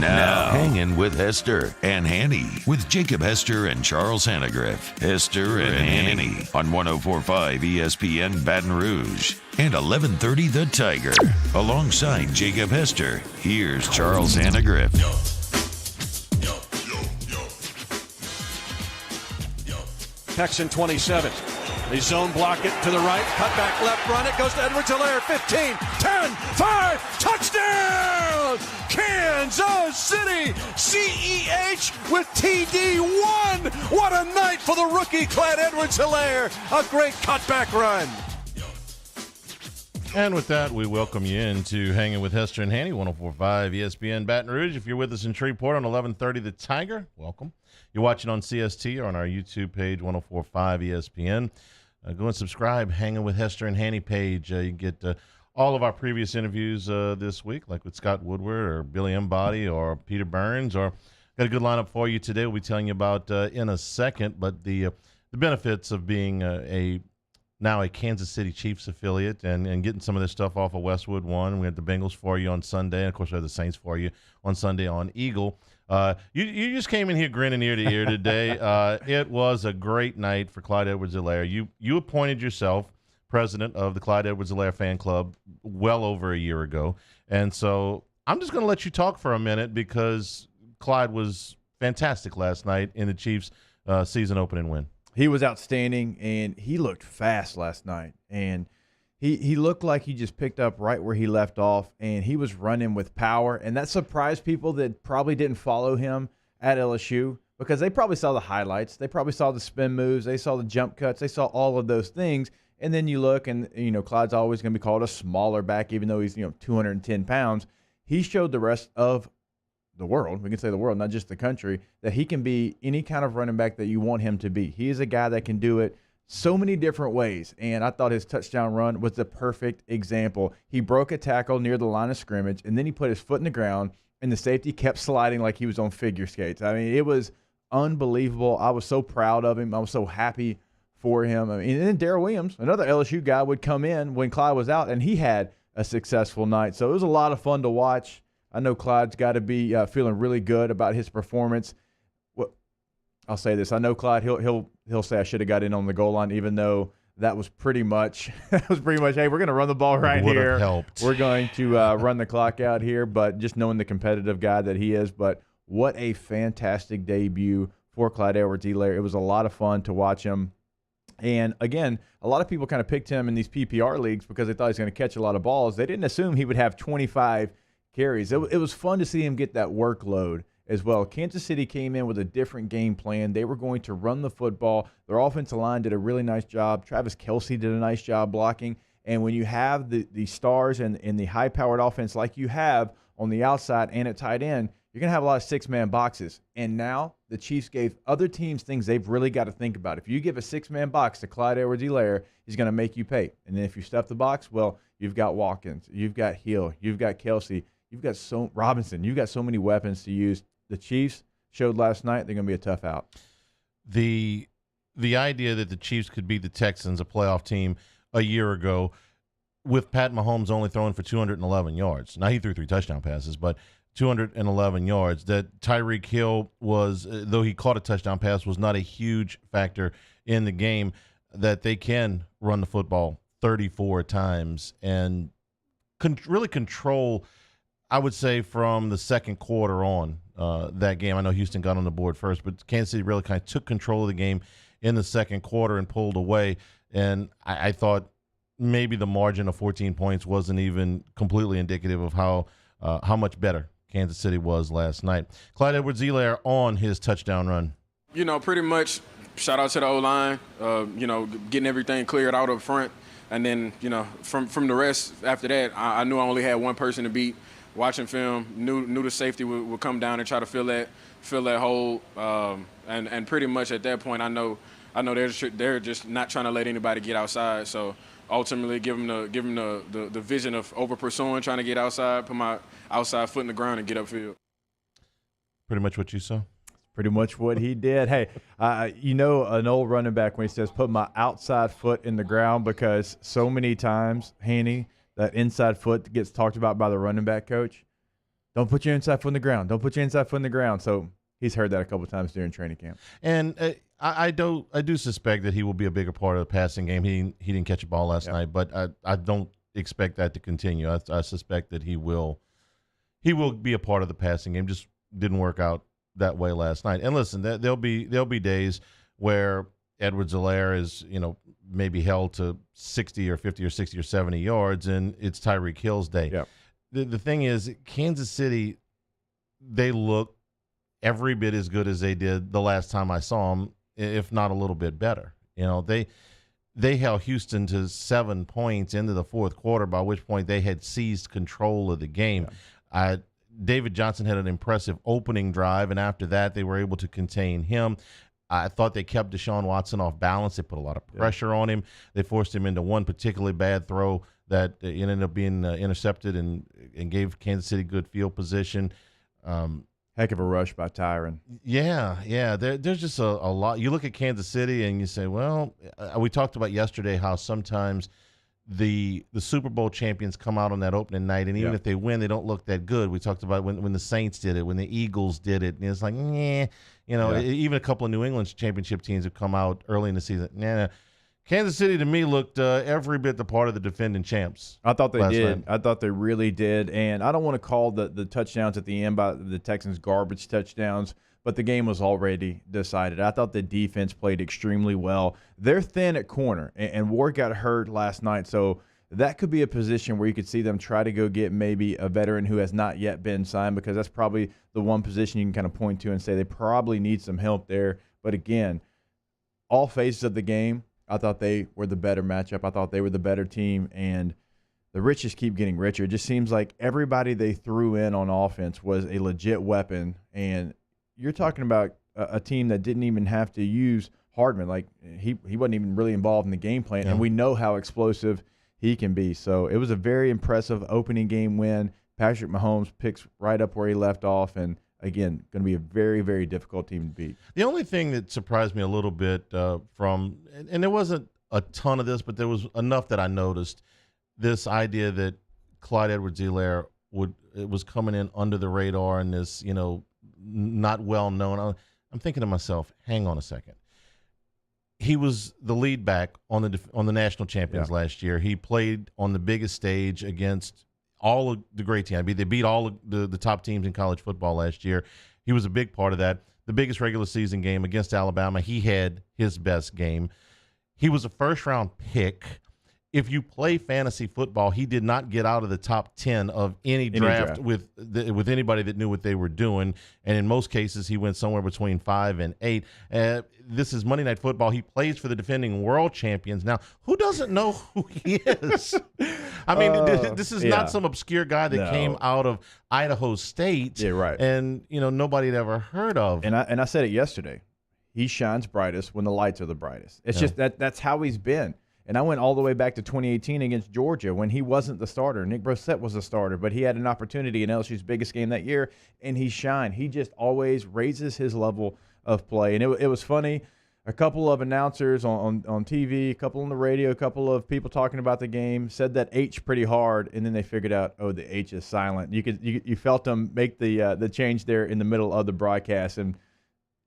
Now, Hangin with Hester and Hanny with Jacob Hester and Charles Hanagriff. Hester and Hanny on 104.5 ESPN Baton Rouge and 1130 The Tiger. Alongside Jacob Hester, here's Charles Hanagriff. Texan 27. They zone block it to the right. Cut back left, run. It goes to Edwards-Helaire. 15, 10, 5. Touchdown! Kansas City! CEH with TD1. What a night for the rookie Clyde Edwards-Helaire. A great cutback run. And with that, we welcome you into Hanging with Hester and Hanny, 104.5 ESPN Baton Rouge. If you're with us in Shreveport on 1130 The Tiger, welcome. You're watching on CST or on our YouTube page, 104.5 ESPN. Go and subscribe, Hanging with Hester and Hanny page. You can get all of our previous interviews this week, like with Scott Woodward or Billy Embody or Peter Burns. Or got a good lineup for you today. We'll be telling you about in a second, but the benefits of being now a Kansas City Chiefs affiliate and getting some of this stuff off of Westwood One. We had the Bengals for you on Sunday, and of course we had the Saints for you on Sunday on Eagle. You just came in here grinning ear to ear today. It was a great night for Clyde Edwards-Helaire. You appointed yourself president of the Clyde Edwards-Helaire fan club well over a year ago, and so I'm just going to let you talk for a minute because Clyde was fantastic last night in the Chiefs' season opening win. He was outstanding, and he looked fast last night. And he looked like he just picked up right where he left off, and he was running with power. And that surprised people that probably didn't follow him at LSU because they probably saw the highlights. They probably saw the spin moves. They saw the jump cuts. They saw all of those things. And then you look, and, Clyde's always going to be called a smaller back, even though he's, 210 pounds. He showed the rest of the world, we can say the world, not just the country, that he can be any kind of running back that you want him to be. He is a guy that can do it so many different ways, and I thought his touchdown run was the perfect example. He broke a tackle near the line of scrimmage, and then he put his foot in the ground, and the safety kept sliding like he was on figure skates. I mean, it was unbelievable. I was so proud of him. I was so happy for him. I mean, and then Darrell Williams, another LSU guy, would come in when Clyde was out, and he had a successful night. So it was a lot of fun to watch. I know Clyde's got to be feeling really good about his performance. Well, I'll say this: I know Clyde. He'll say I should have got in on the goal line, even though that was pretty much hey, we're going to run the ball right here. Helped. We're going to run the clock out here. But just knowing the competitive guy that he is, but what a fantastic debut for Clyde Edwards-Helaire. It was a lot of fun to watch him. And again, a lot of people kind of picked him in these PPR leagues because they thought he was going to catch a lot of balls. They didn't assume he would have 25 carries. It was fun to see him get that workload as well. Kansas City came in with a different game plan. They were going to run the football. Their offensive line did a really nice job. Travis Kelce did a nice job blocking. And when you have the stars and the high-powered offense like you have on the outside and at tight end, you're going to have a lot of six-man boxes. And now the Chiefs gave other teams things they've really got to think about. If you give a six-man box to Clyde Edwards-Helaire, he's going to make you pay. And then if you stuff the box, well, you've got Watkins, you've got Hill, you've got Kelce, you've got Robinson. You've got so many weapons to use. The Chiefs showed last night they're going to be a tough out. The idea that the Chiefs could beat the Texans, a playoff team, a year ago, with Pat Mahomes only throwing for 211 yards. Now, he threw 3 touchdown passes, but 211 yards. That Tyreek Hill was, though he caught a touchdown pass, was not a huge factor in the game, that they can run the football 34 times and really control, I would say, from the second quarter on that game. I know Houston got on the board first, but Kansas City really kind of took control of the game in the second quarter and pulled away. And I thought maybe the margin of 14 points wasn't even completely indicative of how much better Kansas City was last night. Clyde Edwards-Helaire on his touchdown run. Pretty much shout out to the O-line, getting everything cleared out up front. And then, from the rest after that, I knew I only had one person to beat. Watching film, knew the safety would come down and try to fill that hole. And pretty much at that point, I know they're just not trying to let anybody get outside. So ultimately, give them the vision of over pursuing, trying to get outside, put my outside foot in the ground and get upfield. Pretty much what you saw. Pretty much what he did. Hey, an old running back when he says, put my outside foot in the ground, because so many times, Hanny, that inside foot gets talked about by the running back coach. Don't put your inside foot in the ground. Don't put your inside foot in the ground. So he's heard that a couple of times during training camp. And I do suspect that he will be a bigger part of the passing game. He didn't catch a ball last night, but I don't expect that to continue. I suspect that he will be a part of the passing game. Just didn't work out that way last night. And listen, there'll be days where Edwards-Helaire is, maybe held to 60 or 50 or 60 or 70 yards, and it's Tyreek Hill's day. Yep. The thing is, Kansas City, they look every bit as good as they did the last time I saw them, if not a little bit better. They held Houston to 7 points into the fourth quarter, by which point they had seized control of the game. Yeah. David Johnson had an impressive opening drive, and after that they were able to contain him. I thought they kept Deshaun Watson off balance. They put a lot of pressure on him. They forced him into one particularly bad throw that ended up being intercepted and gave Kansas City good field position. Heck of a rush by Tyron. Yeah. There's just a lot. You look at Kansas City and you say, well, we talked about yesterday how sometimes the Super Bowl champions come out on that opening night, and even if they win, they don't look that good. We talked about when the Saints did it, when the Eagles did it, and it's like, even a couple of New England championship teams have come out early in the season. Kansas City, to me, looked every bit the part of the defending champs. I thought they did. Night. I thought they really did. And I don't want to call the touchdowns at the end by the Texans garbage touchdowns, but the game was already decided. I thought the defense played extremely well. They're thin at corner, and Ward got hurt last night, so that could be a position where you could see them try to go get maybe a veteran who has not yet been signed, because that's probably the one position you can kind of point to and say they probably need some help there. But again, all phases of the game, I thought they were the better matchup. I thought they were the better team, and the rich just keep getting richer. It just seems like everybody they threw in on offense was a legit weapon, and you're talking about a team that didn't even have to use Hardman. Like, he wasn't even really involved in the game plan, and we know how explosive he can be. So it was a very impressive opening game win. Patrick Mahomes picks right up where he left off, and again, going to be a very, very difficult team to beat. The only thing that surprised me a little bit and there wasn't a ton of this, but there was enough that I noticed, this idea that Clyde Edwards-Helaire was coming in under the radar and this, not well known. I'm thinking to myself, hang on a second. He was the lead back on the national champions last year. He played on the biggest stage against all of the great teams. They beat all of the top teams in college football last year. He was a big part of that. The biggest regular season game against Alabama, he had his best game. He was a first-round pick. If you play fantasy football, he did not get out of the top 10 of any draft with anybody that knew what they were doing. And in most cases, he went somewhere between 5 and 8. This is Monday Night Football. He plays for the defending world champions. Now, who doesn't know who he is? I mean, this is not some obscure guy that came out of Idaho State. Yeah, right. And, nobody had ever heard of. And I said it yesterday. He shines brightest when the lights are the brightest. It's just that's how he's been. And I went all the way back to 2018 against Georgia when he wasn't the starter. Nick Brossette was the starter, but he had an opportunity in LSU's biggest game that year, and he shined. He just always raises his level of play. And it was funny. A couple of announcers on TV, a couple on the radio, a couple of people talking about the game said that H pretty hard, and then they figured out, the H is silent. You felt them make the change there in the middle of the broadcast. And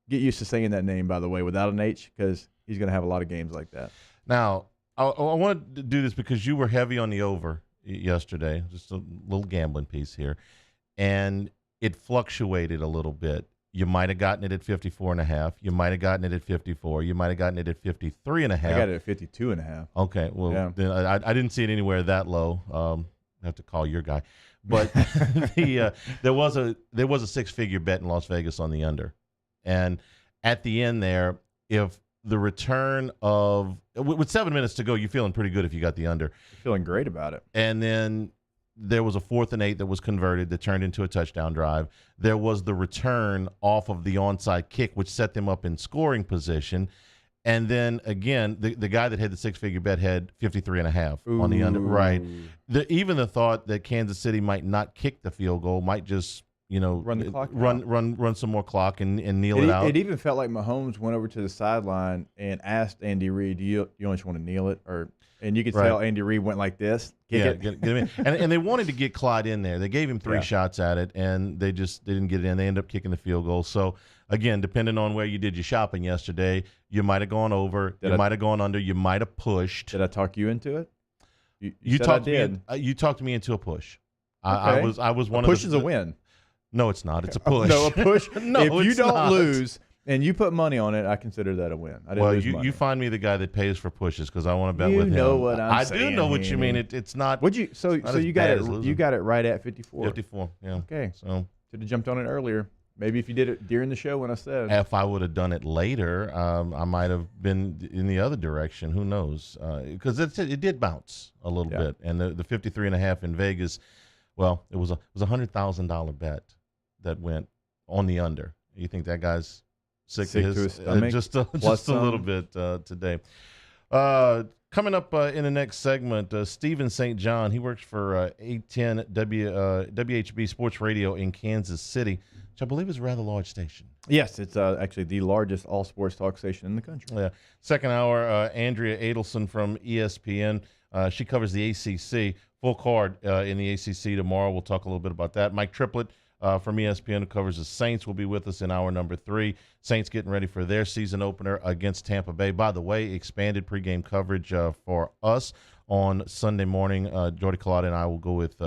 get used to saying that name, by the way, without an H, because he's going to have a lot of games like that. Now, I wanted to do this because you were heavy on the over yesterday, just a little gambling piece here, and it fluctuated a little bit. You might have gotten it at 54.5. You might have gotten it at 54. You might have gotten it at 53.5. I got it at 52.5. Okay, well, then I didn't see it anywhere that low. I have to call your guy, but there was a six-figure bet in Las Vegas on the under, and at the end there, if the return of with 7 minutes to go, you're feeling pretty good if you got the under. Feeling great about it. And then there was a 4th and 8 that was converted that turned into a touchdown drive. There was the return off of the onside kick, which set them up in scoring position. And then again, the guy that had the six-figure bet had 53.5 on the under. Right. Even the thought that Kansas City might not kick the field goal might just run the clock, run some more clock and kneel it out. It even felt like Mahomes went over to the sideline and asked Andy Reid, "Do you only just want to kneel it?" And you could tell Andy Reid went like this. Get him in. And they wanted to get Clyde in there. They gave him 3 shots at it, and they didn't get it in. They ended up kicking the field goal. So, again, depending on where you did your shopping yesterday, you might have gone over, might have gone under, you might have pushed. Did I talk you into it? You talked me into a push. Okay. I was one a of push is a win. No, it's not. It's a push. No, a push. No, if you don't not. lose and you put money on it, I consider that a win. I didn't lose money. You find me the guy that pays for pushes because I want to bet you with him. You know what I'm saying. I do know what you mean. It's not. Would you? So you got it. You got it right at 54. 54. Yeah. Okay. So should have jumped on it earlier. Maybe if you did it during the show when I said. If I would have done it later, I might have been in the other direction. Who knows? Because it did bounce a little bit, and the 53.5 in Vegas. Well, it was a $100,000 bet that went on the under. You think that guy's sick to his stomach? Just a little bit today. Coming up in the next segment, Stephen St. John. He works for 810 WHB Sports Radio in Kansas City, which I believe is a rather large station. Yes, it's actually the largest all-sports talk station in the country. Yeah. Second hour, Andrea Adelson from ESPN. She covers the ACC. Full card in the ACC tomorrow. We'll talk a little bit about that. Mike Triplett from ESPN, who covers the Saints, will be with us in hour number 3. Saints getting ready for their season opener against Tampa Bay. By the way, expanded pregame coverage for us on Sunday morning. Jordy Collada and I will go with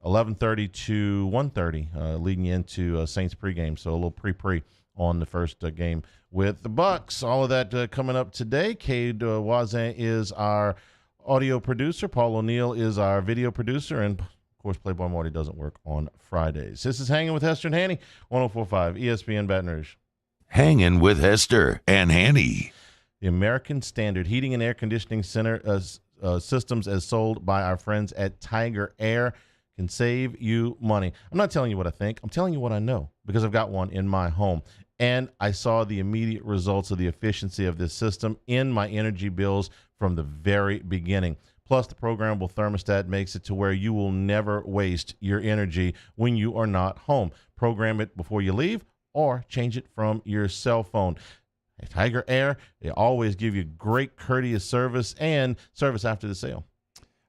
11:30 to 1:30, leading you into Saints pregame. So a little pre on the first game with the Bucs. All of that coming up today. Cade Wazan is our audio producer. Paul O'Neill is our video producer. And, of course, Playboy Marty doesn't work on Fridays. This is Hanging with Hester and Hanny, 104.5 ESPN Baton Rouge. Hanging with Hester and Hanny. The American Standard Heating and Air Conditioning Center systems as sold by our friends at Tiger Air can save you money. I'm not telling you what I think. I'm telling you what I know because I've got one in my home. And I saw the immediate results of the efficiency of this system in my energy bills from the very beginning. Plus, the programmable thermostat makes it to where you will never waste your energy when you are not home. Program it before you leave or change it from your cell phone. At Tiger Air, they always give you great courteous service and service after the sale.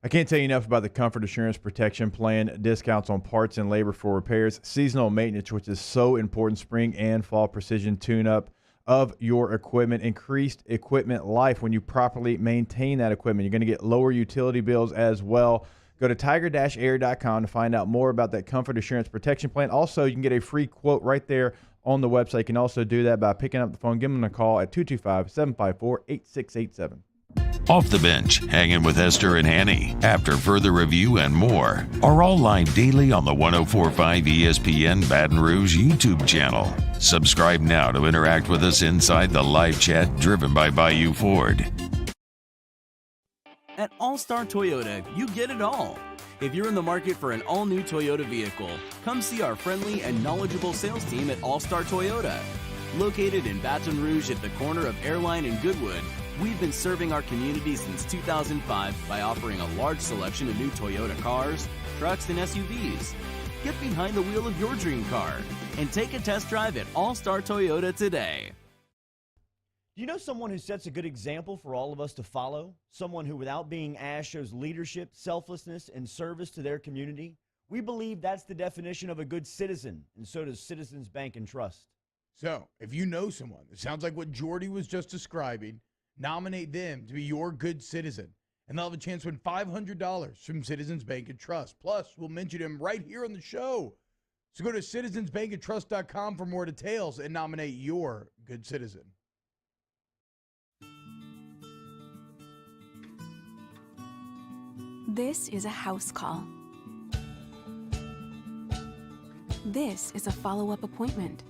I can't tell you enough about the Comfort Assurance Protection Plan, discounts on parts and labor for repairs, seasonal maintenance, which is so important, spring and fall precision tune-up of your equipment, increased equipment life when you properly maintain that equipment. You're going to get lower utility bills as well. Go to tiger-air.com to find out more about that Comfort Assurance Protection Plan. Also, you can get a free quote right there on the website. You can also do that by picking up the phone, give them a call at 225-754-8687. Off the Bench, Hanging with Hester and Hanny. After further review and more are all live daily on the 104.5 ESPN Baton Rouge YouTube channel. Subscribe now to interact with us inside the live chat driven by Bayou Ford. At All-Star Toyota, you get it all. If you're in the market for an all-new Toyota vehicle, come see our friendly and knowledgeable sales team at All-Star Toyota. Located in Baton Rouge at the corner of Airline and Goodwood, we've been serving our community since 2005 by offering a large selection of new Toyota cars, trucks, and SUVs. Get behind the wheel of your dream car and take a test drive at All-Star Toyota today. Do you know someone who sets a good example for all of us to follow? Someone who, without being asked, shows leadership, selflessness, and service to their community? We believe that's the definition of a good citizen, and so does Citizens Bank and Trust. So, if you know someone that sounds like what Jordy was just describing, nominate them to be your good citizen, and they'll have a chance to win $500 from Citizens Bank and Trust. Plus, we'll mention him right here on the show. So go to citizensbankandtrust.com for more details and nominate your good citizen. This is a house call. This is a follow-up appointment.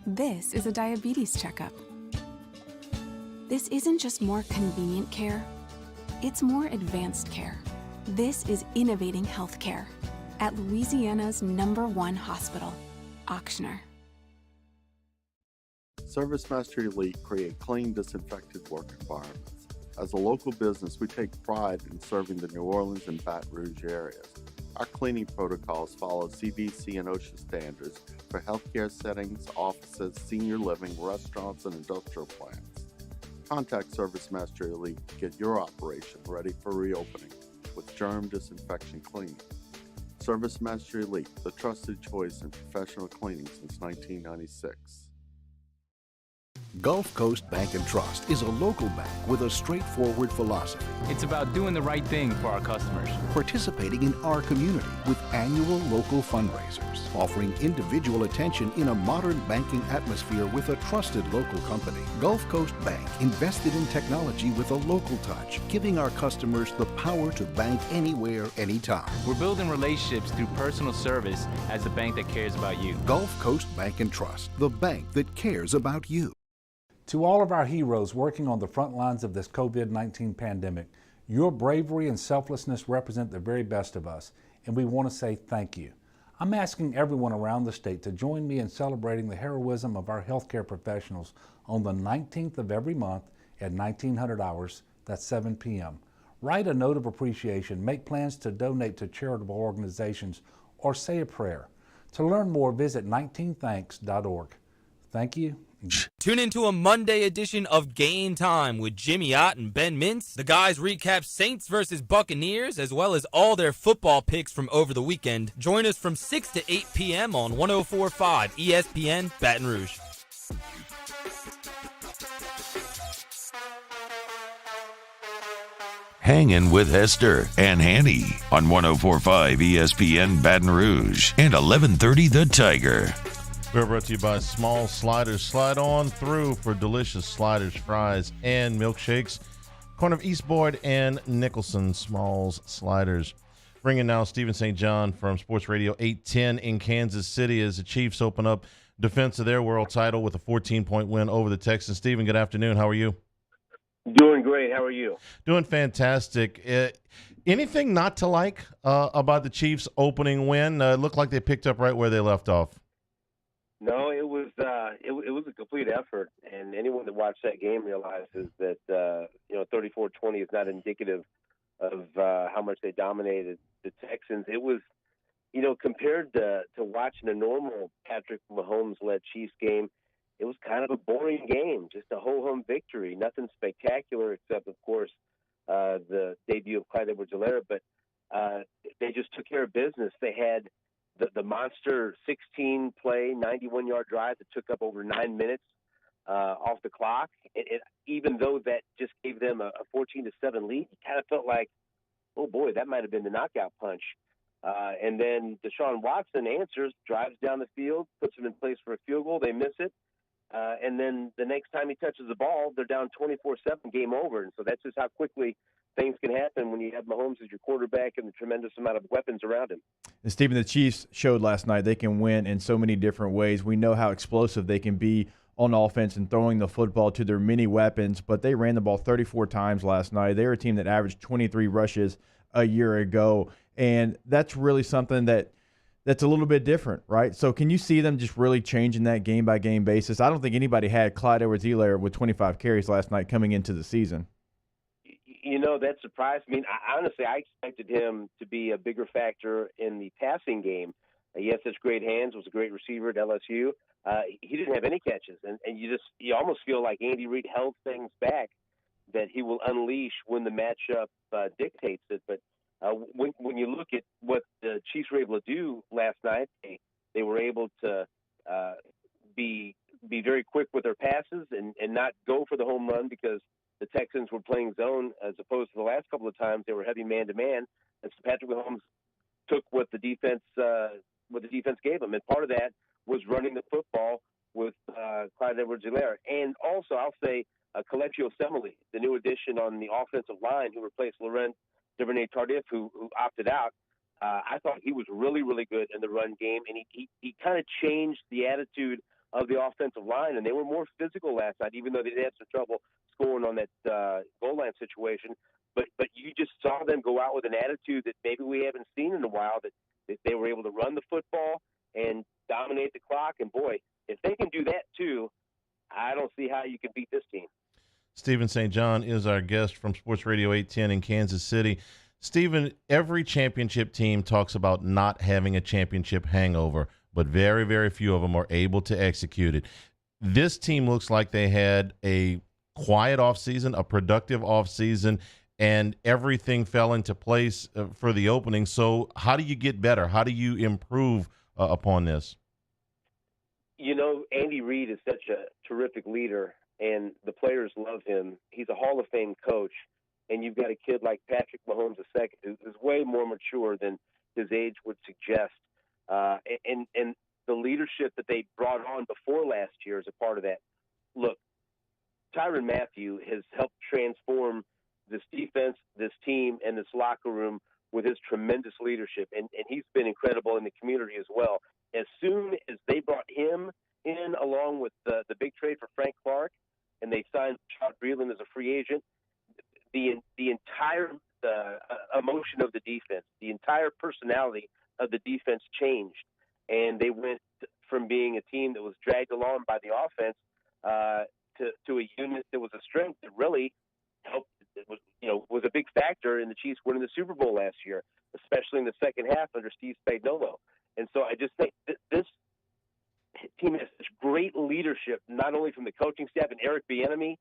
This is a diabetes checkup. This isn't just more convenient care, it's more advanced care. This is innovating healthcare at Louisiana's #1 hospital, Ochsner. ServiceMaster Elite create clean, disinfected work environments. As a local business, we take pride in serving the New Orleans and Baton Rouge areas. Our cleaning protocols follow CDC and OSHA standards for healthcare settings, offices, senior living, restaurants, and industrial plants. Contact Service Master Elite to get your operation ready for reopening with germ disinfection cleaning. Service Master Elite, the trusted choice in professional cleaning since 1996. Gulf Coast Bank & Trust is a local bank with a straightforward philosophy. It's about doing the right thing for our customers. Participating in our community with annual local fundraisers. Offering individual attention in a modern banking atmosphere with a trusted local company. Gulf Coast Bank invested in technology with a local touch, giving our customers the power to bank anywhere, anytime. We're building relationships through personal service as the bank that cares about you. Gulf Coast Bank & Trust, the bank that cares about you. To all of our heroes working on the front lines of this COVID-19 pandemic, your bravery and selflessness represent the very best of us, and we want to say thank you. I'm asking everyone around the state to join me in celebrating the heroism of our healthcare professionals on the 19th of every month at 1900 hours, that's 7 p.m. Write a note of appreciation, make plans to donate to charitable organizations, or say a prayer. To learn more, visit 19thanks.org. Thank you. Tune into a Monday edition of Game Time with Jimmy Ott and Ben Mintz. The guys recap Saints versus Buccaneers, as well as all their football picks from over the weekend. Join us from 6 to 8 p.m. on 104.5 ESPN Baton Rouge. Hangin' with Hester and Hanny on 104.5 ESPN Baton Rouge and 1130 The Tiger. We're brought to you by Small Sliders. Slide on through for delicious sliders, fries, and milkshakes. Corner of Eastboard and Nicholson, Smalls Sliders. Bringing now Stephen St. John from Sports Radio 810 in Kansas City as the Chiefs open up defense of their world title with a 14-point win over the Texans. Stephen, good afternoon. How are you? Doing great. How are you? Doing fantastic. Anything not to like about the Chiefs' opening win? It looked like they picked up right where they left off. No, it was a complete effort, and anyone that watched that game realizes that 34-20 is not indicative of how much they dominated the Texans. It was, compared to watching a normal Patrick Mahomes-led Chiefs game, it was kind of a boring game, just a ho-hum victory, nothing spectacular except, of course, the debut of Clyde Edwards-Helaire, but they just took care of business. They had the monster 16-play, 91-yard drive that took up over 9 minutes off the clock. Even though that just gave them a 14-7 lead, it kind of felt like, oh, boy, that might have been the knockout punch. And then Deshaun Watson answers, drives down the field, puts them in place for a field goal. They miss it. And then the next time he touches the ball, they're down 24-7, game over. And so that's just how quickly things can happen when you have Mahomes as your quarterback and the tremendous amount of weapons around him. And Stephen, the Chiefs showed last night they can win in so many different ways. We know how explosive they can be on offense and throwing the football to their many weapons, but they ran the ball 34 times last night. They were a team that averaged 23 rushes a year ago, and that's really something that's a little bit different, right? So can you see them just really changing that game-by-game basis? I don't think anybody had Clyde Edwards-Helaire with 25 carries last night coming into the season. That surprised me. Honestly, I expected him to be a bigger factor in the passing game. He has such great hands, was a great receiver at LSU. He didn't have any catches, and you almost feel like Andy Reid held things back that he will unleash when the matchup dictates it. But when you look at what the Chiefs were able to do last night, they were able to be very quick with their passes and not go for the home run because the Texans were playing zone as opposed to the last couple of times they were heavy man-to-man. And so Patrick Mahomes took what the defense gave him. And part of that was running the football with Clyde Edwards-Helaire. And also, I'll say, Colecchio Semele, the new addition on the offensive line who replaced Laurent Duvernay-Tardif, who opted out. I thought he was really, really good in the run game, and he kind of changed the attitude of the offensive line, and they were more physical last night, even though they had some trouble scoring on that goal line situation. But you just saw them go out with an attitude that maybe we haven't seen in a while, that they were able to run the football and dominate the clock. And, boy, if they can do that too, I don't see how you can beat this team. Stephen St. John is our guest from Sports Radio 810 in Kansas City. Stephen, every championship team talks about not having a championship hangover, but very, very few of them are able to execute it. This team looks like they had a quiet offseason, a productive offseason, and everything fell into place for the opening. So how do you get better? How do you improve upon this? You know, Andy Reid is such a terrific leader, and the players love him. He's a Hall of Fame coach, and you've got a kid like Patrick Mahomes II, who's way more mature than his age would suggest. And the leadership that they brought on before last year is a part of that. Look, Tyrann Mathieu has helped transform this defense, this team, and this locker room with his tremendous leadership, and he's been incredible in the community as well. As soon as they brought him in, along with the big trade for Frank Clark, and they signed Rashad Breeland as a free agent, the entire emotion of the defense, the entire personality of the defense changed, and they went from being a team that was dragged along by the offense to a unit that was a strength that really helped. It was a big factor in the Chiefs winning the Super Bowl last year, especially in the second half under Steve Spagnuolo. And so I just think this team has such great leadership, not only from the coaching staff, and Eric Bieniemy,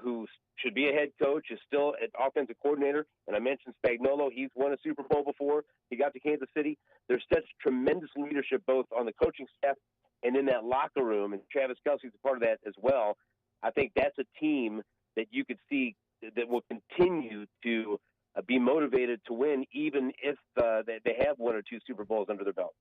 who should be a head coach, is still an offensive coordinator. And I mentioned Spagnuolo. He's won a Super Bowl before. He got to Kansas City. There's such tremendous leadership both on the coaching staff and in that locker room, and Travis Kelce's a part of that as well. I think that's a team that you could see that will continue to be motivated to win, even if they have one or two Super Bowls under their belt.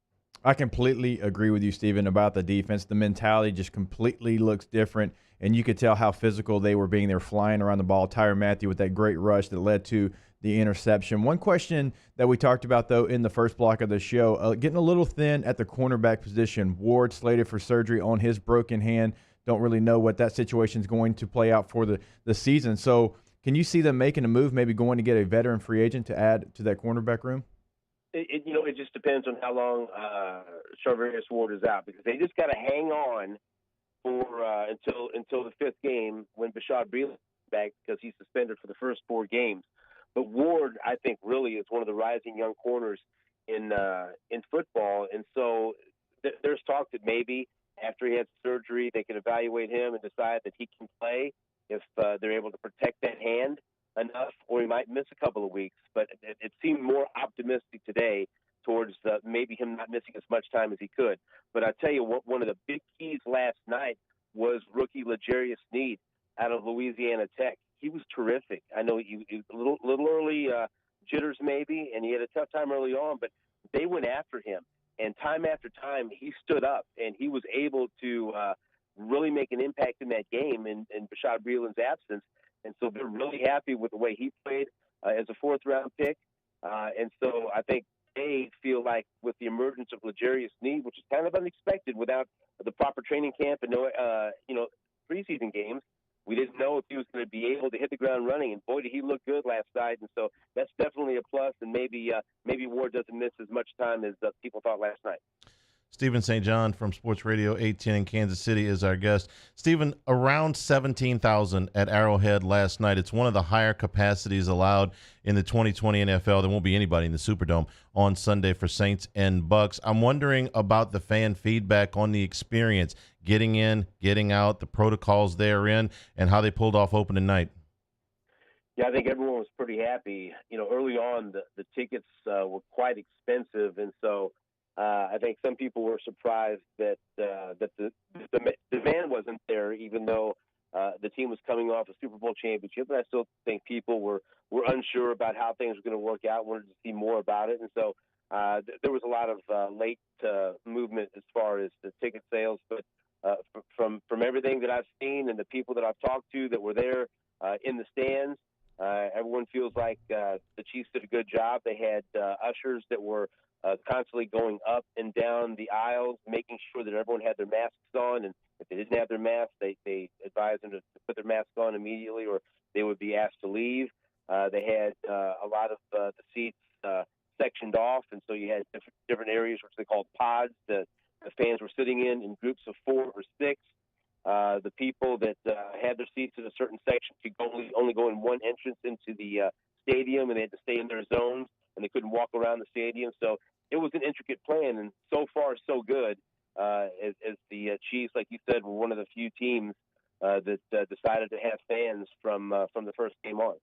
I completely agree with you, Stephen, about the defense. The mentality just completely looks different, and you could tell how physical they were being. They were flying around the ball. Tyrann Mathieu with that great rush that led to the interception. One question that we talked about, though, in the first block of the show, getting a little thin at the cornerback position. Ward slated for surgery on his broken hand. Don't really know what that situation is going to play out for the season. So can you see them making a move, maybe going to get a veteran free agent to add to that cornerback room? It just depends on how long Charvarius Ward is out, because they just got to hang on for until the fifth game when Rashad Breeland is back, because he's suspended for the first 4 games. But Ward, I think, really is one of the rising young corners in football, and so there's talk that maybe after he had surgery they can evaluate him and decide that he can play if they're able to protect that hand enough, or he might miss a couple of weeks. But it seemed more optimistic today towards maybe him not missing as much time as he could. But I tell you what, one of the big keys last night was rookie L'Jarius Sneed out of Louisiana Tech. He was terrific. I know he a little early jitters maybe, and he had a tough time early on, but they went after him. And time after time, he stood up, and he was able to really make an impact in that game in Rashad Breeland's absence. And so they're really happy with the way he played as a 4th-round pick. And so I think they feel like with the emergence of L'Jarius Sneed, which is kind of unexpected without the proper training camp and no preseason games, we didn't know if he was going to be able to hit the ground running. And boy, did he look good last night. And so that's definitely a plus. And maybe Ward doesn't miss as much time as people thought last night. Stephen St. John from Sports Radio 810 in Kansas City is our guest. Stephen, around 17,000 at Arrowhead last night. It's one of the higher capacities allowed in the 2020 NFL. There won't be anybody in the Superdome on Sunday for Saints and Bucs. I'm wondering about the fan feedback on the experience, getting in, getting out, the protocols therein, and how they pulled off opening night. Yeah, I think everyone was pretty happy. Early on, the tickets were quite expensive, and so I think some people were surprised that the demand wasn't there, even though the team was coming off a Super Bowl championship. But I still think people were unsure about how things were going to work out, wanted to see more about it. And so there was a lot of late movement as far as the ticket sales. But from everything that I've seen and the people that I've talked to that were there in the stands, everyone feels like the Chiefs did a good job. They had ushers that were constantly going up and down the aisles, making sure that everyone had their masks on. And if they didn't have their masks, they advised them to put their mask on immediately, or they would be asked to leave. They had a lot of the seats sectioned off, and so you had different areas, which they called pods. The fans were sitting in groups of 4 or 6. The people that had their seats in a certain section could only go in one entrance into the stadium and they had to stay in their zones and they couldn't walk around the stadium. So it was an intricate plan, and so far so good. As the Chiefs, like you said, were one of the few teams that decided to have fans from the first game on.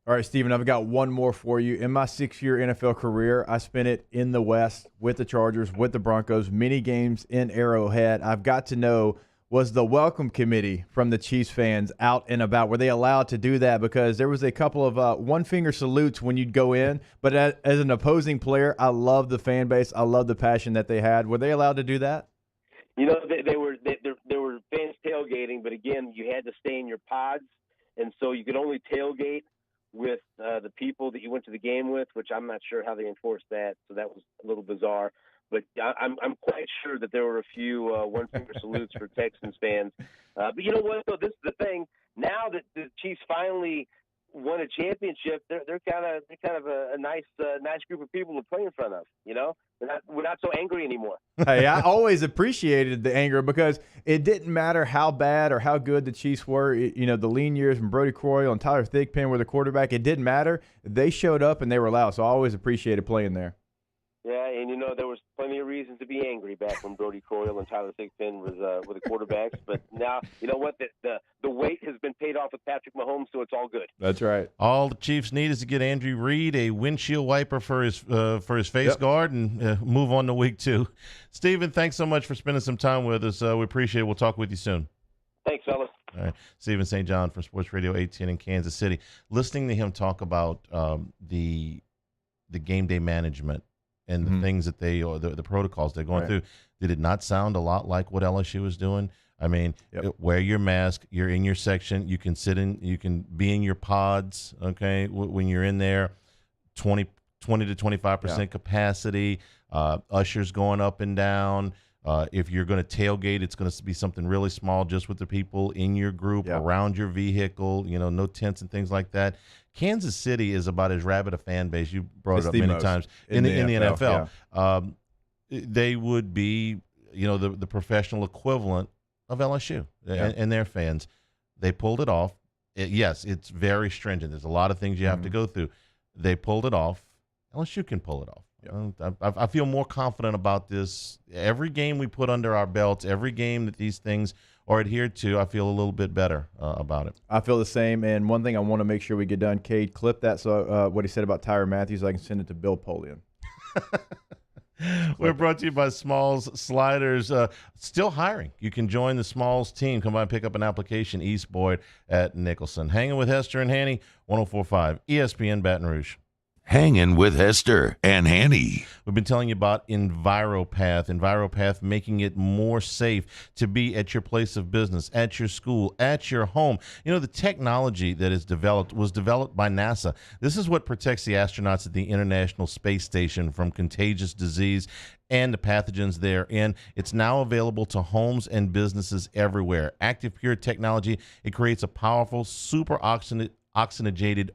All right, Steven, I've got one more for you. In my 6-year NFL career, I spent it in the West with the Chargers, with the Broncos, many games in Arrowhead. I've got to know, was the welcome committee from the Chiefs fans out and about? Were they allowed to do that? Because there was a couple of one-finger salutes when you'd go in. But as an opposing player, I love the fan base. I love the passion that they had. Were they allowed to do that? You know, there were fans tailgating, but again, you had to stay in your pods, and so you could only tailgate with the people that you went to the game with, which I'm not sure how they enforced that, so that was a little bizarre. But I'm quite sure that there were a few one-finger salutes for Texans fans. But you know what, though? This is the thing. Now that the Chiefs finally won a championship, they're kind of a nice group of people to play in front of. You know, we're not so angry anymore. Hey, I always appreciated the anger because it didn't matter how bad or how good the Chiefs were. You know, the lean years when Brody Croyle and Tyler Thigpen were the quarterback, it didn't matter. They showed up and they were loud. So I always appreciated playing there. Yeah, and you know there was plenty of reasons to be angry back when Brody Croyle and Tyler Thigpen were the quarterbacks. But now, you know what? The weight has been paid off with Patrick Mahomes, so it's all good. That's right. All the Chiefs need is to get Andrew Reid a windshield wiper for his face guard and move on to week 2. Steven, thanks so much for spending some time with us. We appreciate it. We'll talk with you soon. Thanks, fellas. All right, Steven St. John from Sports Radio 810 in Kansas City. Listening to him talk about the game day management and the things that the protocols they're going through, did it not sound a lot like what LSU was doing? I mean, wear your mask. You're in your section. You can you can be in your pods. Okay, when you're in there, 20 to 25% capacity. Ushers going up and down. If you're going to tailgate, it's going to be something really small, just with the people in your group around your vehicle. You know, no tents and things like that. Kansas City is about as rabid a fan base. You brought it up many times in the NFL. They would be, you know, the professional equivalent of LSU and their fans. They pulled it off. Yes, it's very stringent. There's a lot of things you have to go through. They pulled it off. LSU can pull it off. I feel more confident about this. Every game we put under our belts, every game that these things are adhered to, I feel a little bit better about it. I feel the same. And one thing I want to make sure we get done, Cade, clip that, so what he said about Tyrann Mathieu, so I can send it to Bill Polian. We're brought to you by Smalls Sliders. Still hiring. You can join the Smalls team. Come by and pick up an application, East Boyd at Nicholson. Hanging with Hester and Hanny, 104.5 ESPN Baton Rouge. Hanging with Hester and Hanny. We've been telling you about EnviroPath. EnviroPath making it more safe to be at your place of business, at your school, at your home. You know, the technology that is developed was developed by NASA. This is what protects the astronauts at the International Space Station from contagious disease and the pathogens therein. It's now available to homes and businesses everywhere. Active Pure technology, it creates a powerful, super oxygenated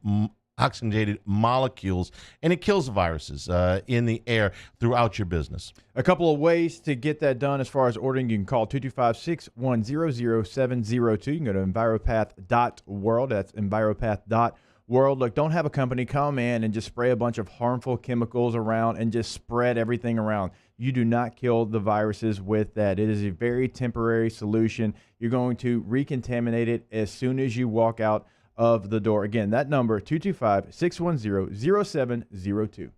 molecules, and it kills the viruses in the air throughout your business. A couple of ways to get that done as far as ordering. You can call 225-610-0702. You can go to enviropath.world. That's enviropath.world. Look, don't have a company come in and just spray a bunch of harmful chemicals around and just spread everything around. You do not kill the viruses with that. It is a very temporary solution. You're going to recontaminate it as soon as you walk out of the door. Again, that number, 225-610-0702.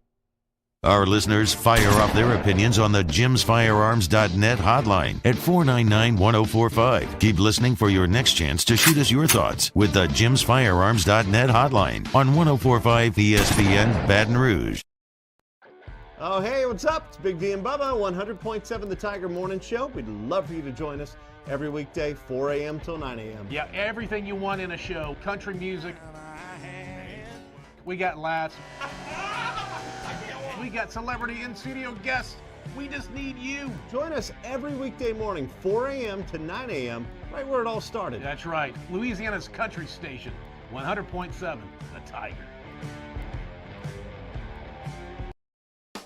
Our listeners fire off their opinions on the jimsfirearms.net hotline at 499-1045. Keep listening for your next chance to shoot us your thoughts with the jimsfirearms.net hotline on 104.5 ESPN Baton Rouge. Oh, hey, what's up? It's Big D and Bubba, 100.7 The Tiger Morning Show. We'd love for you to join us every weekday, 4 a.m. till 9 a.m. Yeah, everything you want in a show. Country music. We got laughs. We got celebrity in-studio guests. We just need you. Join us every weekday morning, 4 a.m. to 9 a.m., right where it all started. That's right. Louisiana's country station, 100.7 The Tiger.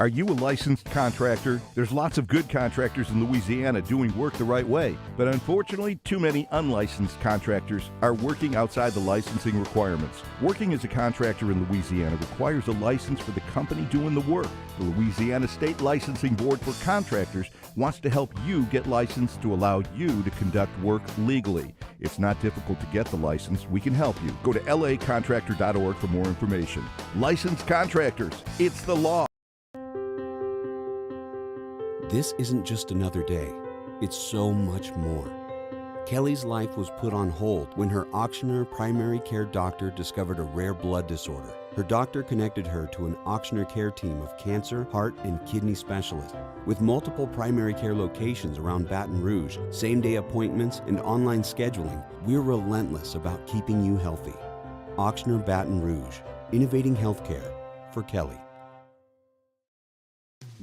Are you a licensed contractor? There's lots of good contractors in Louisiana doing work the right way, but unfortunately, too many unlicensed contractors are working outside the licensing requirements. Working as a contractor in Louisiana requires a license for the company doing the work. The Louisiana State Licensing Board for Contractors wants to help you get licensed to allow you to conduct work legally. It's not difficult to get the license. We can help you. Go to lacontractor.org for more information. Licensed contractors, it's the law. This isn't just another day. It's so much more. Kelly's life was put on hold when her auctioneer primary care doctor discovered a rare blood disorder. Her doctor connected her to an auctioneer care team of cancer, heart, and kidney specialists. With multiple primary care locations around Baton Rouge, same-day appointments, and online scheduling, we're relentless about keeping you healthy. Auctioneer Baton Rouge, innovating healthcare for Kelly.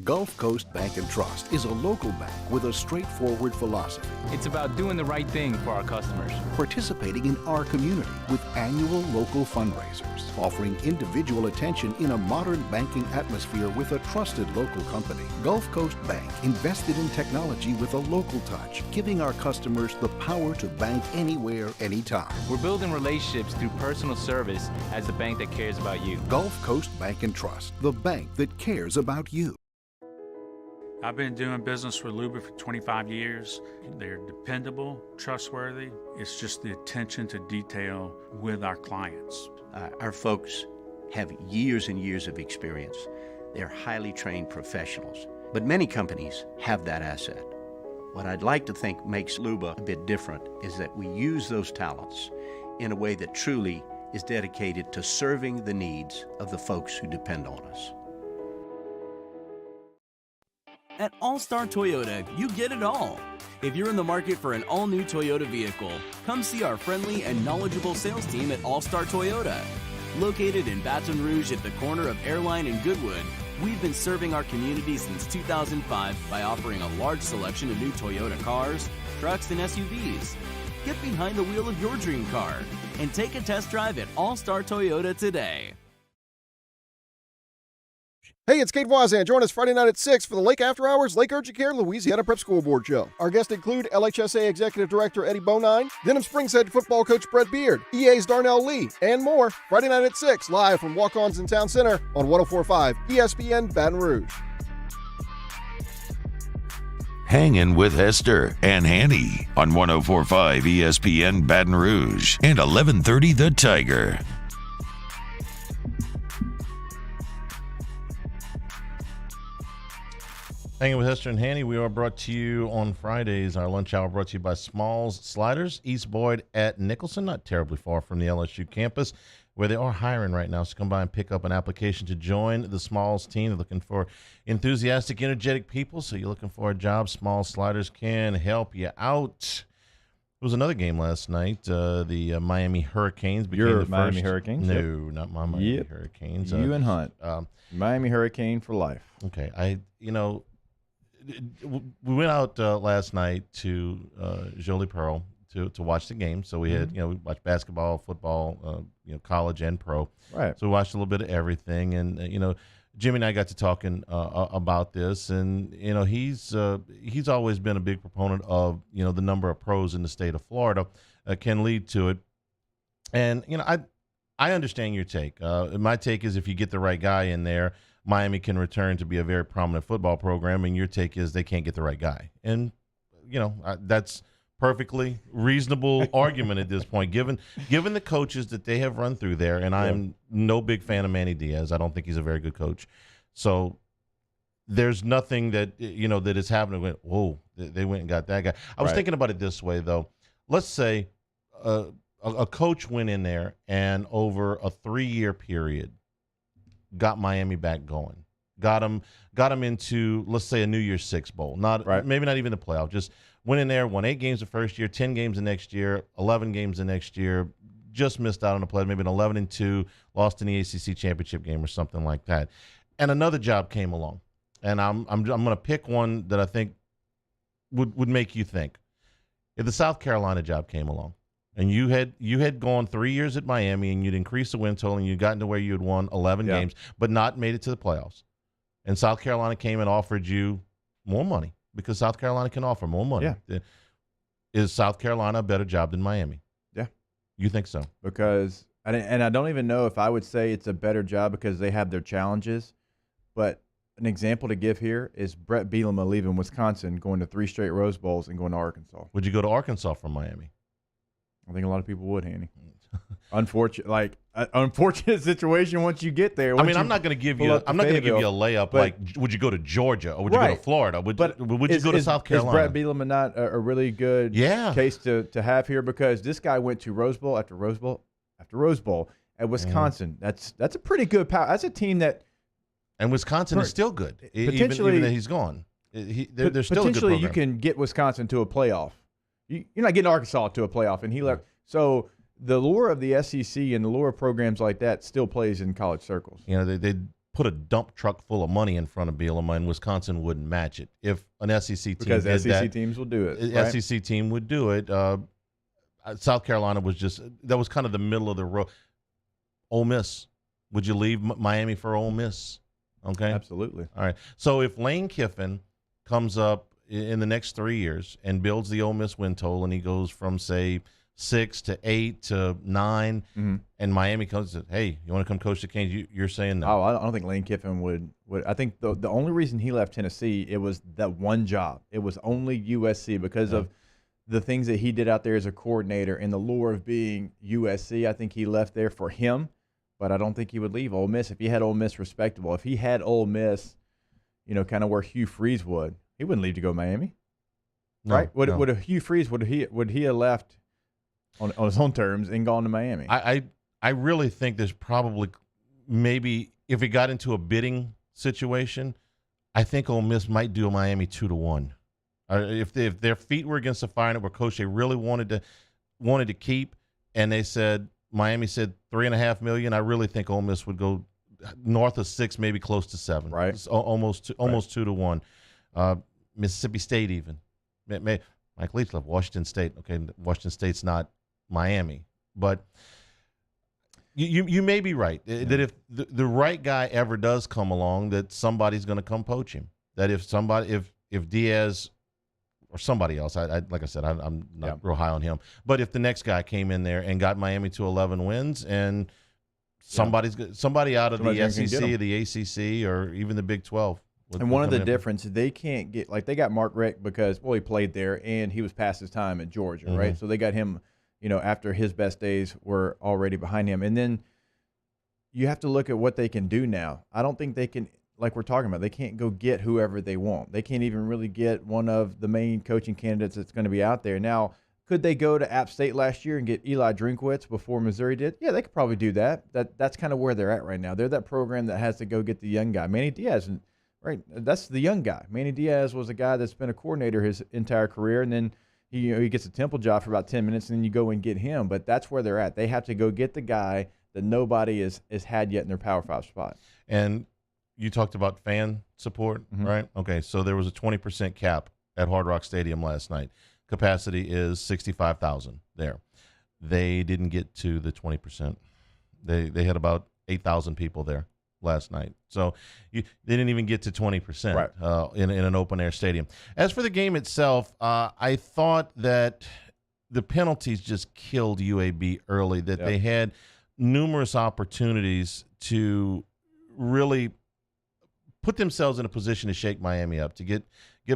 Gulf Coast Bank and Trust is a local bank with a straightforward philosophy. It's about doing the right thing for our customers. Participating in our community with annual local fundraisers, offering individual attention in a modern banking atmosphere with a trusted local company. Gulf Coast Bank invested in technology with a local touch, giving our customers the power to bank anywhere, anytime. We're building relationships through personal service as the bank that cares about you. Gulf Coast Bank and Trust, the bank that cares about you. I've been doing business with Luba for 25 years. They're dependable, trustworthy. It's just the attention to detail with our clients. Our folks have years and years of experience. They're highly trained professionals, but many companies have that asset. What I'd like to think makes Luba a bit different is that we use those talents in a way that truly is dedicated to serving the needs of the folks who depend on us. At All-Star Toyota, you get it all. If you're in the market for an all-new Toyota vehicle, come see our friendly and knowledgeable sales team at All-Star Toyota. Located in Baton Rouge at the corner of Airline and Goodwood, we've been serving our community since 2005 by offering a large selection of new Toyota cars, trucks, and SUVs. Get behind the wheel of your dream car and take a test drive at All-Star Toyota today. Hey, it's Kate Voisin. Join us Friday night at 6 for the Lake After Hours Lake Urgent Care Louisiana Prep School Board Show. Our guests include LHSA Executive Director Eddie Bonine, Denham Springs Head Football Coach Brett Beard, EA's Darnell Lee, and more. Friday night at 6, live from Walk-Ons in Town Center on 104.5 ESPN Baton Rouge. Hangin' with Hester and Hanny on 104.5 ESPN Baton Rouge and 1130 The Tiger. Hanging with Hester and Hanny, we are brought to you on Fridays. Our lunch hour brought to you by Smalls Sliders, East Boyd at Nicholson, not terribly far from the LSU campus, where they are hiring right now. So come by and pick up an application to join the Smalls team. They're looking for enthusiastic, energetic people. So you're looking for a job, Smalls Sliders can help you out. There was another game last night. The Miami Hurricanes became Your the first. Miami Hurricanes? No, Yep. not my Miami Yep. Hurricanes. You and Hunt. Miami Hurricane for life. Okay, we went out last night to Jolie Pearl to watch the game. So we had, we watched basketball, football, college and pro. Right. So we watched a little bit of everything, and Jimmy and I got to talking about this, and he's always been a big proponent of the number of pros in the state of Florida can lead to it, and I understand your take. My take is if you get the right guy in there, Miami can return to be a very prominent football program, and your take is they can't get the right guy. And, that's perfectly reasonable argument at this point, given the coaches that they have run through there, and I'm no big fan of Manny Diaz. I don't think he's a very good coach. So there's nothing that, that is happening. Whoa, they went and got that guy. I was thinking about it this way, though. Let's say a coach went in there and over a 3-year period got Miami back going, got them into, let's say, a New Year's Six bowl, maybe not even the playoff, just went in there, won 8 games the first year, 10 games the next year, 11 games the next year, just missed out on the play, maybe an 11-2, lost in the ACC championship game or something like that, and another job came along, and I'm going to pick one that I think would make you think. If the South Carolina job came along, and you had gone 3 years at Miami, and you'd increased the win total, and you'd gotten to where you had won 11 games, but not made it to the playoffs. and South Carolina came and offered you more money because South Carolina can offer more money. Yeah. Is South Carolina a better job than Miami? Yeah. You think so? Because and I don't even know if I would say it's a better job because they have their challenges, but an example to give here is Brett Bielema leaving Wisconsin, going to 3 straight Rose Bowls, and going to Arkansas. Would you go to Arkansas from Miami? I think a lot of people would, Hanny. Unfortunate situation once you get there. I'm not going to give you. I'm not going to give you a layup. Like, would you go to Georgia or would you go to Florida? Would you go to South Carolina? Is Brett Bielema not a really good case to have here? Because this guy went to Rose Bowl after Rose Bowl after Rose Bowl at Wisconsin. That's a pretty good power. That's a team that. And Wisconsin is still good, even that he's gone. They're still a good program. You can get Wisconsin to a playoff. You're not getting Arkansas to a playoff, and he left. So the lure of the SEC and the lure of programs like that still plays in college circles. You know, they put a dump truck full of money in front of Bielema, and Wisconsin wouldn't match it. If an SEC team because did SEC teams will do it. Right? SEC team would do it. South Carolina was that was kind of the middle of the road. Ole Miss, would you leave Miami for Ole Miss? Okay, absolutely. All right. So if Lane Kiffin comes up in the next 3 years and builds the Ole Miss win total, and he goes from say 6 to 8 to 9, and Miami comes and says, "Hey, you want to come coach the Canes?" You're saying no. Oh, I don't think Lane Kiffin would. I think the only reason he left Tennessee, it was that one job. It was only USC because of the things that he did out there as a coordinator and the lure of being USC. I think he left there for him. But I don't think he would leave Ole Miss if he had Ole Miss respectable. If he had Ole Miss, kind of where Hugh Freeze would, he wouldn't leave to go Miami, right? Would a Hugh Freeze would he have left on his own terms and gone to Miami? I really think there's probably maybe if it got into a bidding situation, I think Ole Miss might do a Miami 2-1. If their feet were against the fire and it were coach they really wanted to keep, and they said. Miami said $3.5 million. I really think Ole Miss would go north of 6, maybe close to 7. Right, it's almost 2-1. Mississippi State even. Mike Leach left Washington State. Okay, Washington State's not Miami, but you may be right that if the right guy ever does come along, that somebody's going to come poach him. That if Diaz. Or somebody else. Like I said, I'm not real high on him. But if the next guy came in there and got Miami to 11 wins, and somebody out of the SEC, or the ACC, or even the Big 12. And one of the difference, they can't get they got Mark Richt because he played there and he was past his time at Georgia, right? So they got him, after his best days were already behind him. And then you have to look at what they can do now. I don't think they can. Like we're talking about, they can't go get whoever they want. They can't even really get one of the main coaching candidates that's going to be out there. Now, could they go to App State last year and get Eli Drinkwitz before Missouri did? Yeah, they could probably do that. That's kind of where they're at right now. They're that program that has to go get the young guy. Manny Diaz, right? That's the young guy. Manny Diaz was a guy that's been a coordinator his entire career, and then he gets a Temple job for about 10 minutes, and then you go and get him. But that's where they're at. They have to go get the guy that nobody has had yet in their Power 5 spot. And you talked about fan support, right? Okay, so there was a 20% cap at Hard Rock Stadium last night. Capacity is 65,000 there. They didn't get to the 20%. They had about 8,000 people there last night. So they didn't even get to 20% in an open-air stadium. As for the game itself, I thought that the penalties just killed UAB early, that they had numerous opportunities to really put themselves in a position to shake Miami up, to get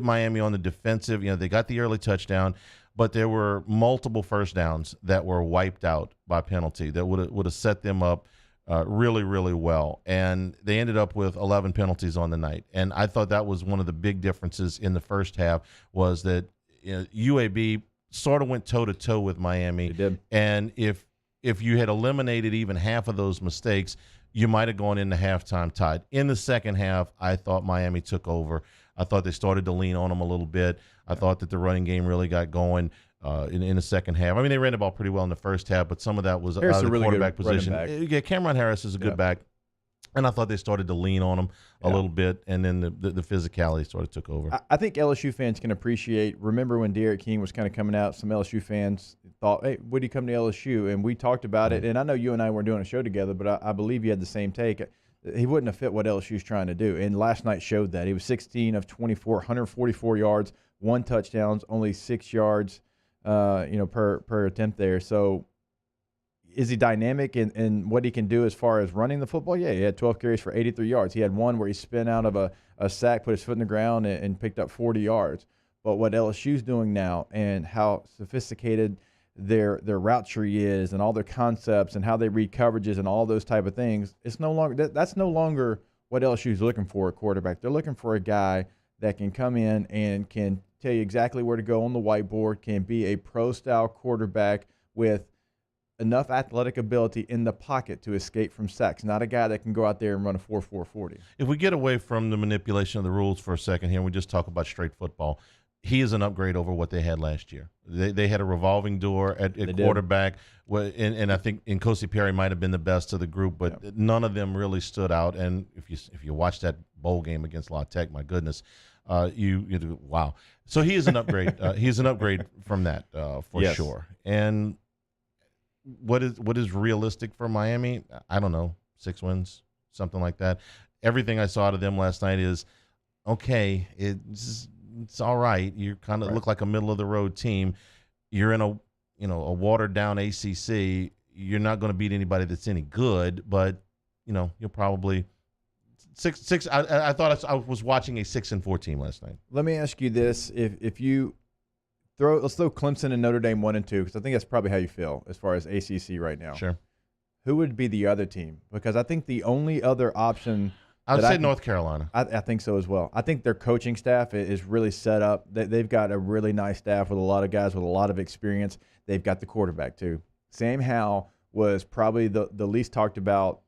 Miami on the defensive. They got the early touchdown, but there were multiple first downs that were wiped out by penalty that would have set them up really, really well. And they ended up with 11 penalties on the night. And I thought that was one of the big differences in the first half, was that UAB sort of went toe-to-toe with Miami. They did. And if you had eliminated even half of those mistakes, you might have gone into halftime tied. In the second half, I thought Miami took over. I thought they started to lean on them a little bit. I thought that the running game really got going in the second half. I mean, they ran the ball pretty well in the first half, but some of that was out of the really quarterback position. Yeah, Cameron Harris is a good back. And I thought they started to lean on him a little bit, and then the physicality sort of took over. I think LSU fans can appreciate. Remember when Derek King was kind of coming out, some LSU fans thought, hey, would he come to LSU? And we talked about it. And I know you and I weren't doing a show together, but I believe you had the same take. he wouldn't have fit what LSU's trying to do. And last night showed that. He was 16 of 24, 144 yards, 1 touchdown, only 6 yards, per attempt there. So is he dynamic in what he can do as far as running the football? Yeah, he had 12 carries for 83 yards. He had one where he spin out of a sack, put his foot in the ground, and picked up 40 yards. But what LSU's doing now and how sophisticated their route tree is and all their concepts and how they read coverages and all those type of things, it's no longer that's no longer what LSU's looking for at quarterback. They're looking for a guy that can come in and can tell you exactly where to go on the whiteboard, can be a pro-style quarterback with enough athletic ability in the pocket to escape from sacks, not a guy that can go out there and run a 4.4 40. If we get away from the manipulation of the rules for a second here and we just talk about straight football, he is an upgrade over what they had last year. They had a revolving door at quarterback, and I think Nkosi Perry might have been the best of the group, but none of them really stood out. And if you watch that bowl game against La Tech, my goodness, you do, wow. So he is an upgrade. He's an upgrade from that for sure. And what is realistic for Miami? I don't know, 6 wins, something like that. Everything I saw out of them last night is okay. It's all right. You kind of look like a middle of the road team. You're in a watered down ACC. You're not going to beat anybody that's any good, but you'll probably six. I thought I was watching a 6-4 team last night. Let me ask you this: if you let's throw Clemson and Notre Dame 1 and 2, because I think that's probably how you feel as far as ACC right now. Sure. Who would be the other team? Because I think the only other option. I would say North Carolina. I think so as well. I think their coaching staff is really set up. They've got a really nice staff with a lot of guys with a lot of experience. They've got the quarterback too. Sam Howell was probably the least talked about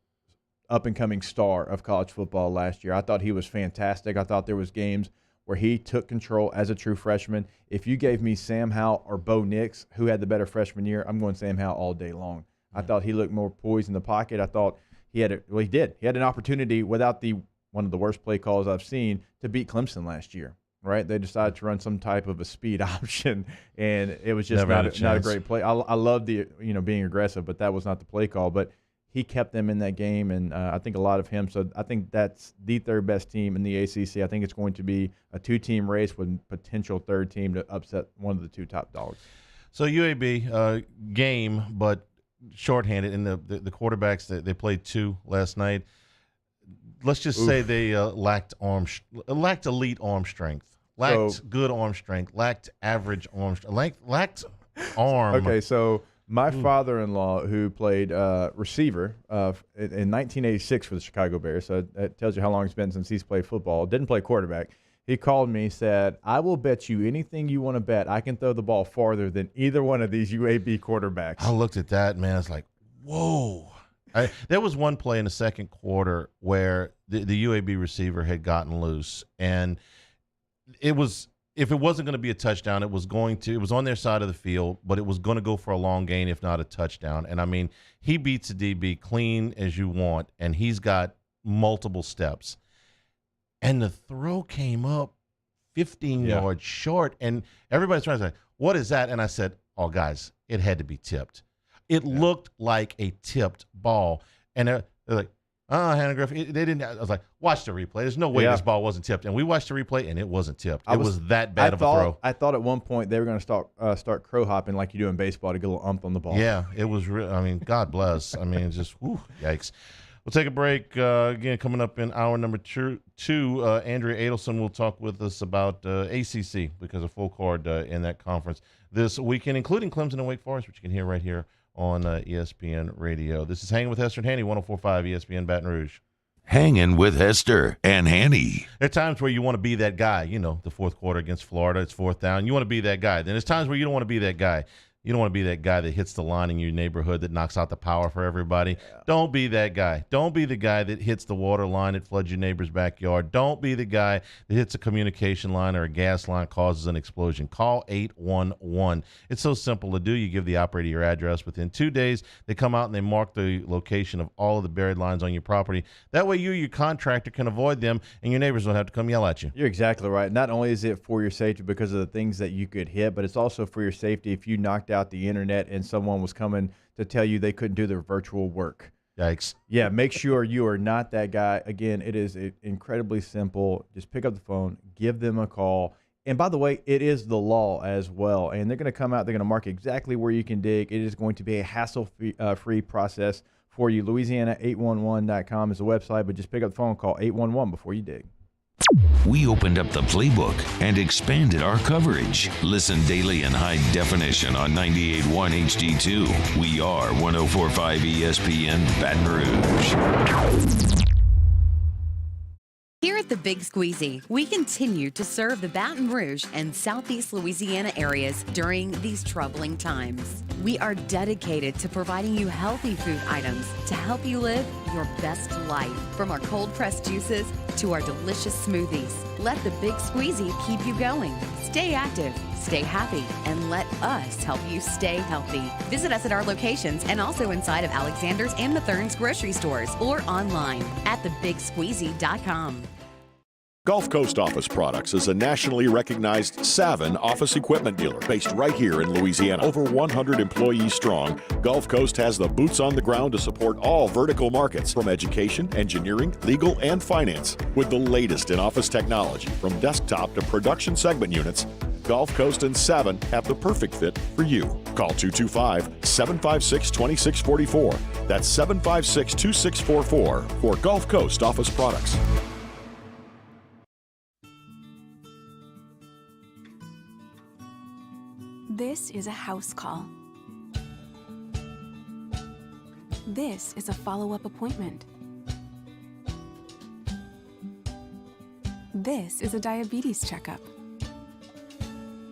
up-and-coming star of college football last year. I thought he was fantastic. I thought there was games where he took control as a true freshman. If you gave me Sam Howell or Bo Nix, who had the better freshman year, I'm going Sam Howell all day long. I thought he looked more poised in the pocket. I thought he did. He had an opportunity without one of the worst play calls I've seen to beat Clemson last year, right? They decided to run some type of a speed option, and it was just not a great play. I love the being aggressive, but that was not the play call. But he kept them in that game, and I think a lot of him. So I think that's the third best team in the ACC. I think it's going to be a 2-team race with potential third team to upset one of the 2 top dogs. So UAB game, but shorthanded, and the quarterbacks that they played 2 last night. Let's just say they lacked elite arm strength, lacked good arm strength, lacked average arm strength, lacked arm. Okay, so my father-in-law, who played receiver in 1986 for the Chicago Bears, so that tells you how long it's been since he's played football, didn't play quarterback. He called me, said, I will bet you anything you want to bet I can throw the ball farther than either one of these UAB quarterbacks. I looked at that, man. I was like, whoa. There was one play in the second quarter where the UAB receiver had gotten loose, and it was if it wasn't going to be a touchdown, it was on their side of the field, but it was going to go for a long gain, if not a touchdown. And I mean, he beats a DB clean as you want, and he's got multiple steps. And the throw came up 15 yards short, and everybody's trying to say, what is that? And I said, oh, guys, it had to be tipped. It looked like a tipped ball. And they're like, Hanagriff, they didn't. I was like, watch the replay. There's no way this ball wasn't tipped. And we watched the replay, and it wasn't tipped. It was that bad of a throw. I thought at one point they were going to start crow hopping like you do in baseball to get a little ump on the ball. Yeah, it was real. I mean, God bless. I mean, just yikes. We'll take a break. Again, coming up in hour number two, Andrea Adelson will talk with us about ACC, because a full card in that conference this weekend, including Clemson and Wake Forest, which you can hear right here on ESPN Radio. This is Hangin with Hester and Hanny, 104.5 ESPN Baton Rouge. Hangin with Hester and Hanny. There are times where you want to be that guy. The fourth quarter against Florida, it's 4th down. You want to be that guy. Then there's times where you don't want to be that guy. You don't want to be that guy that hits the line in your neighborhood that knocks out the power for everybody. Yeah. Don't be that guy. Don't be the guy that hits the water line that floods your neighbor's backyard. Don't be the guy that hits a communication line or a gas line, causes an explosion. Call 811. It's so simple to do. You give the operator your address. Within 2 days, they come out and they mark the location of all of the buried lines on your property. That way you or your contractor can avoid them, and your neighbors don't have to come yell at you. You're exactly right. Not only is it for your safety because of the things that you could hit, but it's also for your safety if you knocked out the internet and someone was coming to tell you they couldn't do their virtual work. Yikes. Yeah, make sure you are not that guy. Again, it is incredibly simple. Just pick up the phone, give them a call. And by the way, it is the law as well. And they're going to come out, they're going to mark exactly where you can dig. It is going to be a hassle-free process for you. Louisiana811.com is the website, but just pick up the phone, call 811 before you dig. We opened up the playbook and expanded our coverage. Listen daily in high definition on 98.1 HD2. We are 104.5 ESPN Baton Rouge. Here at the Big Squeezy, we continue to serve the Baton Rouge and Southeast Louisiana areas during these troubling times. We are dedicated to providing you healthy food items to help you live your best life. From our cold-pressed juices to our delicious smoothies, let the Big Squeezy keep you going. Stay active, stay happy, and let us help you stay healthy. Visit us at our locations and also inside of Alexander's and Mathern's grocery stores or online at thebigsqueezy.com. Gulf Coast Office Products is a nationally recognized Savin office equipment dealer based right here in Louisiana. Over 100 employees strong, Gulf Coast has the boots on the ground to support all vertical markets, from education, engineering, legal, and finance. With the latest in office technology, from desktop to production segment units, Gulf Coast and Savin have the perfect fit for you. Call 225-756-2644. That's 756-2644 for Gulf Coast Office Products. This is a house call. This is a follow-up appointment. This is a diabetes checkup.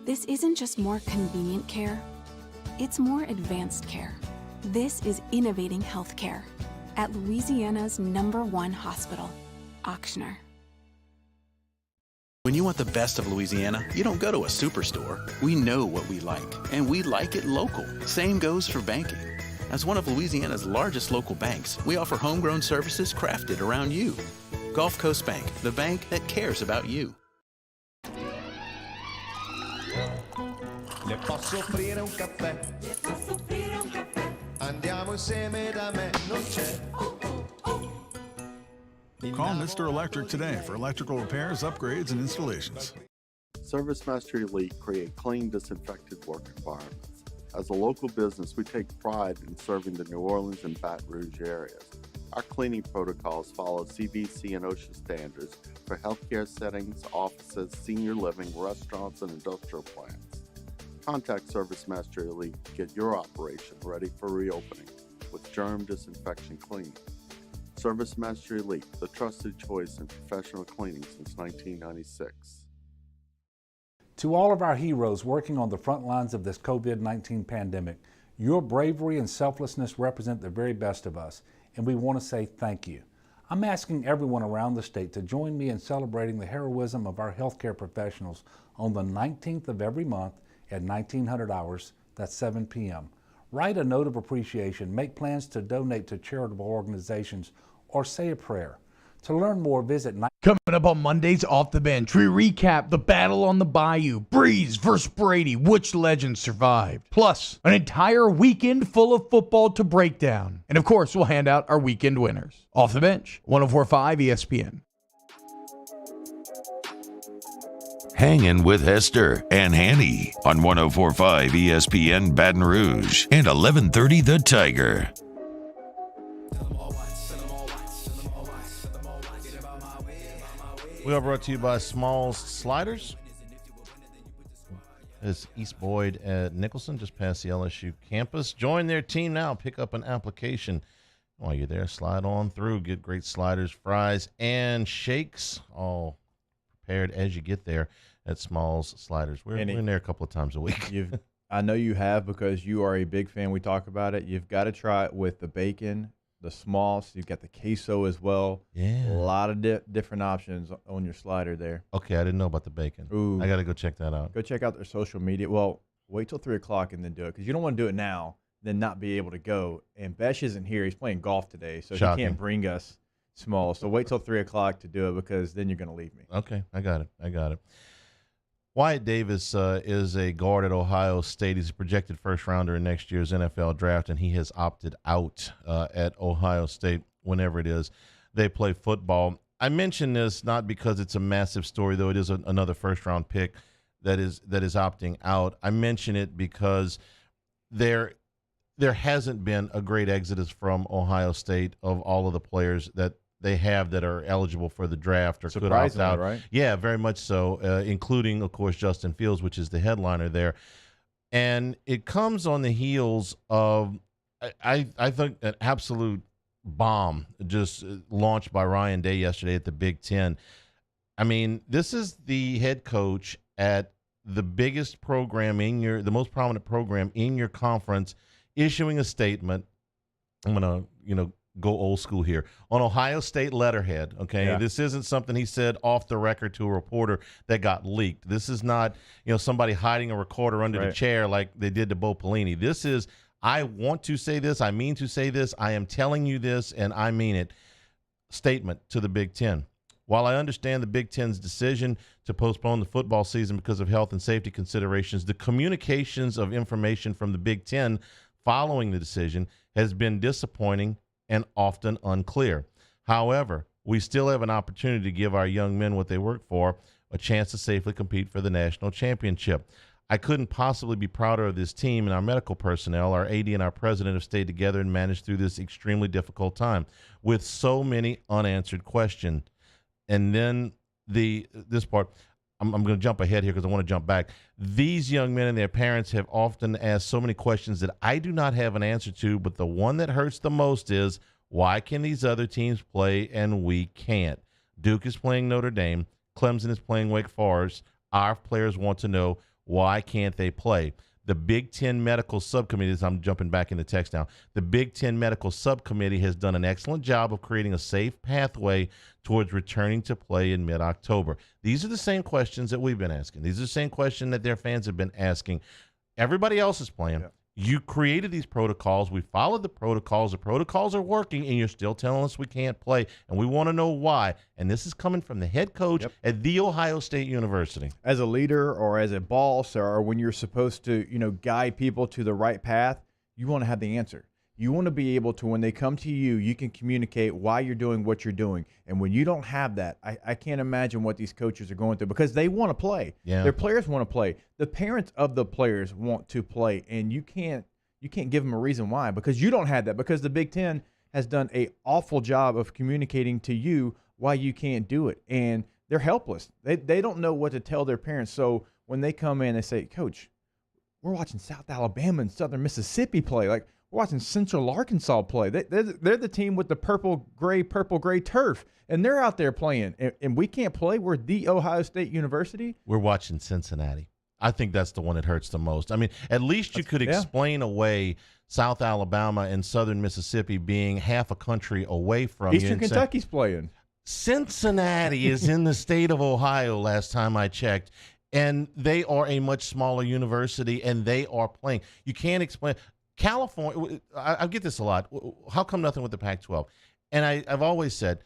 This isn't just more convenient care, it's more advanced care. This is innovating healthcare at Louisiana's #1 hospital, Auctioner. When you want the best of Louisiana, you don't go to a superstore. We know what we like, and we like it local. Same goes for banking. As one of Louisiana's largest local banks, we offer homegrown services crafted around you. Gulf Coast Bank, the bank that cares about you. Le posso offrire un caffè? Le posso offrire un caffè? Andiamo insieme da me, non c'è. Call Mr. Electric today for electrical repairs, upgrades, and installations. Service Master Elite create clean, disinfected work environments. As a local business, we take pride in serving the New Orleans and Baton Rouge areas. Our cleaning protocols follow CDC and OSHA standards for healthcare settings, offices, senior living, restaurants, and industrial plants. Contact Service Master Elite to get your operation ready for reopening with germ disinfection cleaning. Service Master Elite, the trusted choice in professional cleaning since 1996. To all of our heroes working on the front lines of this COVID-19 pandemic, your bravery and selflessness represent the very best of us, and we want to say thank you. I'm asking everyone around the state to join me in celebrating the heroism of our healthcare professionals on the 19th of every month at 1900 hours, that's 7 p.m. Write a note of appreciation, make plans to donate to charitable organizations, or say a prayer. To learn more, visit... Coming up on Monday's Off the Bench, we recap the battle on the Bayou, Breeze versus Brady, which legend survived. Plus, an entire weekend full of football to break down. And of course, we'll hand out our weekend winners. Off the Bench, 104.5 ESPN. Hangin with Hester and Hanny on 104.5 ESPN Baton Rouge and 1130 The Tiger. We are brought to you by Smalls Sliders. It's East Boyd at Nicholson, just past the LSU campus. Join their team now. Pick up an application. While you're there, slide on through. Get great sliders, fries, and shakes, all prepared as you get there at Smalls Sliders. We're in there a couple of times a week. I know you have, because you are a big fan. We talk about it. You've got to try it with the bacon, the smalls. You've got the queso as well. Yeah. A lot of different options on your slider there. Okay, I didn't know about the bacon. Ooh. I got to go check that out. Go check out their social media. Well, wait till 3 o'clock and then do it, because you don't want to do it now, then not be able to go. And Besh isn't here. He's playing golf today, so Shocking. he can't bring us smalls. So wait till 3 o'clock to do it, because then you're going to leave me. Okay, I got it. Wyatt Davis is a guard at Ohio State. He's a projected first-rounder in next year's NFL draft, and he has opted out at Ohio State whenever it is they play football. I mention this not because it's a massive story, though it is another first-round pick that is opting out. I mention it because there hasn't been a great exodus from Ohio State of all of the players that they have that are eligible for the draft or could opt out. Right? Yeah, very much so, including, of course, Justin Fields, which is the headliner there. And it comes on the heels of, I think, an absolute bomb just launched by Ryan Day yesterday at the Big Ten. I mean, this is the head coach at the biggest program the most prominent program in your conference, issuing a statement. I'm going to, go old school here on Ohio State letterhead. Okay. Yeah. This isn't something he said off the record to a reporter that got leaked. This is not, somebody hiding a recorder under the chair like they did to Bo Pelini. This is, I want to say this. I mean to say this. I am telling you this, and I mean it. Statement to the Big Ten. While I understand the Big Ten's decision to postpone the football season because of health and safety considerations, the communications of information from the Big Ten following the decision has been disappointing and often unclear. However, we still have an opportunity to give our young men what they work for, a chance to safely compete for the national championship. I couldn't possibly be prouder of this team and our medical personnel. Our AD and our president have stayed together and managed through this extremely difficult time with so many unanswered questions. And then this part, I'm going to jump ahead here because I want to jump back. These young men and their parents have often asked so many questions that I do not have an answer to, but the one that hurts the most is, why can these other teams play and we can't? Duke is playing Notre Dame. Clemson is playing Wake Forest. Our players want to know, why can't they play? The Big Ten Medical Subcommittee, I'm jumping back in the text now, the Big Ten Medical Subcommittee has done an excellent job of creating a safe pathway towards returning to play in mid-October. These are the same questions that we've been asking. These are the same questions that their fans have been asking. Everybody else is playing. Yeah. You created these protocols. We followed the protocols. The protocols are working, and you're still telling us we can't play, and we want to know why. And this is coming from the head coach at The Ohio State University. As a leader or as a boss, or when you're supposed to, guide people to the right path, you want to have the answer. You want to be able to, when they come to you, you can communicate why you're doing what you're doing. And when you don't have that, I can't imagine what these coaches are going through, because they want to play. Yeah. Their players want to play. The parents of the players want to play, and you can't give them a reason why, because you don't have that, because the Big Ten has done an awful job of communicating to you why you can't do it. And they're helpless. They don't know what to tell their parents. So when they come in, they say, Coach, we're watching South Alabama and Southern Mississippi play. Like, we're watching Central Arkansas play. They're the team with the purple gray turf, and they're out there playing, and we can't play. We're The Ohio State University. We're watching Cincinnati. I think that's the one that hurts the most. I mean, at least you could explain away South Alabama and Southern Mississippi being half a country away from Eastern Kentucky's playing. Cincinnati is in the state of Ohio last time I checked, and they are a much smaller university, and they are playing. You can't explain. California, I get this a lot. How come nothing with the Pac-12? And I've always said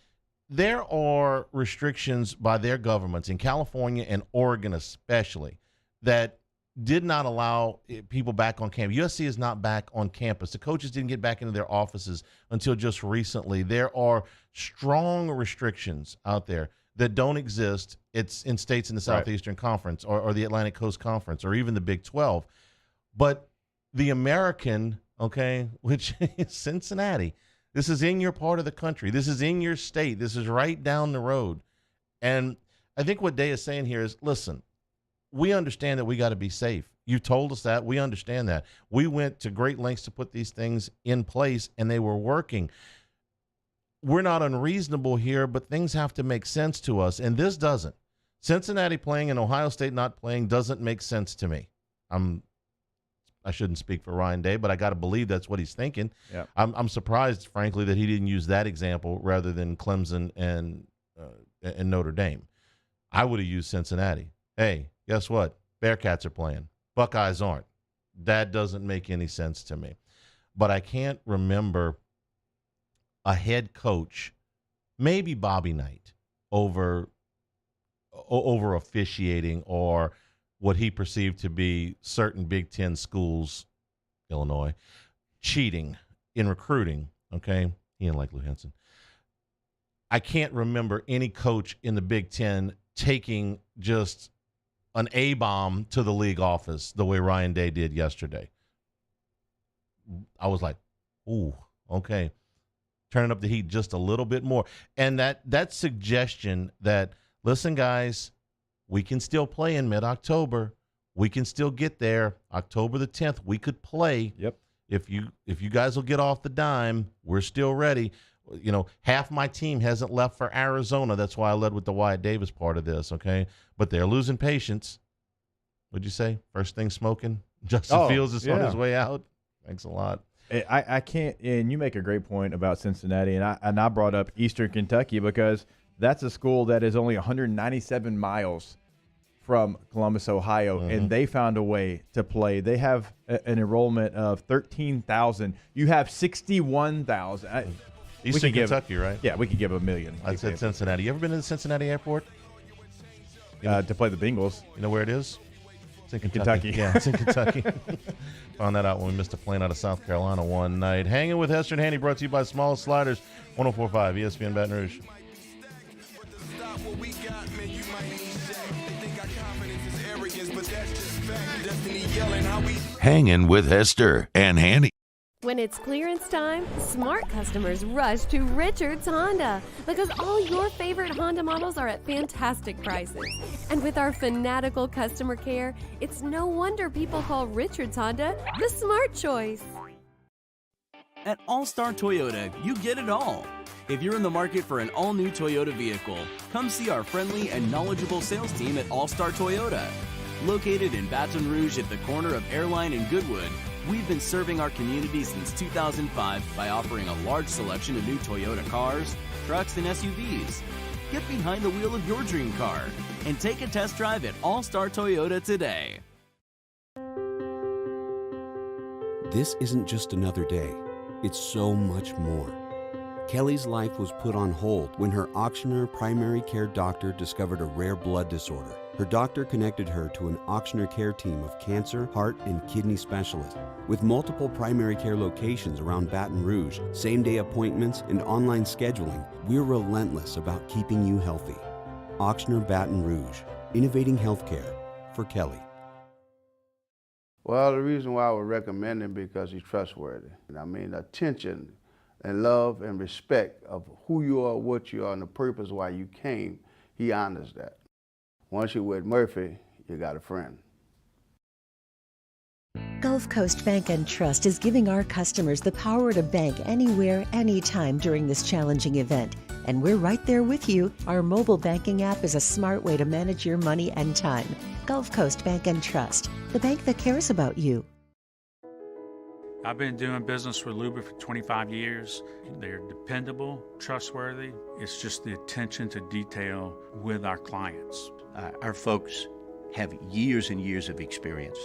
there are restrictions by their governments in California and Oregon especially that did not allow people back on campus. USC is not back on campus. The coaches didn't get back into their offices until just recently. There are strong restrictions out there that don't exist. It's in states in the Southeastern Conference or the Atlantic Coast Conference or even the Big 12. But the American, which is Cincinnati, this is in your part of the country. This is in your state. This is right down the road. And I think what Day is saying here is, listen, we understand that we got to be safe. You told us that. We understand that. We went to great lengths to put these things in place, and they were working. We're not unreasonable here, but things have to make sense to us, and this doesn't. Cincinnati playing and Ohio State not playing doesn't make sense to me. I shouldn't speak for Ryan Day, but I got to believe that's what he's thinking. Yeah. I'm surprised, frankly, that he didn't use that example rather than Clemson and Notre Dame. I would have used Cincinnati. Hey, guess what? Bearcats are playing. Buckeyes aren't. That doesn't make any sense to me. But I can't remember a head coach, maybe Bobby Knight, over officiating or what he perceived to be certain Big Ten schools, Illinois, cheating in recruiting, okay? He didn't like Lou Henson. I can't remember any coach in the Big Ten taking just an A-bomb to the league office the way Ryan Day did yesterday. I was like, ooh, okay. Turning up the heat just a little bit more. And that suggestion that, listen, guys, we can still play in mid-October. We can still get there. October the 10th, we could play. Yep. If you guys will get off the dime, we're still ready. You know, half my team hasn't left for Arizona. That's why I led with the Wyatt Davis part of this, okay? But they're losing patience. What'd you say? First thing smoking? Justin Fields is on his way out. Thanks a lot. I can't, and you make a great point about Cincinnati, and I brought up Eastern Kentucky because that's a school that is only 197 miles from Columbus, Ohio, and they found a way to play. They have an enrollment of 13,000. You have 61,000. Eastern Kentucky, right? Yeah, we could give $1 million. I said Cincinnati. You ever been to the Cincinnati airport? To play the Bengals. You know where it is? It's in Kentucky. Yeah, it's in Kentucky. Found that out when we missed a plane out of South Carolina one night. Hanging with Hester and Hanny, brought to you by Small Sliders, 104.5 ESPN Baton Rouge. Hanging with Hester and Hanny. When it's clearance time, smart customers rush to Richards Honda because all your favorite Honda models are at fantastic prices. And with our fanatical customer care, it's no wonder people call Richards Honda the smart choice. At All-Star Toyota, you get it all. If you're in the market for an all-new Toyota vehicle, come see our friendly and knowledgeable sales team at All-Star Toyota. Located in Baton Rouge at the corner of Airline and Goodwood, we've been serving our community since 2005 by offering a large selection of new Toyota cars, trucks, and SUVs. Get behind the wheel of your dream car and take a test drive at All-Star Toyota today. This isn't just another day. It's so much more. Kelly's life was put on hold when her auctioneer primary care doctor discovered a rare blood disorder. Her doctor connected her to an auctioneer care team of cancer, heart, and kidney specialists. With multiple primary care locations around Baton Rouge, same-day appointments, and online scheduling, we're relentless about keeping you healthy. Auctioneer Baton Rouge, innovating healthcare for Kelly. Well, the reason why I would recommend him because he's trustworthy. I mean, attention and love and respect of who you are, what you are, and the purpose why you came, he honors that. Once you're with Murphy, you got a friend. Gulf Coast Bank and Trust is giving our customers the power to bank anywhere, anytime during this challenging event. And we're right there with you. Our mobile banking app is a smart way to manage your money and time. Gulf Coast Bank and Trust, the bank that cares about you. I've been doing business with Luba for 25 years. They're dependable, trustworthy. It's just the attention to detail with our clients. Our folks have years and years of experience.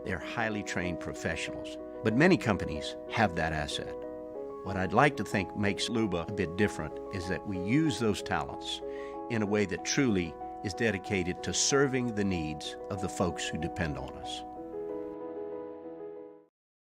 They're highly trained professionals. But many companies have that asset. What I'd like to think makes Luba a bit different is that we use those talents in a way that truly is dedicated to serving the needs of the folks who depend on us.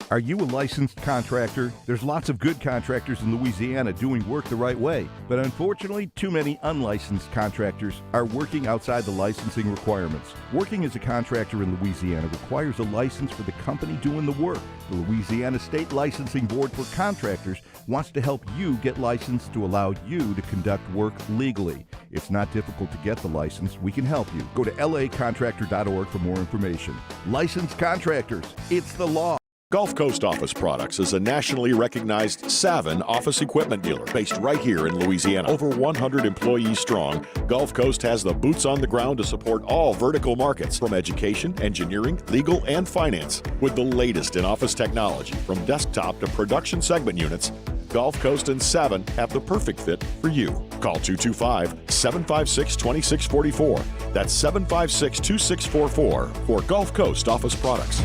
Are you a licensed contractor? There's lots of good contractors in Louisiana doing work the right way, but unfortunately, too many unlicensed contractors are working outside the licensing requirements. Working as a contractor in Louisiana requires a license for the company doing the work. The Louisiana State Licensing Board for Contractors wants to help you get licensed to allow you to conduct work legally. It's not difficult to get the license. We can help you. Go to lacontractor.org for more information. Licensed contractors, it's the law. Gulf Coast Office Products is a nationally recognized Savin office equipment dealer based right here in Louisiana. Over 100 employees strong, Gulf Coast has the boots on the ground to support all vertical markets, from education, engineering, legal, and finance. With the latest in office technology, from desktop to production segment units, Gulf Coast and Savin have the perfect fit for you. Call 225-756-2644. That's 756-2644 for Gulf Coast Office Products.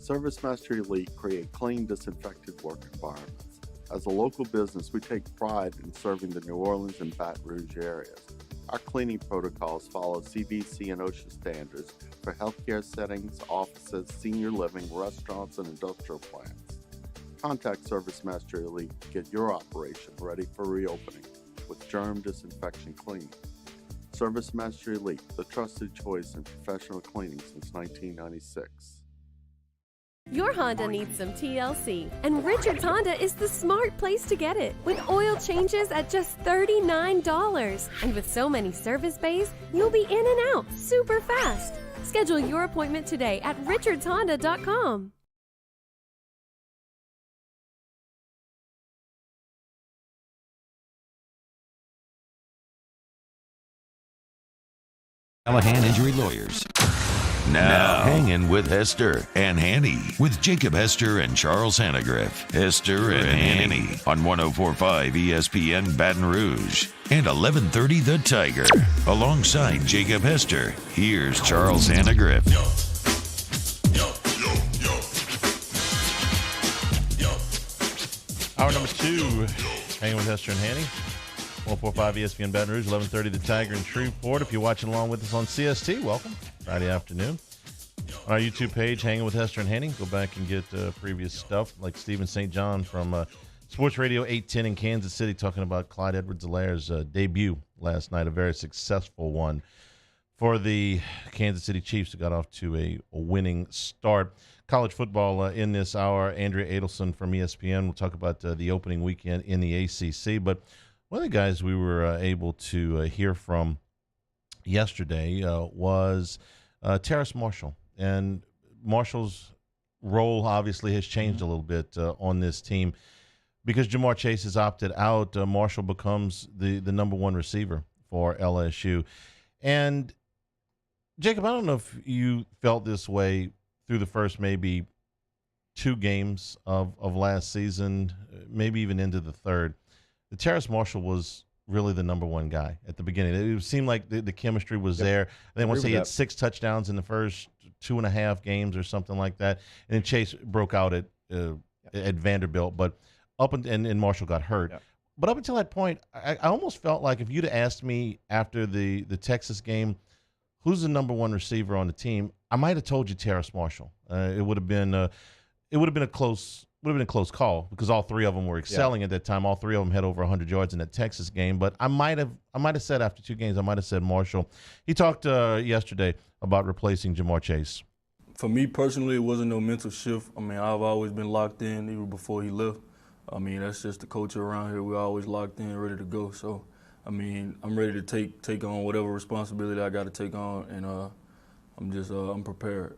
ServiceMaster Elite create clean, disinfected work environments. As a local business, we take pride in serving the New Orleans and Baton Rouge areas. Our cleaning protocols follow CDC and OSHA standards for healthcare settings, offices, senior living, restaurants, and industrial plants. Contact Service Master Elite to get your operation ready for reopening with germ disinfection cleaning. Service Master Elite, the trusted choice in professional cleaning since 1996. Your Honda needs some TLC, and Richards Honda is the smart place to get it. With oil changes at just $39. And with so many service bays, you'll be in and out super fast. Schedule your appointment today at richardshonda.com. Callahan Injury Lawyers. Now, Hangin with Hester and Hanny with Jacob Hester and Charles Hanagriff. Hester and Hanny on 104.5 ESPN Baton Rouge and 1130 The Tiger. Alongside Jacob Hester, here's Charles Hanagriff. Hour number 2, Hanging with Hester and Hanny. 104.5 ESPN Baton Rouge, 1130 The Tiger in Shreveport. If you're watching along with us on CST, welcome. Friday afternoon. On our YouTube page, Hanging with Hester and Hanny, go back and get previous stuff like Stephen St. John from Sports Radio 810 in Kansas City talking about Clyde Edwards-Helaire's debut last night, a very successful one for the Kansas City Chiefs who got off to a winning start. College football in this hour, Andrea Adelson from ESPN. We'll talk about the opening weekend in the ACC, but one of the guys we were able to hear from yesterday was Terrace Marshall. And Marshall's role obviously has changed a little bit on this team because Jamar Chase has opted out. Marshall becomes the number one receiver for LSU. And, Jacob, I don't know if you felt this way through the first maybe 2 games of last season, maybe even into the third. The Terrace Marshall was really the number one guy at the beginning. It seemed like the chemistry was there. I think once he had 6 touchdowns in the first 2.5 games or something like that. And then Chase broke out at Vanderbilt, but and Marshall got hurt. Yep. But up until that point, I almost felt like if you'd asked me after the Texas game, who's the number one receiver on the team, I might have told you Terrace Marshall. It would have been a close call because all 3 of them were excelling at that time. All 3 of them had over 100 yards in that Texas game. But I might have said after 2 games, I might have said Marshall. He talked yesterday about replacing Jamar Chase. For me personally, it wasn't no mental shift. I mean, I've always been locked in even before he left. I mean, that's just the culture around here. We're always locked in, ready to go. So, I mean, I'm ready to take on whatever responsibility I got to take on, and I'm prepared.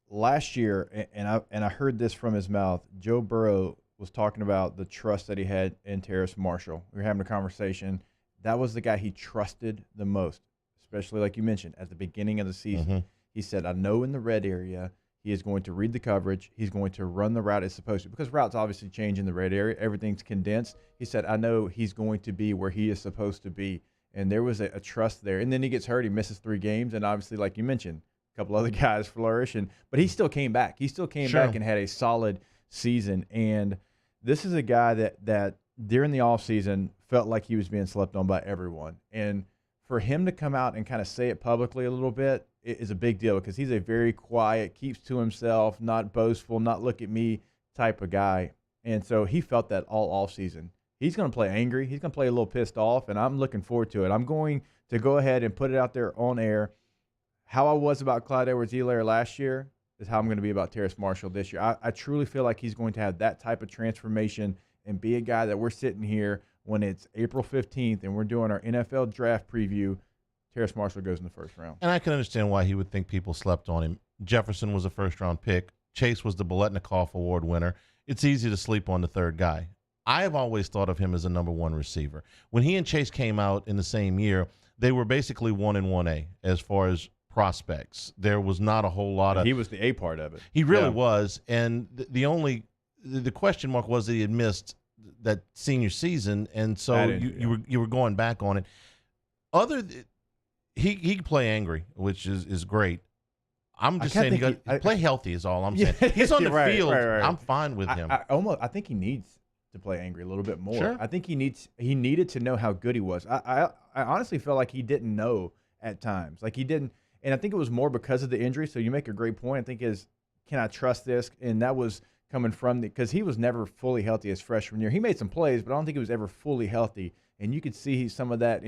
Last year, and I heard this from his mouth, Joe Burrow was talking about the trust that he had in Terrace Marshall. We were having a conversation. That was the guy he trusted the most, especially like you mentioned, at the beginning of the season. Mm-hmm. He said, I know in the red area, he is going to read the coverage. He's going to run the route it's supposed to, because routes obviously change in the red area. Everything's condensed. He said, I know he's going to be where he is supposed to be. And there was a trust there. And then he gets hurt. He misses 3 games. And obviously, like you mentioned, a couple other guys flourish. But he still came back. He still came back and had a solid season. And this is a guy that during the offseason felt like he was being slept on by everyone. And for him to come out and kind of say it publicly a little bit is a big deal, because he's a very quiet, keeps to himself, not boastful, not look at me type of guy. And so he felt that all offseason. He's going to play angry. He's going to play a little pissed off, and I'm looking forward to it. I'm going to go ahead and put it out there on air. How I was about Clyde Edwards-Helaire last year is how I'm going to be about Terrace Marshall this year. I truly feel like he's going to have that type of transformation and be a guy that we're sitting here when it's April 15th and we're doing our NFL draft preview. Terrace Marshall goes in the first round. And I can understand why he would think people slept on him. Jefferson was a first-round pick. Chase was the Biletnikoff Award winner. It's easy to sleep on the third guy. I have always thought of him as a number one receiver. When he and Chase came out in the same year, they were basically 1 and 1A as far as prospects. There was not a whole lot of. He was the A part of it. He really was, and the question mark was that he had missed that senior season, and so you were going back on it. He can play angry, which is great. I'm just saying he play healthy is all I'm saying. He's on the field. I'm fine with him. I think he needs to play angry a little bit more. Sure. I think he needed to know how good he was. I honestly felt like he didn't know at times. Like he didn't, and I think it was more because of the injury. So you make a great point. I think can I trust this? And that was coming from because he was never fully healthy his freshman year. He made some plays, but I don't think he was ever fully healthy. And you could see some of that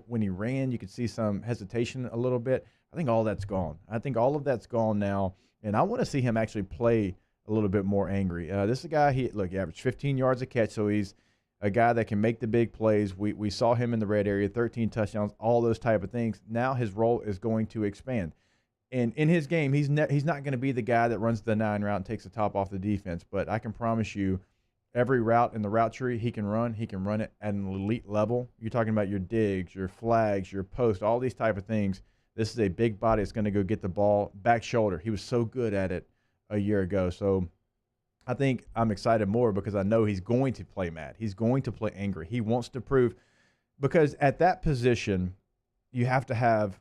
when he ran. You could see some hesitation a little bit. I think all that's gone. I think all of that's gone now, and I want to see him actually play a little bit more angry. This is a guy, he averaged 15 yards a catch, so he's a guy that can make the big plays. We saw him in the red area, 13 touchdowns, all those type of things. Now his role is going to expand. And in his game, he's not going to be the guy that runs the 9 route and takes the top off the defense, but I can promise you every route in the route tree he can run it at an elite level. You're talking about your digs, your flags, your post, all these type of things. This is a big body that's going to go get the ball back shoulder. He was so good at it a year ago. So I think I'm excited more because I know he's going to play mad. He's going to play angry. He wants to prove, because at that position, you have to have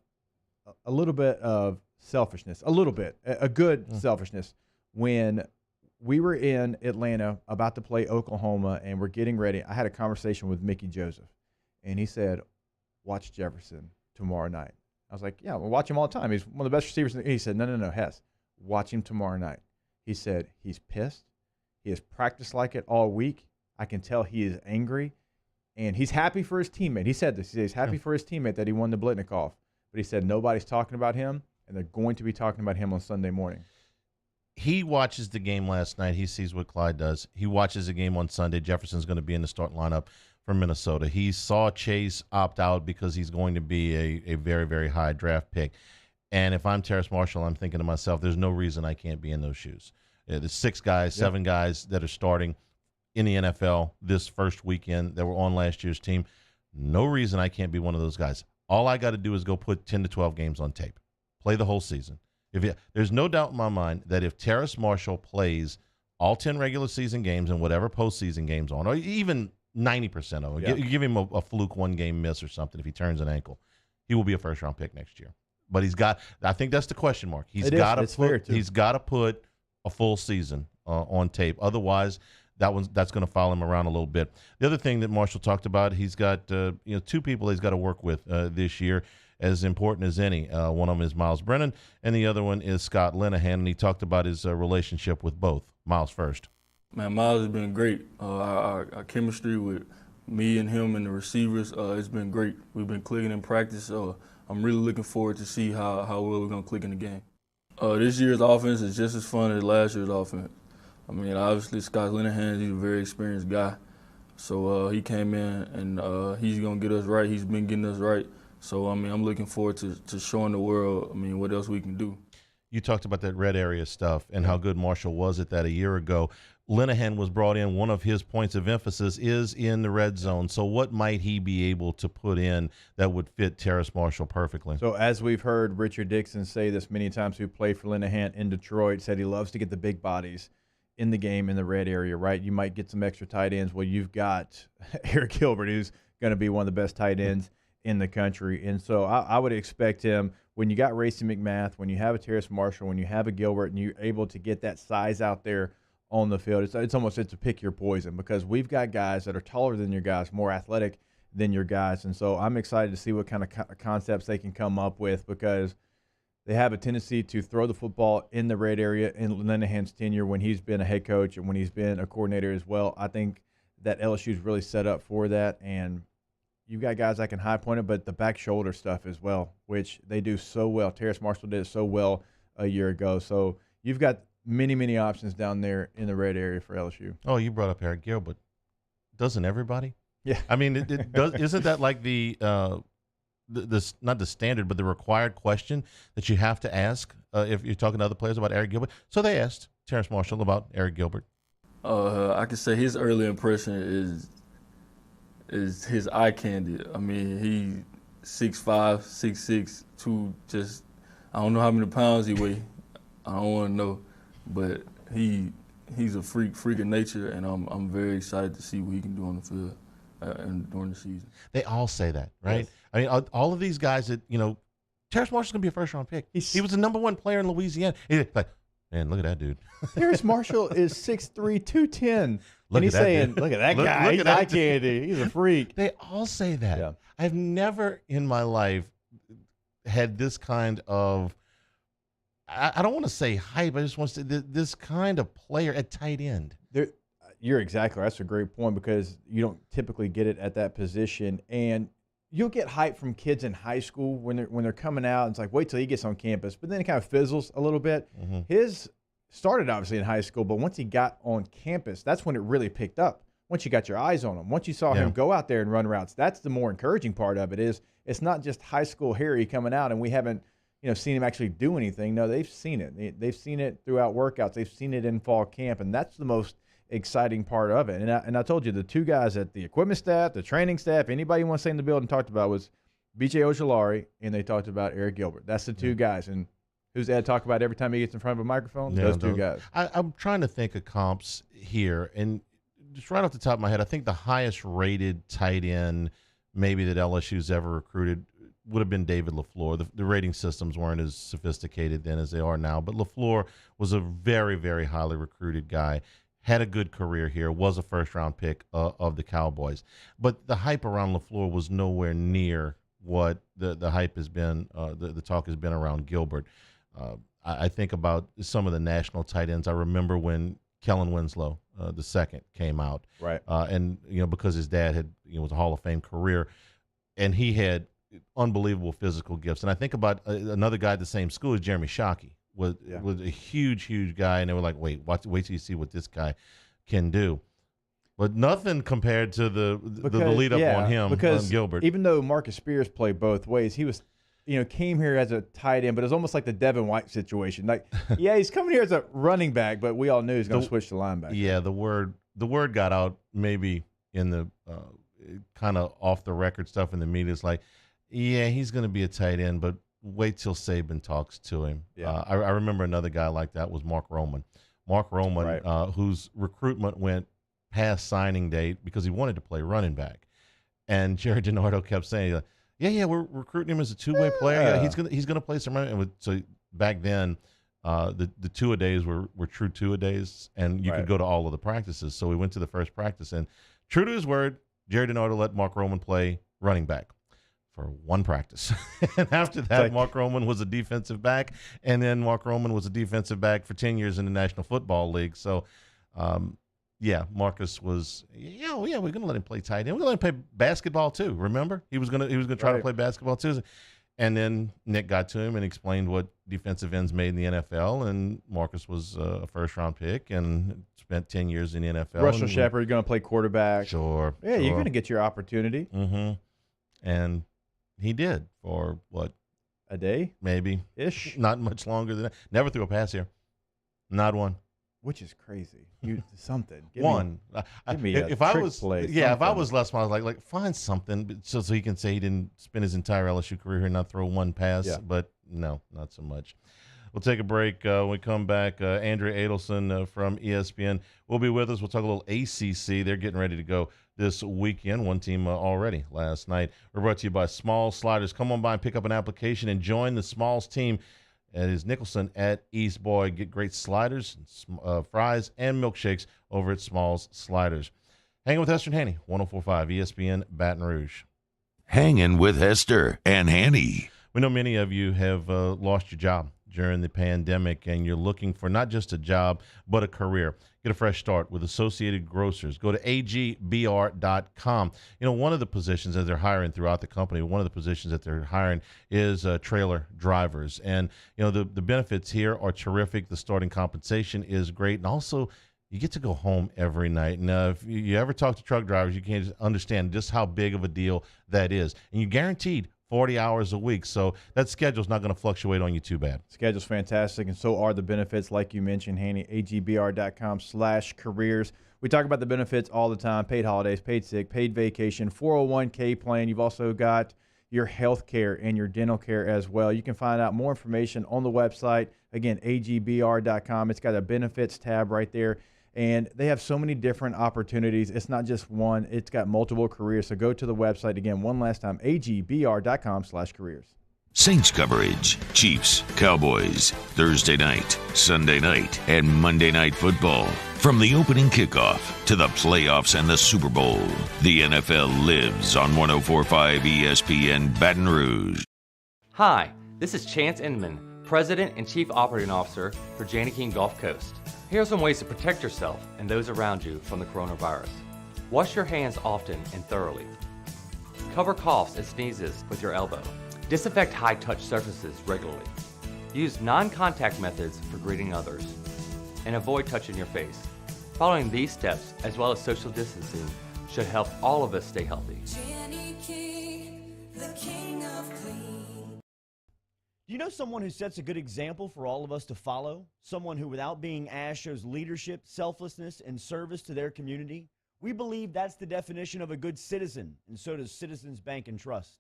a little bit of selfishness, a good selfishness. When we were in Atlanta about to play Oklahoma and we're getting ready, I had a conversation with Mickey Joseph, and he said, watch Jefferson tomorrow night. I was like, yeah, we'll watch him all the time. He's one of the best receivers. He said, no, Hess, watch him tomorrow night. He said, he's pissed. He has practiced like it all week. I can tell he is angry, and he's happy for his teammate. He said this. He said he's happy for his teammate that he won the Blitnikoff, but he said nobody's talking about him, and they're going to be talking about him on Sunday morning. He watches the game last night. He sees what Clyde does. He watches the game on Sunday. Jefferson's going to be in the starting lineup for Minnesota. He saw Chase opt out because he's going to be a very, very high draft pick. And if I'm Terrace Marshall, I'm thinking to myself, there's no reason I can't be in those shoes. There's 6 guys, 7 guys that are starting in the NFL this first weekend that were on last year's team. No reason I can't be one of those guys. All I got to do is go put 10 to 12 games on tape, play the whole season. There's no doubt in my mind that if Terrace Marshall plays all 10 regular season games and whatever postseason games on, or even 90% of them, give him a fluke 1-game miss or something if he turns an ankle, he will be a first-round pick next year. But I think that's the question mark. He's got to put a full season on tape. Otherwise, that's going to follow him around a little bit. The other thing that Marshall talked about, he's got 2 people he's got to work with this year, as important as any. One of them is Miles Brennan, and the other one is Scott Linehan, and he talked about his relationship with both. Miles first. Man, Miles has been great. Our chemistry with me and him and the receivers, it's been great. We've been clicking in practice, so I'm really looking forward to see how well we're going to click in the game. This year's offense is just as fun as last year's offense. I mean, obviously, Scott Linehan, he's a very experienced guy. So he came in, and he's going to get us right. He's been getting us right. So, I mean, I'm looking forward to showing the world, what else we can do. You talked about that red area stuff and how good Marshall was at that a year ago. Linehan was brought in. One of his points of emphasis is in the red zone. So what might he be able to put in that would fit Terrace Marshall perfectly? So as we've heard Richard Dixon say this many times, who played for Linehan in Detroit, said he loves to get the big bodies in the game in the red area, right? You might get some extra tight ends. Well, you've got Arik Gilbert, who's going to be one of the best tight ends in the country. And so I would expect him, when you got Racey McMath, when you have a Terrace Marshall, when you have a Gilbert, and you're able to get that size out there on the field, it's a pick your poison, because we've got guys that are taller than your guys, more athletic than your guys. And so I'm excited to see what kind of concepts they can come up with, because they have a tendency to throw the football in the red area in Linehan's tenure when he's been a head coach and when he's been a coordinator as well. I think that LSU's really set up for that, and you've got guys that can high point it, but the back shoulder stuff as well, which they do so well. Terrace Marshall did it so well a year ago. So you've got many, many options down there in the red area for LSU. Oh, you brought up Arik Gilbert. Doesn't everybody? Yeah. I mean, it does. Isn't that like the not the standard, but the required question that you have to ask if you're talking to other players about Arik Gilbert? So they asked Terrace Marshall about Arik Gilbert. I could say his early impression is his eye candy. I mean, he 6'5", 6'6", 2, just, I don't know how many pounds he weigh. I don't want to know, but he's a freak of nature, and I'm very excited to see what he can do on the field and during the season. They all say that, right? Yes. I mean, all of these guys that, Terrace Marshall's going to be a first-round pick. He was the #1 player in Louisiana. Like, man, look at that dude. Terrace Marshall is 6'3", 210. And he's saying, look at that guy. He's eye candy. He's a freak. They all say that. Yeah. I've never in my life had this kind of, I don't want to say hype. I just want to say this kind of player at tight end. You're exactly right. That's a great point because you don't typically get it at that position. And you'll get hype from kids in high school when they're coming out. It's like, wait till he gets on campus. But then it kind of fizzles a little bit. Mm-hmm. His started obviously in high school, but once he got on campus, that's when it really picked up. Once you got your eyes on him, once you saw him go out there and run routes, that's the more encouraging part of it. Is it's not just high school Harry coming out and we haven't seen him actually do anything. No, they've seen it. They've seen it throughout workouts. They've seen it in fall camp, and that's the most exciting part of it. And I told you the two guys at the equipment staff, the training staff, anybody you want to say in the building talked about was B.J. Ojolari, and they talked about Arik Gilbert. That's the two guys. And who's Ed talk about every time he gets in front of a microphone? Those two guys. I'm trying to think of comps here, and just right off the top of my head, I think the highest rated tight end maybe that LSU's ever recruited would have been David LaFleur. The rating systems weren't as sophisticated then as they are now, but LaFleur was a very, very highly recruited guy, had a good career here, was a first-round pick of the Cowboys. But the hype around LaFleur was nowhere near what the hype has been, the talk has been around Gilbert. I think about some of the national tight ends. I remember when Kellen Winslow, the second, came out. Right. And, because his dad had, was a Hall of Fame career, and he had unbelievable physical gifts. And I think about another guy at the same school as Jeremy Shockey. Was a huge guy, and they were like, wait till you see what this guy can do. But nothing compared to the lead up on him, on Gilbert. Even though Marcus Spears played both ways, he was, came here as a tight end, but it was almost like the Devin White situation. Like, he's coming here as a running back, but we all knew he was going to switch to linebacker. Yeah, the word got out maybe in the kind of off the record stuff in the media. It's like, he's going to be a tight end, but wait till Saban talks to him. Yeah. I remember another guy like that was Mark Roman. Mark Roman, right. Whose recruitment went past signing date because he wanted to play running back. And Jerry DiNardo kept saying, we're recruiting him as a two-way player. Yeah, he's gonna play some running. So back then, the two-a-days were true two-a-days, and you could go to all of the practices. So we went to the first practice, and true to his word, Jerry DiNardo let Mark Roman play running back for one practice. And after that, Mark Roman was a defensive back, and then Mark Roman was a defensive back for 10 years in the National Football League. So, Marcus was, we're going to let him play tight end. We're going to let him play basketball too. Remember? He was going to try to play basketball too. And then Nick got to him and explained what defensive ends made in the NFL, and Marcus was a first-round pick and spent 10 years in the NFL. Russell Shepard going to play quarterback. Sure. Yeah, you're going to get your opportunity. Mm-hmm. And he did for what? A day? Maybe. Ish. Not much longer than that. Never threw a pass here. Not one. Which is crazy. Something. Give me if I was play, if I was Les Miles, like find something so he can say he didn't spend his entire LSU career here and not throw one pass. Yeah. But no, not so much. We'll take a break. When we come back, Andrea Adelson from ESPN will be with us. We'll talk a little ACC. They're getting ready to go this weekend. One team already last night. We're brought to you by Smalls Sliders. Come on by and pick up an application and join the Smalls team. It is Nicholson at East Boy. Get great sliders, fries, and milkshakes over at Smalls Sliders. Hanging with Hester and Hanny, 104.5 ESPN Baton Rouge. Hanging with Hester and Hanny. We know many of you have lost your job during the pandemic, and you're looking for not just a job, but a career. Get a fresh start with Associated Grocers. Go to agbr.com. One of the positions that they're hiring throughout the company, one of the positions that they're hiring is trailer drivers. And, the benefits here are terrific. The starting compensation is great. And also, you get to go home every night. And if you ever talk to truck drivers, you can't understand just how big of a deal that is. And you're guaranteed 40 hours a week, so that schedule's not going to fluctuate on you too bad. Schedule's fantastic, and so are the benefits, like you mentioned, Hanny, agbr.com/careers. We talk about the benefits all the time: paid holidays, paid sick, paid vacation, 401k plan. You've also got your health care and your dental care as well. You can find out more information on the website. Again, agbr.com. It's got a benefits tab right there. And they have so many different opportunities. It's not just one. It's got multiple careers. So go to the website again one last time, agbr.com/careers. Saints coverage, Chiefs, Cowboys, Thursday night, Sunday night, and Monday Night Football. From the opening kickoff to the playoffs and the Super Bowl, the NFL lives on 104.5 ESPN Baton Rouge. Hi, this is Chance Inman, President and Chief Operating Officer for Janney King Gulf Coast. Here are some ways to protect yourself and those around you from the coronavirus. Wash your hands often and thoroughly. Cover coughs and sneezes with your elbow. Disinfect high-touch surfaces regularly. Use non-contact methods for greeting others. And avoid touching your face. Following these steps, as well as social distancing, should help all of us stay healthy. Do you know someone who sets a good example for all of us to follow? Someone who, without being asked, shows leadership, selflessness, and service to their community? We believe that's the definition of a good citizen, and so does Citizens Bank and Trust.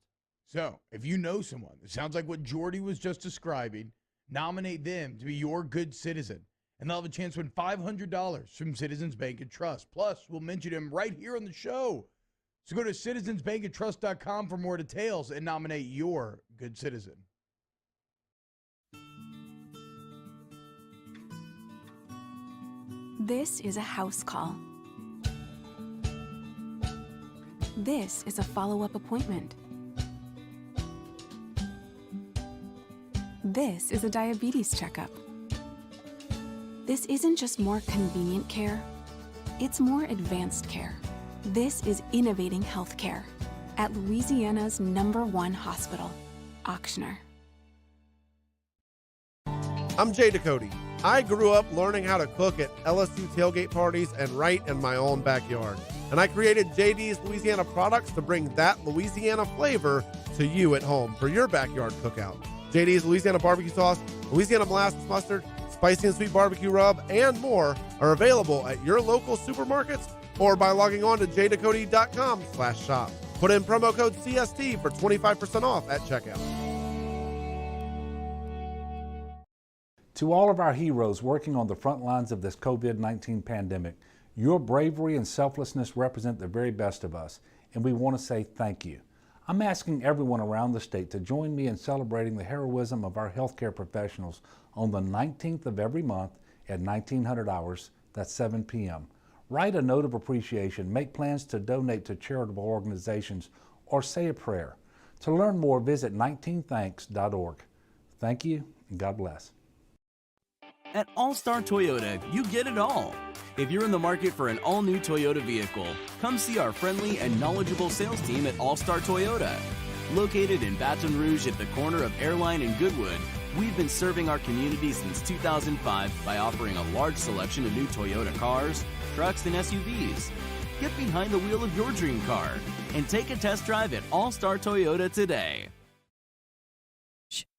So, if you know someone that sounds like what Jordy was just describing, nominate them to be your good citizen. And they'll have a chance to win $500 from Citizens Bank and Trust. Plus, we'll mention him right here on the show. So go to citizensbankandtrust.com for more details and nominate your good citizen. This is a house call. This is a follow-up appointment. This is a diabetes checkup. This isn't just more convenient care, it's more advanced care. This is innovating healthcare at Louisiana's #1 hospital, Auctioner. I'm Jay Ducote. I grew up learning how to cook at LSU tailgate parties and right in my own backyard. And I created JD's Louisiana products to bring that Louisiana flavor to you at home for your backyard cookout. JD's Louisiana barbecue sauce, Louisiana molasses mustard, spicy and sweet barbecue rub, and more are available at your local supermarkets or by logging on to jducote.com/shop. Put in promo code CST for 25% off at checkout. To all of our heroes working on the front lines of this COVID-19 pandemic, your bravery and selflessness represent the very best of us, and we want to say thank you. I'm asking everyone around the state to join me in celebrating the heroism of our healthcare professionals on the 19th of every month at 1900 hours, that's 7 p.m. Write a note of appreciation, make plans to donate to charitable organizations, or say a prayer. To learn more, visit 19thanks.org. Thank you, and God bless. At All-Star Toyota, you get it all. If you're in the market for an all-new Toyota vehicle, come see our friendly and knowledgeable sales team at All-Star Toyota. Located in Baton Rouge at the corner of Airline and Goodwood, we've been serving our community since 2005 by offering a large selection of new Toyota cars, trucks, and SUVs. Get behind the wheel of your dream car and take a test drive at All-Star Toyota today.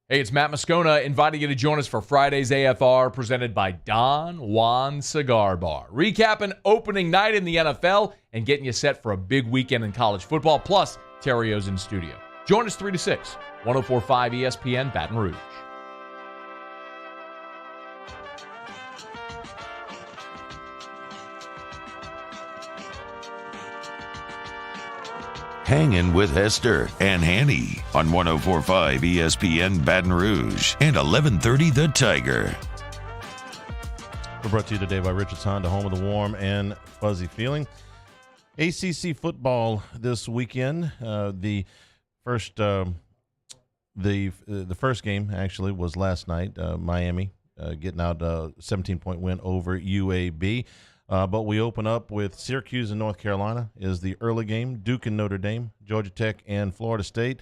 Hey, it's Matt Moscona inviting you to join us for Friday's AFR presented by Don Juan Cigar Bar. Recapping opening night in the NFL and getting you set for a big weekend in college football, plus Terrio's in studio. Join us 3 to 6, 104.5 ESPN Baton Rouge. Hangin with Hester and Hanny on 104.5 ESPN Baton Rouge and 1130 The Tiger. We're brought to you today by Richards Honda, home of the warm and fuzzy feeling. ACC football this weekend. The first game actually was last night. Miami getting out a 17-point win over UAB. But we open up with Syracuse and North Carolina is the early game. Duke and Notre Dame, Georgia Tech and Florida State.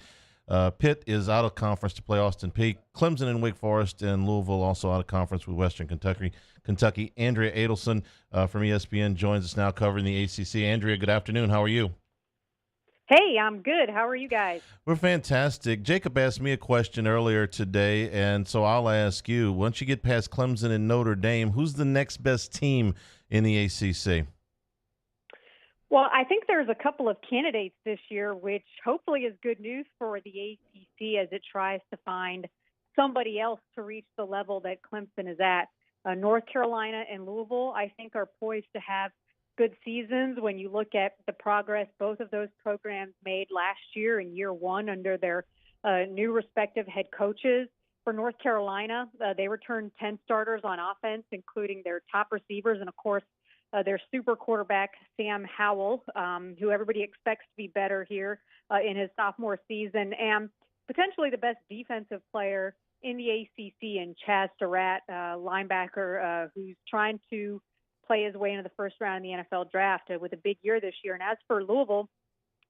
Pitt is out of conference to play Austin Peay. Clemson and Wake Forest, and Louisville also out of conference with Western Kentucky. Andrea Adelson from ESPN joins us now covering the ACC. Andrea, good afternoon. How are you? Hey, I'm good. How are you guys? We're fantastic. Jacob asked me a question earlier today, and so I'll ask you. Once you get past Clemson and Notre Dame, who's the next best team in the ACC? Well, I think there's a couple of candidates this year, which hopefully is good news for the ACC as it tries to find somebody else to reach the level that Clemson is at. North Carolina and Louisville, I think, are poised to have good seasons when you look at the progress both of those programs made last year in year one under their new respective head coaches. For North Carolina, they returned 10 starters on offense, including their top receivers and, of course, their super quarterback, Sam Howell, who everybody expects to be better here in his sophomore season, and potentially the best defensive player in the ACC in Chaz Surratt, linebacker, who's trying to play his way into the first round in the NFL draft with a big year this year. And as for Louisville,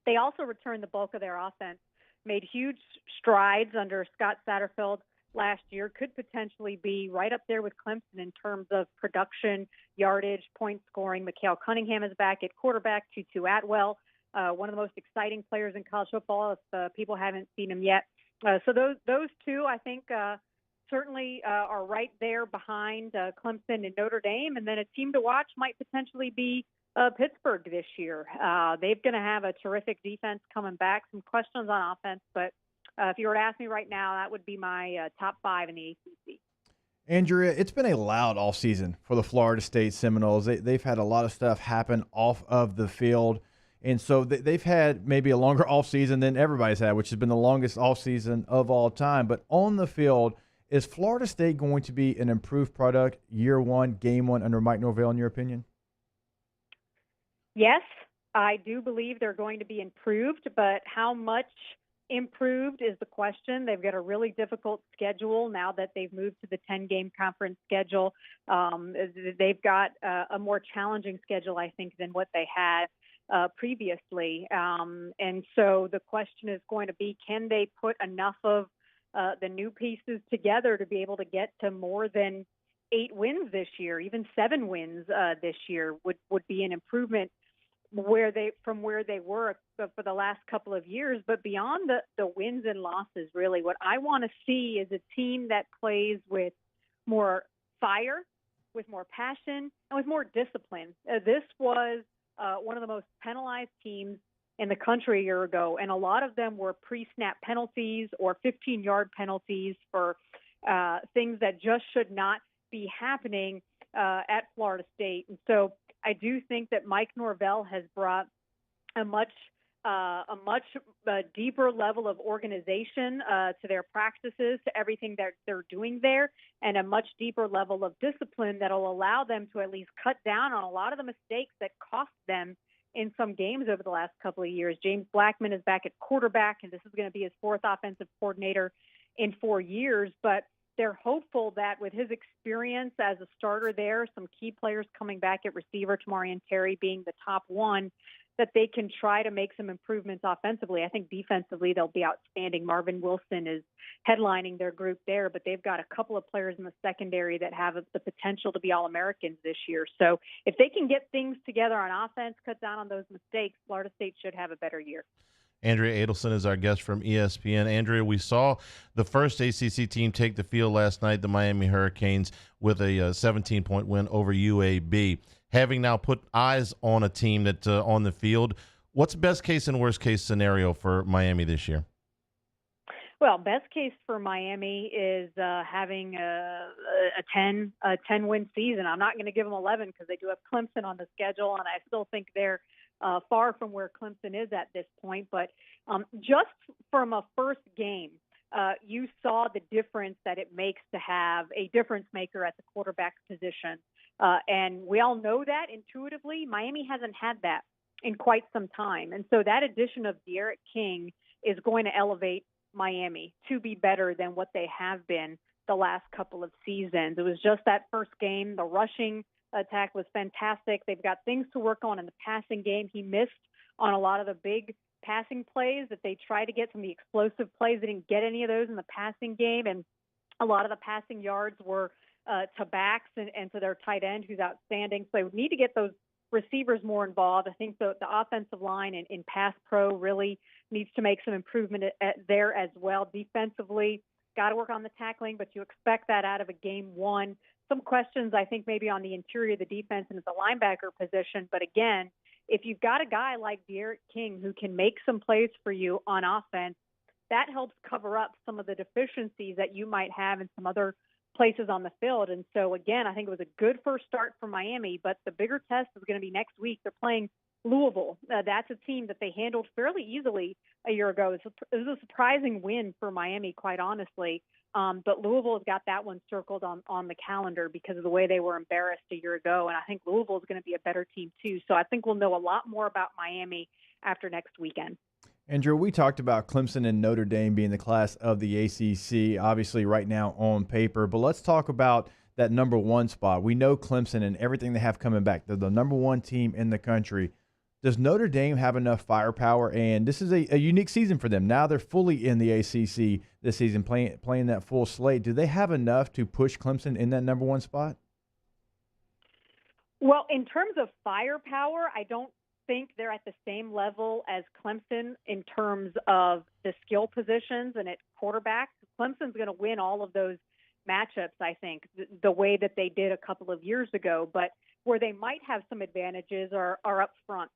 they also returned the bulk of their offense, made huge strides under Scott Satterfield last year, could potentially be right up there with Clemson in terms of production, yardage, point scoring. Mikhail Cunningham is back at quarterback, Tutu Atwell, one of the most exciting players in college football if people haven't seen him yet. So those two, I think, certainly are right there behind Clemson and Notre Dame. And then a team to watch might potentially be Pittsburgh this year. They're going to have a terrific defense coming back, some questions on offense, but if you were to ask me right now, that would be my top 5 in the ACC. Andrea, it's been a loud offseason for the Florida State Seminoles. They've had a lot of stuff happen off of the field, and so they've had maybe a longer offseason than everybody's had, which has been the longest offseason of all time. But on the field, is Florida State going to be an improved product year one, game one under Mike Norvell, in your opinion? Yes, I do believe they're going to be improved, but how much improved is the question. They've got a really difficult schedule now that they've moved to the 10-game conference schedule. They've got a more challenging schedule, I think, than what they had previously. And so the question is going to be, can they put enough of the new pieces together to be able to get to more than 8 wins this year? Even 7 wins this year would be an improvement from where they were for the last couple of years. But beyond the wins and losses, really, what I want to see is a team that plays with more fire, with more passion, and with more discipline. This was one of the most penalized teams in the country a year ago, and a lot of them were pre-snap penalties or 15-yard penalties for things that just should not be happening at Florida State. And so I do think that Mike Norvell has brought a much deeper level of organization to their practices, to everything that they're doing there, and a much deeper level of discipline that will allow them to at least cut down on a lot of the mistakes that cost them in some games over the last couple of years. James Blackman is back at quarterback, and this is going to be his 4th offensive coordinator in 4 years. But they're hopeful that with his experience as a starter there, some key players coming back at receiver, Tamarian Terry being the top one, that they can try to make some improvements offensively. I think defensively they'll be outstanding. Marvin Wilson is headlining their group there, but they've got a couple of players in the secondary that have the potential to be All-Americans this year. So if they can get things together on offense, cut down on those mistakes, Florida State should have a better year. Andrea Adelson is our guest from ESPN. Andrea, we saw the first ACC team take the field last night, the Miami Hurricanes, with a 17-point win over UAB. Having now put eyes on a team that's on the field, what's best case and worst case scenario for Miami this year? Well, best case for Miami is having a 10-win season. I'm not going to give them 11 because they do have Clemson on the schedule, and I still think they're far from where Clemson is at this point. But just from a first game, you saw the difference that it makes to have a difference maker at the quarterback position. And we all know that intuitively. Miami hasn't had that in quite some time. And so that addition of Arik King is going to elevate Miami to be better than what they have been the last couple of seasons. It was just that first game. The rushing attack was fantastic. They've got things to work on in the passing game. He missed on a lot of the big passing plays that they tried to get, some of the explosive plays. They didn't get any of those in the passing game, and a lot of the passing yards were to backs and to their tight end, who's outstanding. So they need to get those receivers more involved. I think the offensive line in pass pro really needs to make some improvement there as well. Defensively, got to work on the tackling, but you expect that out of a game one. Some questions, I think, maybe on the interior of the defense and at the linebacker position. But again, if you've got a guy like Arik King who can make some plays for you on offense, that helps cover up some of the deficiencies that you might have in some other places on the field. And so, again, I think it was a good first start for Miami, but the bigger test is going to be next week. They're playing Louisville. That's a team that they handled fairly easily a year ago. It was a surprising win for Miami, quite honestly. But Louisville's got that one circled on the calendar because of the way they were embarrassed a year ago. And I think Louisville is going to be a better team too. So I think we'll know a lot more about Miami after next weekend. Andrew, we talked about Clemson and Notre Dame being the class of the ACC, obviously right now on paper. But let's talk about that number one spot. We know Clemson and everything they have coming back. They're the number one team in the country. Does Notre Dame have enough firepower? And this is a unique season for them. Now they're fully in the ACC this season, playing that full slate. Do they have enough to push Clemson in that number one spot? Well, in terms of firepower, I don't think they're at the same level as Clemson in terms of the skill positions and at quarterback. Clemson's going to win all of those matchups, I think, the way that they did a couple of years ago. But where they might have some advantages are up front,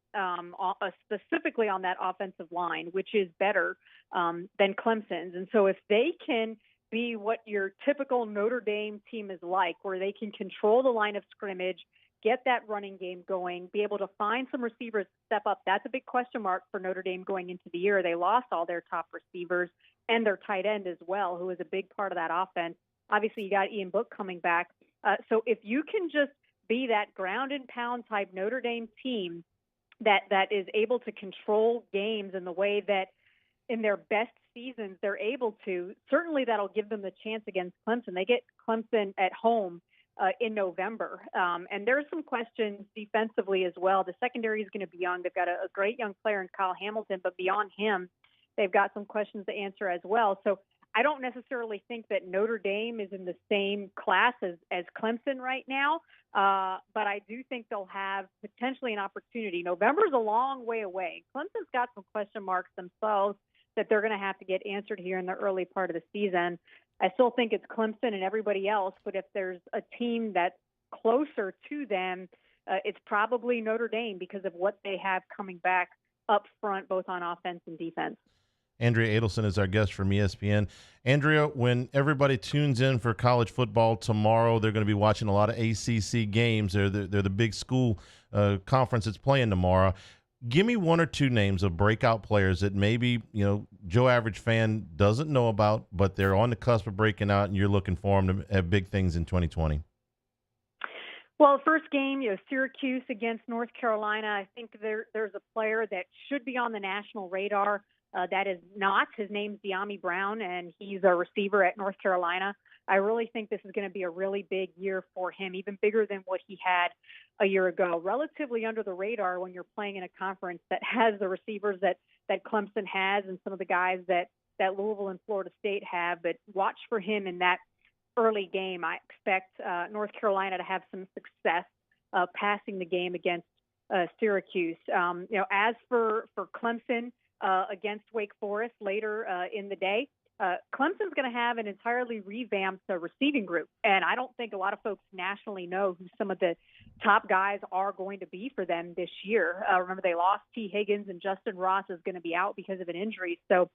specifically on that offensive line, which is better than Clemson's. And so if they can be what your typical Notre Dame team is like, where they can control the line of scrimmage, get that running game going, be able to find some receivers to step up. That's a big question mark for Notre Dame going into the year. They lost all their top receivers and their tight end as well, who is a big part of that offense. Obviously, you got Ian Book coming back. So if you can just be that ground and pound type Notre Dame team that is able to control games in the way that in their best seasons they're able to, certainly that'll give them the chance against Clemson. They get Clemson at home in November. And there's some questions defensively as well. The secondary is going to be young. They've got a great young player in Kyle Hamilton, but beyond him, they've got some questions to answer as well. So I don't necessarily think that Notre Dame is in the same class as Clemson right now, but I do think they'll have potentially an opportunity. November's a long way away. Clemson's got some question marks themselves that they're going to have to get answered here in the early part of the season. I still think it's Clemson and everybody else, but if there's a team that's closer to them, it's probably Notre Dame because of what they have coming back up front, both on offense and defense. Andrea Adelson is our guest from ESPN. Andrea, when everybody tunes in for college football tomorrow, they're going to be watching a lot of ACC games. They're the big school conference that's playing tomorrow. Give me one or two names of breakout players that maybe, Joe Average fan doesn't know about, but they're on the cusp of breaking out, and you're looking for them to have big things in 2020. Well, first game, Syracuse against North Carolina. I think there's a player that should be on the national radar. That is not. His name's De'Ami Brown, and he's a receiver at North Carolina. I really think this is going to be a really big year for him, even bigger than what he had a year ago. Relatively under the radar when you're playing in a conference that has the receivers that Clemson has and some of the guys that Louisville and Florida State have. But watch for him in that early game. I expect North Carolina to have some success passing the game against Syracuse. As for Clemson, against Wake Forest later in the day, Clemson's going to have an entirely revamped receiving group. And I don't think a lot of folks nationally know who some of the top guys are going to be for them this year. Remember, they lost T. Higgins, and Justin Ross is going to be out because of an injury. So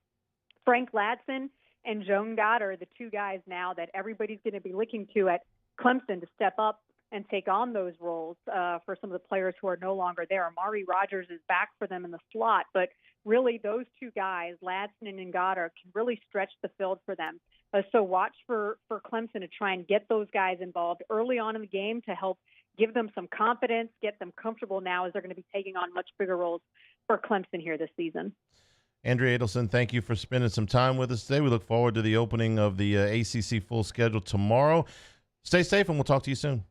Frank Ladson and Joan Gott are the two guys now that everybody's going to be looking to at Clemson to step up and take on those roles for some of the players who are no longer there. Amari Rogers is back for them in the slot, but really those two guys, Ladson and Ngata, can really stretch the field for them. So watch for Clemson to try and get those guys involved early on in the game to help give them some confidence, get them comfortable now as they're going to be taking on much bigger roles for Clemson here this season. Andrea Adelson, thank you for spending some time with us today. We look forward to the opening of the ACC full schedule tomorrow. Stay safe, and we'll talk to you soon.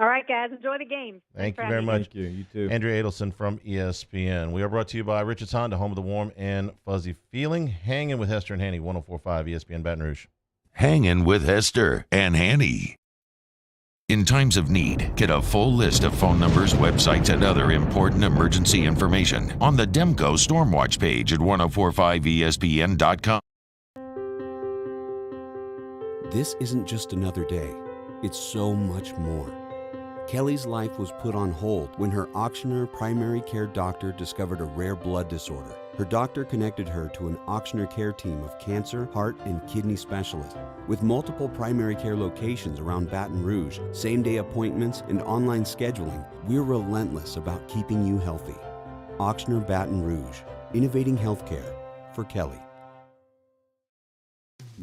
All right, guys. Enjoy the game. Thank you very much. Thank you. You too. Andrea Adelson from ESPN. We are brought to you by Richards Honda, home of the warm and fuzzy feeling. Hangin with Hester and Hanny, 104.5 ESPN Baton Rouge. Hangin with Hester and Hanny. In times of need, get a full list of phone numbers, websites, and other important emergency information on the Demco Stormwatch page at 1045ESPN.com. This isn't just another day. It's so much more. Kelly's life was put on hold when her Auctioner primary care doctor discovered a rare blood disorder. Her doctor connected her to an Auctioner care team of cancer, heart, and kidney specialists. With multiple primary care locations around Baton Rouge, same-day appointments, and online scheduling, we're relentless about keeping you healthy. Auctioner Baton Rouge, innovating healthcare for Kelly.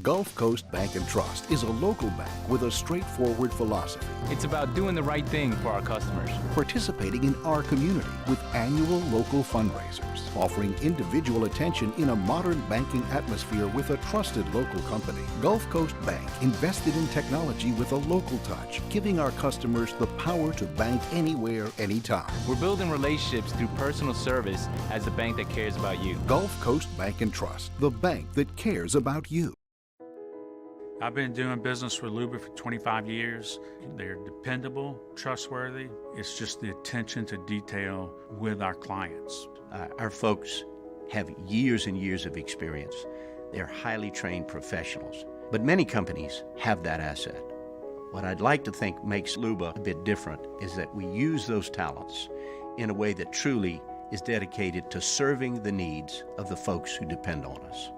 Gulf Coast Bank and Trust is a local bank with a straightforward philosophy. It's about doing the right thing for our customers. Participating in our community with annual local fundraisers. Offering individual attention in a modern banking atmosphere with a trusted local company. Gulf Coast Bank invested in technology with a local touch, giving our customers the power to bank anywhere, anytime. We're building relationships through personal service as a bank that cares about you. Gulf Coast Bank and Trust, the bank that cares about you. I've been doing business with Luba for 25 years. They're dependable, trustworthy. It's just the attention to detail with our clients. Our folks have years and years of experience. They're highly trained professionals. But many companies have that asset. What I'd like to think makes Luba a bit different is that we use those talents in a way that truly is dedicated to serving the needs of the folks who depend on us.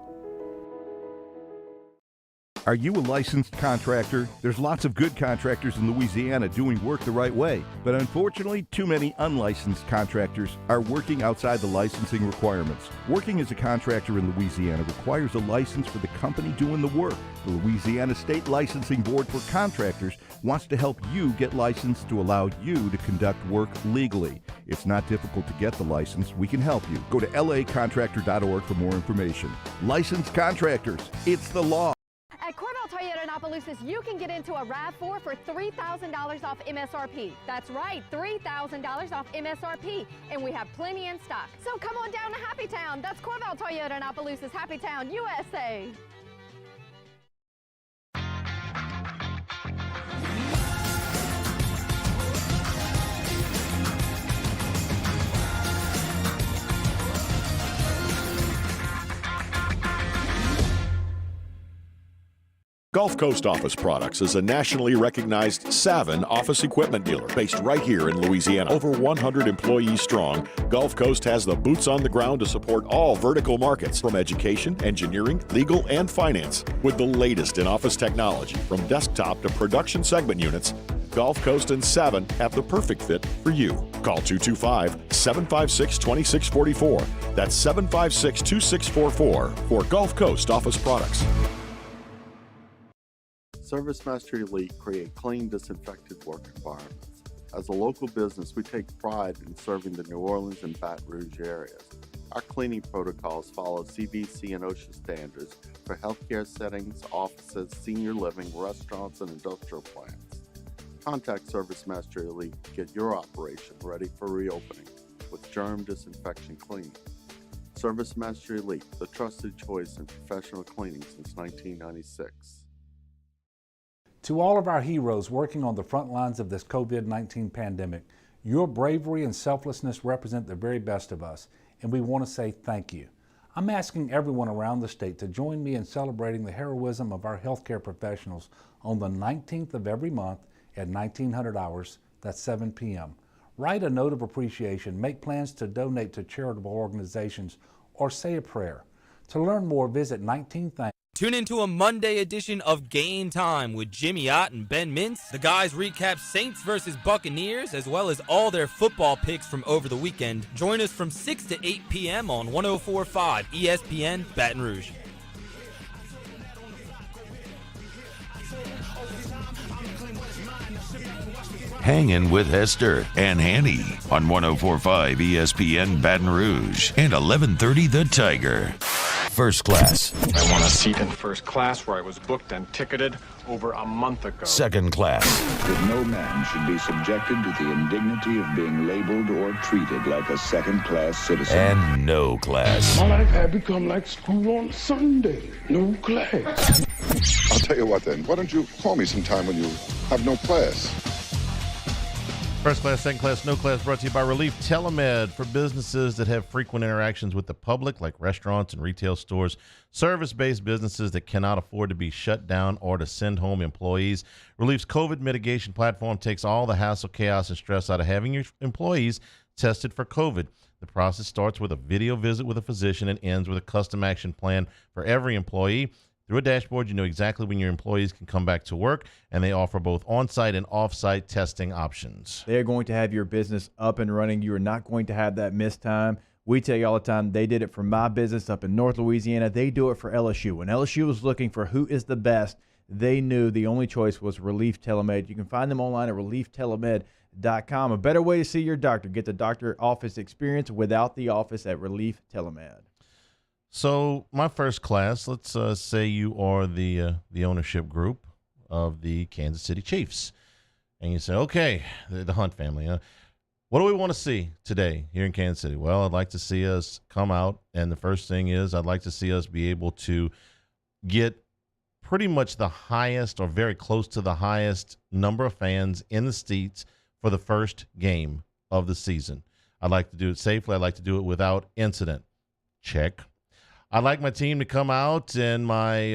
Are you a licensed contractor? There's lots of good contractors in Louisiana doing work the right way, but unfortunately, too many unlicensed contractors are working outside the licensing requirements. Working as a contractor in Louisiana requires a license for the company doing the work. The Louisiana State Licensing Board for Contractors wants to help you get licensed to allow you to conduct work legally. It's not difficult to get the license. We can help you. Go to lacontractor.org for more information. Licensed contractors, it's the law. At Corval Toyota in Opelousas, you can get into a RAV4 for $3,000 off MSRP. That's right, $3,000 off MSRP. And we have plenty in stock. So come on down to Happy Town. That's Corval Toyota in Opelousas, Happy Town, USA. Gulf Coast Office Products is a nationally recognized Savin office equipment dealer based right here in Louisiana. Over 100 employees strong, Gulf Coast has the boots on the ground to support all vertical markets, from education, engineering, legal, and finance. With the latest in office technology, from desktop to production segment units, Gulf Coast and Savin have the perfect fit for you. Call 225-756-2644. That's 756-2644 for Gulf Coast Office Products. ServiceMaster Elite create clean, disinfected work environments. As a local business, we take pride in serving the New Orleans and Baton Rouge areas. Our cleaning protocols follow CDC and OSHA standards for healthcare settings, offices, senior living, restaurants, and industrial plants. Contact ServiceMaster Elite to get your operation ready for reopening with germ disinfection cleaning. ServiceMaster Elite, the trusted choice in professional cleaning since 1996. To all of our heroes working on the front lines of this COVID-19 pandemic, your bravery and selflessness represent the very best of us, and we want to say thank you. I'm asking everyone around the state to join me in celebrating the heroism of our healthcare professionals on the 19th of every month at 1900 hours, that's 7 p.m. Write a note of appreciation, make plans to donate to charitable organizations, or say a prayer. To learn more, visit 19thanks. Tune into a Monday edition of Game Time with Jimmy Ott and Ben Mintz. The guys recap Saints versus Buccaneers, as well as all their football picks from over the weekend. Join us from 6 to 8 p.m. on 104.5 ESPN Baton Rouge. Hangin with Hester and Hanny on 104.5 ESPN Baton Rouge and 1130 The Tiger. First class. I want a seat in first class where I was booked and ticketed over a month ago. Second class. That no man should be subjected to the indignity of being labeled or treated like a second-class citizen. And no class. My life had become like school on Sunday. No class. I'll tell you what then. Why don't you call me sometime when you have no class? First class, second class, no class, brought to you by Relief Telemed for businesses that have frequent interactions with the public, like restaurants and retail stores, service-based businesses that cannot afford to be shut down or to send home employees. Relief's COVID mitigation platform takes all the hassle, chaos, and stress out of having your employees tested for COVID. The process starts with a video visit with a physician and ends with a custom action plan for every employee. Through a dashboard, you know exactly when your employees can come back to work, and they offer both on-site and off-site testing options. They're going to have your business up and running. You are not going to have that missed time. We tell you all the time, they did it for my business up in North Louisiana. They do it for LSU. When LSU was looking for who is the best, they knew the only choice was Relief Telemed. You can find them online at relieftelemed.com. A better way to see your doctor. Get the doctor office experience without the office at Relief Telemed. So my first class, let's say you are the ownership group of the Kansas City Chiefs. And you say, okay, the Hunt family, what do we want to see today here in Kansas City? Well, I'd like to see us come out, and the first thing is I'd like to see us be able to get pretty much the highest or very close to the highest number of fans in the seats for the first game of the season. I'd like to do it safely. I'd like to do it without incident. Check. I'd like my team to come out and my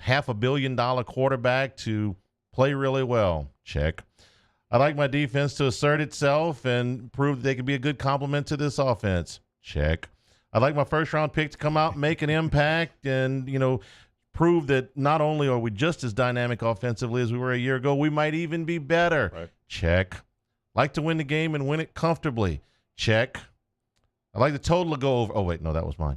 $500 million quarterback to play really well. Check. I'd like my defense to assert itself and prove that they can be a good complement to this offense. Check. I'd like my first-round pick to come out and make an impact and, prove that not only are we just as dynamic offensively as we were a year ago, we might even be better. Right. Check. Like to win the game and win it comfortably. Check. I'd like the total to go over. Oh, wait, no, that was mine.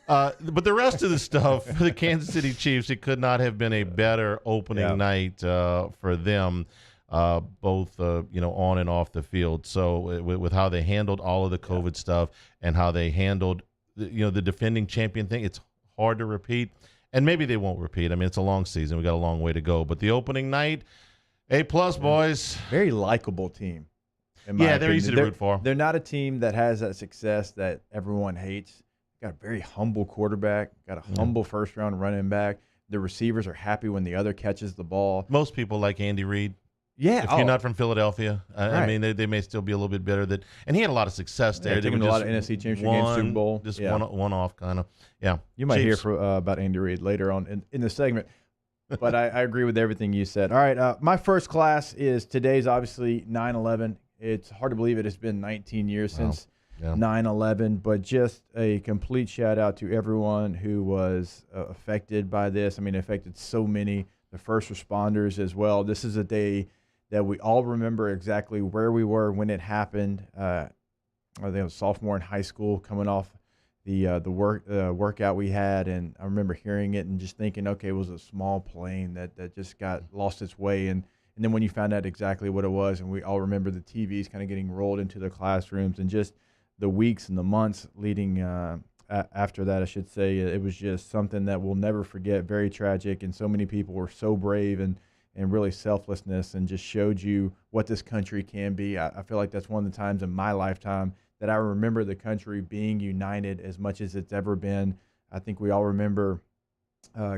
But the rest of the stuff for the Kansas City Chiefs, it could not have been a better opening night for them. Both on and off the field. So with how they handled all of the COVID stuff and how they handled the defending champion thing, it's hard to repeat, and maybe they won't repeat. I mean, it's a long season; we got a long way to go. But the opening night, A+, boys. Very likable team. They're easy to root for. They're not a team that has that success that everyone hates. Got a very humble quarterback. Got a humble first-round running back. The receivers are happy when the other catches the ball. Most people like Andy Reid. Yeah, if you're not from Philadelphia, I mean, they may still be a little bit better. And he had a lot of success there. They were a lot of NFC Championship games, Super Bowl. Just one off kind of. Yeah. You might hear about Andy Reid later on in the segment. But I agree with everything you said. All right, my first class is today's obviously 9/11. It's hard to believe it has been 19 years since 9/11, but just a complete shout out to everyone who was affected by this. I mean, it affected so many, the first responders as well. This is a day that we all remember exactly where we were when it happened. I think I was a sophomore in high school, coming off the workout we had, and I remember hearing it and just thinking, okay, it was a small plane that just got lost its way. And then when you found out exactly what it was, and we all remember the TVs kind of getting rolled into the classrooms, and just the weeks and the months leading after that, I should say, it was just something that we'll never forget. Very tragic, and so many people were so brave and really selflessness, and just showed you what this country can be. I feel like that's one of the times in my lifetime that I remember the country being united as much as it's ever been. I think we all remember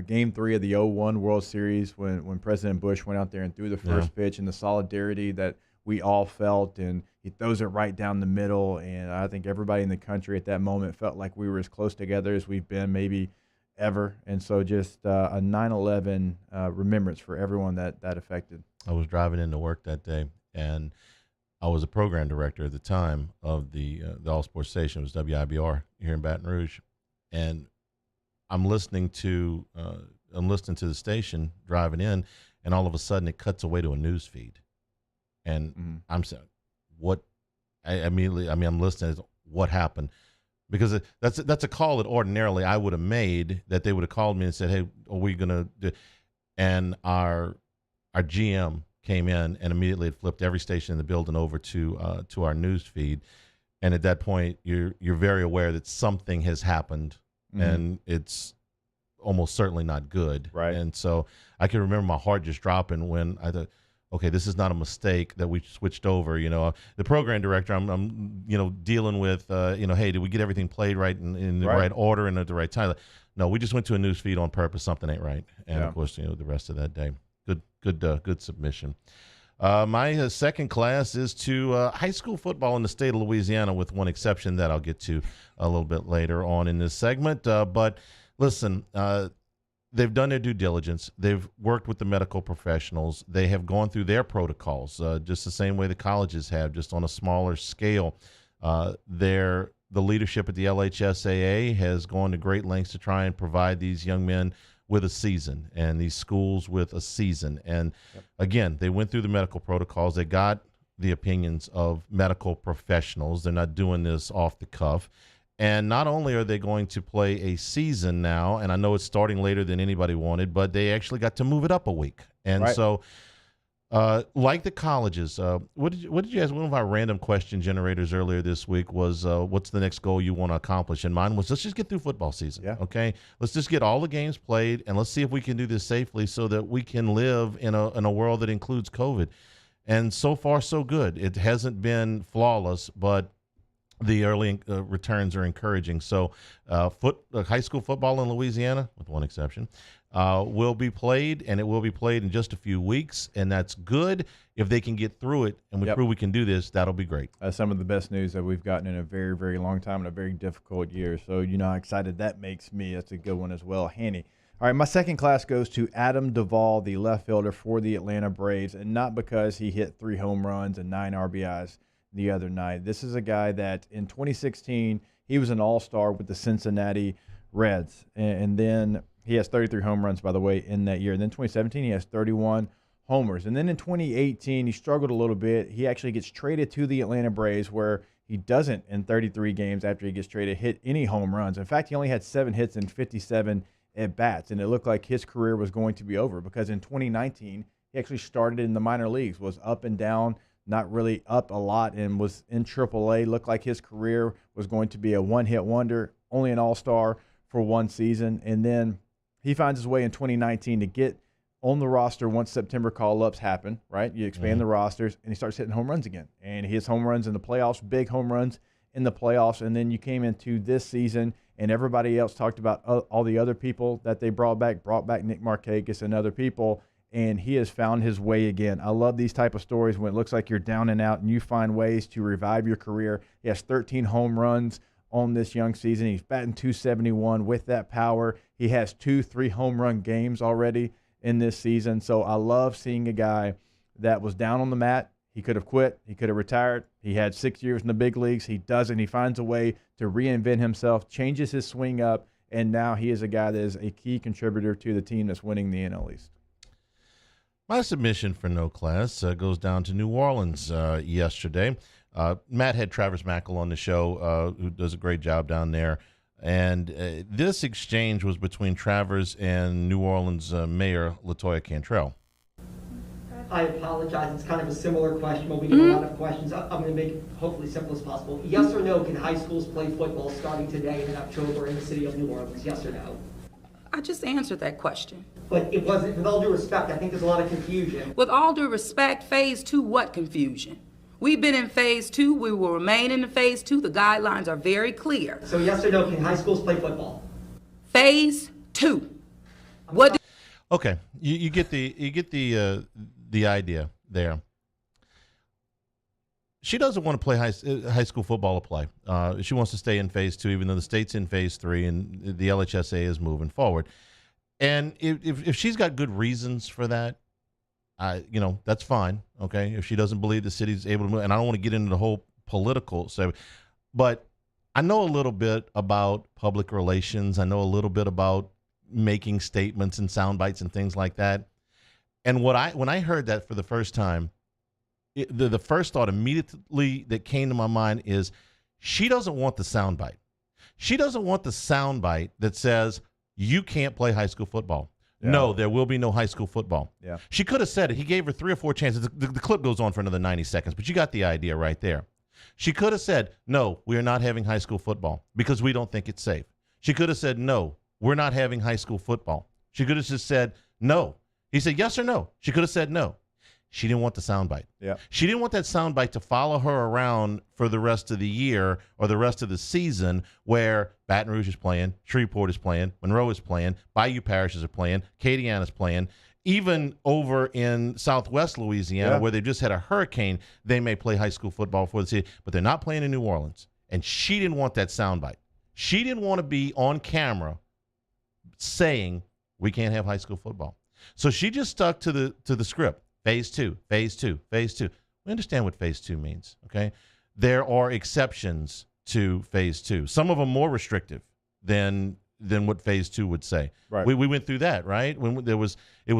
Game 3 of the 2001 World Series when President Bush went out there and threw the first pitch, and the solidarity that we all felt, and he throws it right down the middle. And I think everybody in the country at that moment felt like we were as close together as we've been maybe ever. And so just a 9/11 remembrance for everyone that affected. I was driving into work that day, and I was a program director at the time of the All Sports station. It was WIBR here in Baton Rouge, and I'm listening to the station driving in, and all of a sudden it cuts away to a news feed, and I'm saying, "What?" I'm listening. What happened? Because that's a call that ordinarily I would have made, that they would have called me and said, "Hey, are we gonna do?" And our GM came in and immediately had flipped every station in the building over to our news feed. And at that point, you're very aware that something has happened, and it's almost certainly not good. Right. And so I can remember my heart just dropping when I thought, okay, this is not a mistake that we switched over. The program director, I'm dealing with, hey, did we get everything played right in the right order and at the right time? No, we just went to a news feed on purpose. Something ain't right. And of course, the rest of that day. Good submission. My second class is to high school football in the state of Louisiana, with one exception that I'll get to a little bit later on in this segment. But listen, they've done their due diligence. They've worked with the medical professionals. They have gone through their protocols, just the same way the colleges have, just on a smaller scale. The leadership at the LHSAA has gone to great lengths to try and provide these young men with a season, and these schools with a season. And again, they went through the medical protocols. They got the opinions of medical professionals. They're not doing this off the cuff. And not only are they going to play a season now, and I know it's starting later than anybody wanted, but they actually got to move it up a week. And Right. so, like the colleges, what did you ask? One of our random question generators earlier this week was, what's the next goal you want to accomplish? And mine was, let's just get through football season. Yeah. Okay, let's just get all the games played, and let's see if we can do this safely so that we can live in a world that includes COVID. And so far, so good. It hasn't been flawless, but the early returns are encouraging. So high school football in Louisiana, with one exception, will be played, and it will be played in just a few weeks, and that's good. If they can get through it and we prove we can do this, that'll be great. That's some of the best news that we've gotten in a very, very long time in a very difficult year. So you know how excited that makes me. That's a good one as well. Hanny. All right, my second class goes to Adam Duvall, the left fielder for the Atlanta Braves, and not because he hit 3 home runs and 9 RBIs the other night. This is a guy that in 2016, he was an all-star with the Cincinnati Reds. And then he has 33 home runs, by the way, in that year. And then 2017, he has 31 homers. And then in 2018, he struggled a little bit. He actually gets traded to the Atlanta Braves, where he doesn't, in 33 games after he gets traded, hit any home runs. In fact, he only had 7 hits and 57 at-bats. And it looked like his career was going to be over, because in 2019, he actually started in the minor leagues, was up and down, not really up a lot, and was in AAA. Looked like his career was going to be a one-hit wonder, only an all-star for one season. And then he finds his way in 2019 to get on the roster once September call-ups happen, right? You expand the rosters, and he starts hitting home runs again. And he hits home runs in the playoffs, big home runs in the playoffs. And then you came into this season, and everybody else talked about all the other people that they brought back Nick Markakis and other people, and he has found his way again. I love these type of stories when it looks like you're down and out and you find ways to revive your career. He has 13 home runs on this young season. He's batting .271 with that power. He has 2-3 home run games already in this season. So I love seeing a guy that was down on the mat. He could have quit. He could have retired. He had 6 years in the big leagues. He doesn't. He finds a way to reinvent himself, changes his swing up, and now he is a guy that is a key contributor to the team that's winning the NL East. My submission for no class goes down to New Orleans yesterday. Matt had Travis Mackle on the show, who does a great job down there. And this exchange was between Travers and New Orleans Mayor LaToya Cantrell. I apologize. It's kind of a similar question, but we get a lot of questions. I'm going to make it hopefully simple as possible. Yes or no, can high schools play football starting today in October in the city of New Orleans? Yes or no? I just answered that question. But it wasn't, with all due respect, I think there's a lot of confusion. With all due respect, phase 2, what confusion? We've been in phase 2. We will remain in phase 2. The guidelines are very clear. So yes or no, can high schools play football? Phase 2. What? Okay, you get the idea there. She doesn't want to play high school football to play. She wants to stay in phase 2, even though the state's in phase 3 and the LHSA is moving forward. And if she's got good reasons for that, that's fine. Okay, if she doesn't believe the city's able to move, and I don't want to get into the whole political stuff, but I know a little bit about public relations. I know a little bit about making statements and sound bites and things like that. And when I heard that for the first time, the first thought immediately that came to my mind is she doesn't want the sound bite. She doesn't want the sound bite that says you can't play high school football. Yeah. No, there will be no high school football. Yeah. She could have said it. He gave her 3 or 4 chances. The clip goes on for another 90 seconds, but you got the idea right there. She could have said, no, we are not having high school football because we don't think it's safe. She could have said, no, we're not having high school football. She could have just said, no. He said, yes or no. She could have said no. She didn't want the soundbite. Yeah. She didn't want that soundbite to follow her around for the rest of the year or the rest of the season, where Baton Rouge is playing, Shreveport is playing, Monroe is playing, Bayou Parishes are playing, Acadiana is playing. Even over in Southwest Louisiana, where they just had a hurricane, they may play high school football for the city, but they're not playing in New Orleans. And she didn't want that soundbite. She didn't want to be on camera saying we can't have high school football. So she just stuck to the script. Phase 2, phase 2, phase 2. We understand what phase 2 means, okay? There are exceptions to phase 2. Some of them more restrictive than what phase 2 would say. Right. We went through that, right? When it was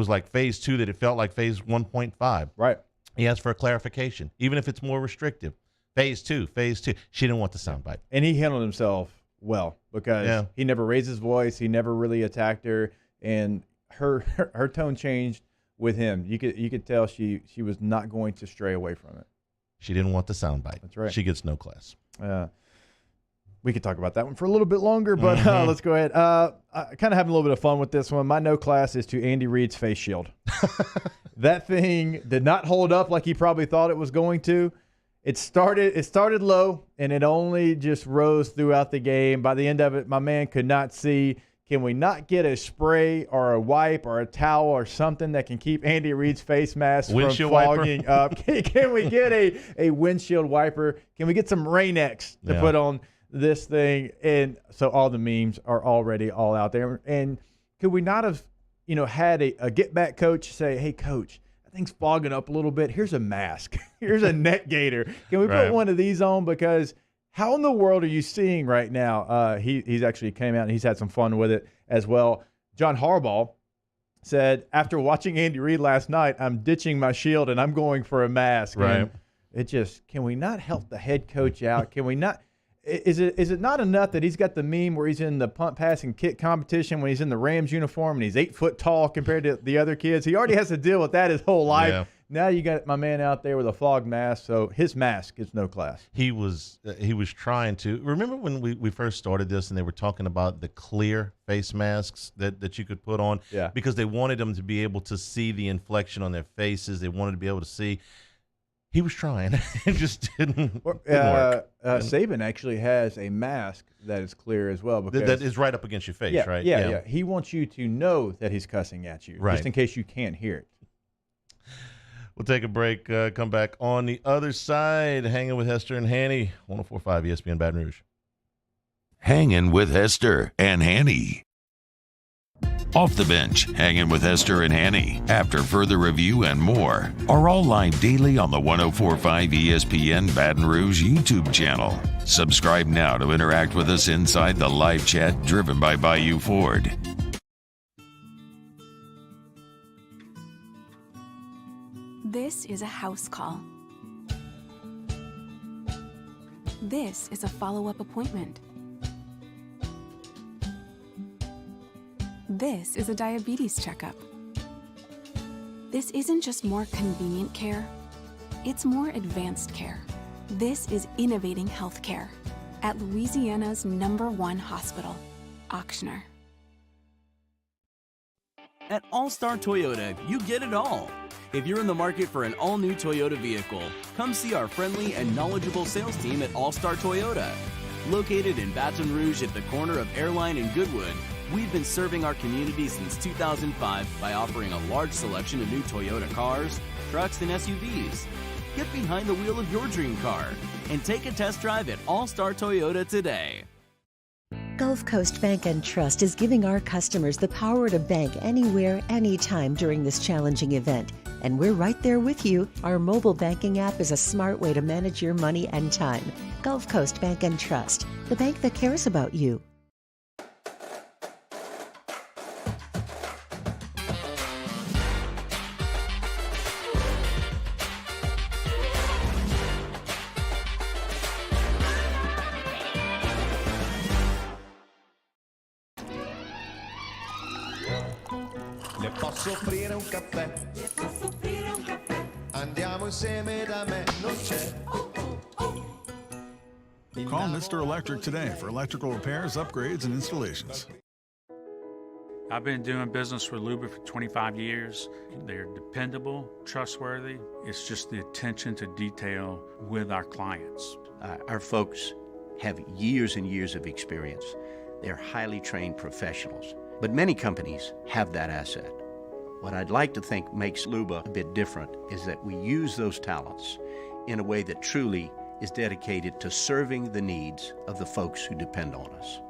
like phase 2 that it felt like phase 1.5. Right. He asked for a clarification, even if it's more restrictive. Phase 2, phase 2. She didn't want the soundbite. And he handled himself well because he never raised his voice. He never really attacked her, and her tone changed with him. You could tell she was not going to stray away from it. She didn't want the soundbite. That's right. She gets no class. We could talk about that one for a little bit longer, but let's go ahead. I kind of having a little bit of fun with this one. My no class is to Andy Reid's face shield. That thing did not hold up like he probably thought it was going to. It started low, and it only just rose throughout the game. By the end of it, my man could not see. Can we not get a spray or a wipe or a towel or something that can keep Andy Reid's face mask from fogging up? Can we get a windshield wiper? Can we get some Rain-X to put on this thing? And so all the memes are already all out there. And could we not have, had a get-back coach say, hey, coach, that thing's fogging up a little bit. Here's a mask. Here's a neck gaiter. Can we put one of these on? Because how in the world are you seeing right now? He's actually came out and he's had some fun with it as well. John Harbaugh said, after watching Andy Reid last night, I'm ditching my shield and I'm going for a mask. Right. And can we not help the head coach out? Can we not? Is it not enough that he's got the meme where he's in the punt, pass, and kick competition when he's in the Rams uniform and he's 8 foot tall compared to the other kids? He already has to deal with that his whole life. Yeah. Now you got my man out there with a fog mask, so his mask is no class. He was trying to. Remember when we first started this and they were talking about the clear face masks that you could put on? Yeah. Because they wanted them to be able to see the inflection on their faces. They wanted to be able to see. He was trying. It just didn't work. Saban actually has a mask that is clear as well. Because that is right up against your face, right? Yeah. He wants you to know that he's cussing at you, just in case you can't hear it. We'll take a break, come back on the other side, hanging with Hester and Hanny, 104.5 ESPN Baton Rouge. Hanging with Hester and Hanny. Off the Bench, Hanging with Hester and Hanny, after further review and more, are all live daily on the 104.5 ESPN Baton Rouge YouTube channel. Subscribe now to interact with us inside the live chat driven by Bayou Ford. This is a house call. This is a follow-up appointment. This is a diabetes checkup. This isn't just more convenient care, it's more advanced care. This is innovating healthcare at Louisiana's #1 hospital, Ochsner. At All-Star Toyota, you get it all. If you're in the market for an all-new Toyota vehicle, come see our friendly and knowledgeable sales team at All-Star Toyota. Located in Baton Rouge at the corner of Airline and Goodwood, we've been serving our community since 2005 by offering a large selection of new Toyota cars, trucks, and SUVs. Get behind the wheel of your dream car and take a test drive at All-Star Toyota today. Gulf Coast Bank and Trust is giving our customers the power to bank anywhere, anytime during this challenging event. And we're right there with you. Our mobile banking app is a smart way to manage your money and time. Gulf Coast Bank and Trust, the bank that cares about you. Le posso offrire un caffè? Le posso offrire un caffè? Andiamo insieme da me, non c'è. Call Mr. Electric today for electrical repairs, upgrades, and installations. I've been doing business with Luba for 25 years. They're dependable, trustworthy. It's just the attention to detail with our clients. Our folks have years and years of experience. They're highly trained professionals. But many companies have that asset. What I'd like to think makes Luba a bit different is that we use those talents in a way that truly is dedicated to serving the needs of the folks who depend on us.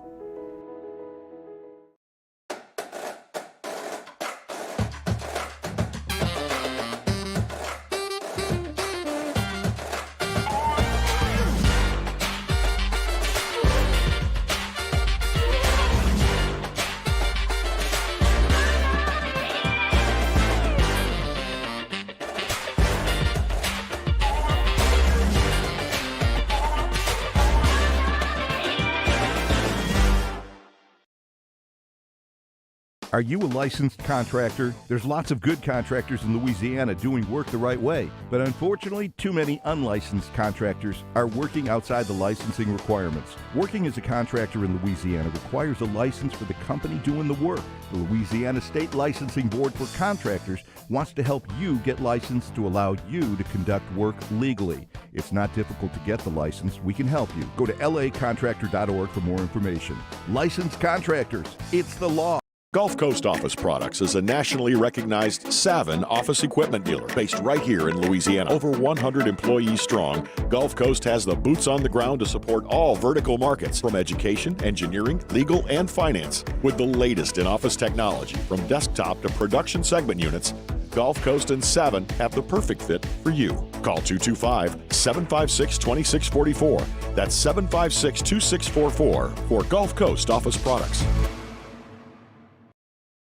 Are you a licensed contractor? There's lots of good contractors in Louisiana doing work the right way, but unfortunately, too many unlicensed contractors are working outside the licensing requirements. Working as a contractor in Louisiana requires a license for the company doing the work. The Louisiana State Licensing Board for Contractors wants to help you get licensed to allow you to conduct work legally. It's not difficult to get the license. We can help you. Go to lacontractor.org for more information. Licensed contractors, it's the law. Gulf Coast Office Products is a nationally recognized Savin office equipment dealer based right here in Louisiana. Over 100 employees strong, Gulf Coast has the boots on the ground to support all vertical markets, from education, engineering, legal, and finance. With the latest in office technology, from desktop to production segment units, Gulf Coast and Savin have the perfect fit for you. Call 225-756-2644. That's 756-2644 for Gulf Coast Office Products.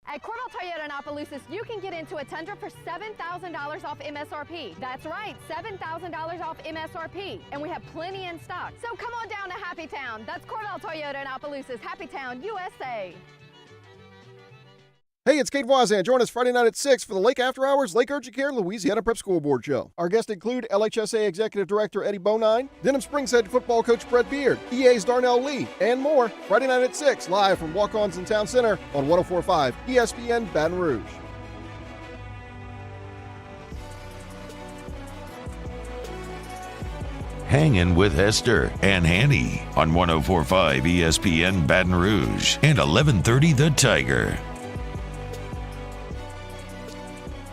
At Cordell Toyota in Opelousas, you can get into a Tundra for $7,000 off MSRP. That's right, $7,000 off MSRP. And we have plenty in stock. So come on down to Happy Town. That's Cordell Toyota in Opelousas, Happy Town, USA. Hey, it's Kate Voisin. Join us Friday night at 6 for the Lake After Hours Lake Urgent Care Louisiana Prep School Board Show. Our guests include LHSA Executive Director Eddie Bonine, Denham Springs Head Football Coach Brett Beard, EA's Darnell Lee, and more. Friday night at 6, live from Walk-Ons in Town Center on 104.5 ESPN Baton Rouge. Hangin' with Hester and Hanny on 104.5 ESPN Baton Rouge and 1130 The Tiger.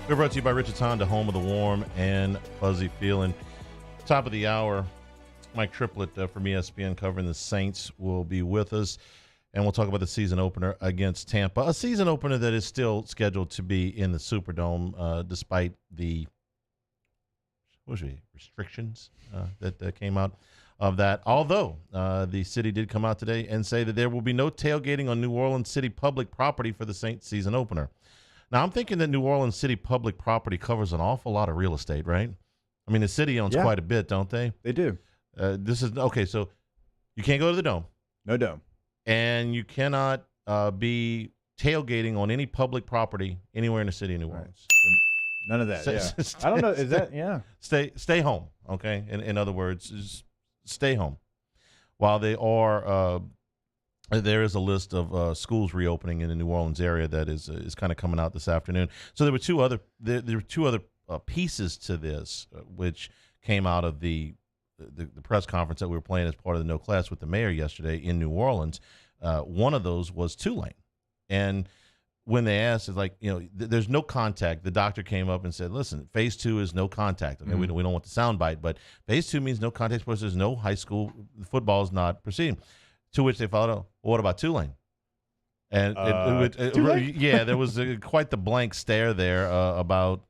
We're brought to you by Richard's Honda, home of the warm and fuzzy feeling. Top of the hour, Mike Triplett from ESPN covering the Saints will be with us, and we'll talk about the season opener against Tampa. A season opener that is still scheduled to be in the Superdome, despite the restrictions that came out of that. Although the city did come out today and say that there will be no tailgating on New Orleans City public property for the Saints season opener. Now, I'm thinking that New Orleans City public property covers an awful lot of real estate, right? I mean, the city owns quite a bit, don't they? They do. This is okay. So you can't go to the Dome. No Dome. And you cannot be tailgating on any public property anywhere in the city of New Orleans. None of that. I don't know. Is that Stay home. Okay. In other words, just stay home. While they are. There is a list of schools reopening in the New Orleans area that is kind of coming out this afternoon. So there were two other pieces to this, which came out of the press conference that we were playing as part of the No Class with the mayor yesterday in New Orleans. One of those was Tulane, and when they asked, it's like, there's no contact. The doctor came up and said, "Listen, phase 2 is no contact. Okay, we don't want the soundbite, but phase 2 means no contact because there's no high school football is not proceeding." To which they followed up, well, what about Tulane? And Tulane? There was quite the blank stare there about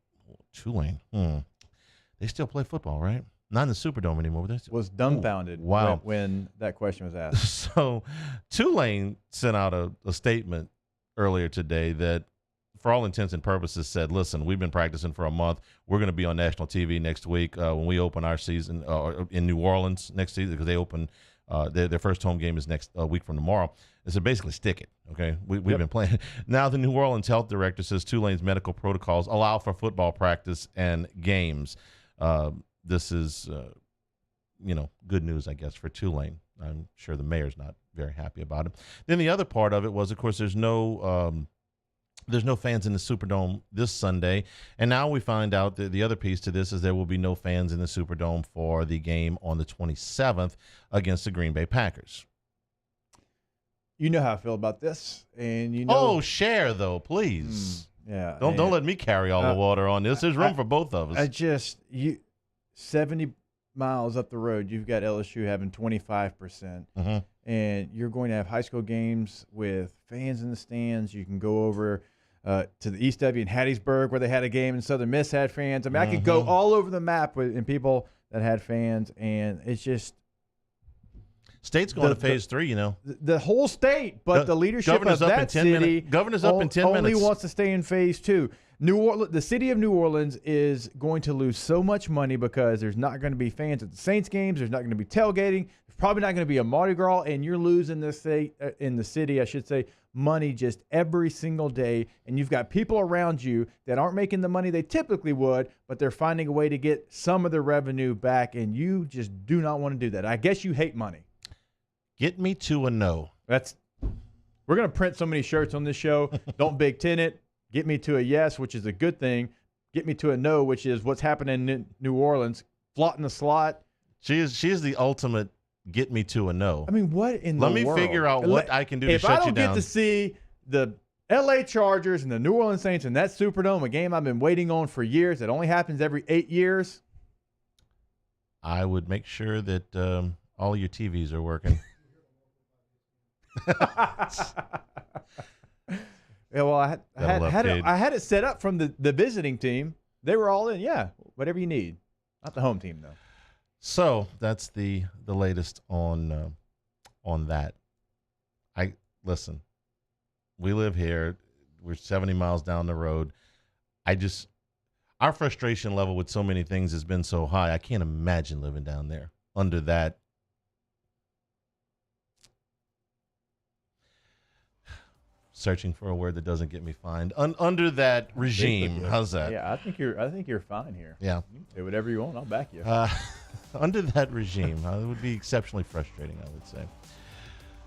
Tulane. They still play football, right? Not in the Superdome anymore. Was dumbfounded when that question was asked. So Tulane sent out a statement earlier today that, for all intents and purposes, said, listen, we've been practicing for a month. We're going to be on national TV next week when we open our season in New Orleans next season, because they open – their first home game is next week from tomorrow. So basically, stick it. Okay, we've been playing. Now the New Orleans health director says Tulane's medical protocols allow for football practice and games. This is, good news, I guess, for Tulane. I'm sure the mayor's not very happy about it. Then the other part of it was, of course, there's no fans in the Superdome this Sunday. And now we find out that the other piece to this is there will be no fans in the Superdome for the game on the 27th against the Green Bay Packers. You know how I feel about this. And share, though, please. Yeah. Don't let me carry all the water on this. There's room for both of us. 70 miles up the road, you've got LSU having 25%. And you're going to have high school games with fans in the stands. You can go over to the East W in Hattiesburg, where they had a game, and Southern Miss had fans. I mean, I could go all over the map and people that had fans, and it's just state's going to phase 3. The whole state, but the leadership of that city governor's up in 10 only minutes. Wants to stay in phase 2. The city of New Orleans is going to lose so much money because there's not going to be fans at the Saints games. There's not going to be tailgating. There's probably not going to be a Mardi Gras, and you're losing in the city, I should say, money just every single day. And you've got people around you that aren't making the money they typically would, but they're finding a way to get some of their revenue back, and you just do not want to do that. I guess you hate money. Get me to a no. We're going to print so many shirts on this show. Don't Big Ten it. Get me to a yes, which is a good thing. Get me to a no, which is what's happening in New Orleans. Flotting the slot. She is the ultimate get me to a no. I mean, what in the world? Let me figure out what I can do to shut you down. If I don't get to see the L.A. Chargers and the New Orleans Saints in that Superdome, a game I've been waiting on for years, that only happens every 8 years, I would make sure that all your TVs are working. Yeah, well, I had it set up from the visiting team. They were all in. Yeah, whatever you need. Not the home team, though. So that's the latest on that. Listen. We live here. We're 70 miles down the road. Our frustration level with so many things has been so high. I can't imagine living down there under that. Searching for a word that doesn't get me fined. Under that regime. How's that? Yeah, I think you're fine here. Yeah. You can say whatever you want. I'll back you. Under that regime, it would be exceptionally frustrating, I would say.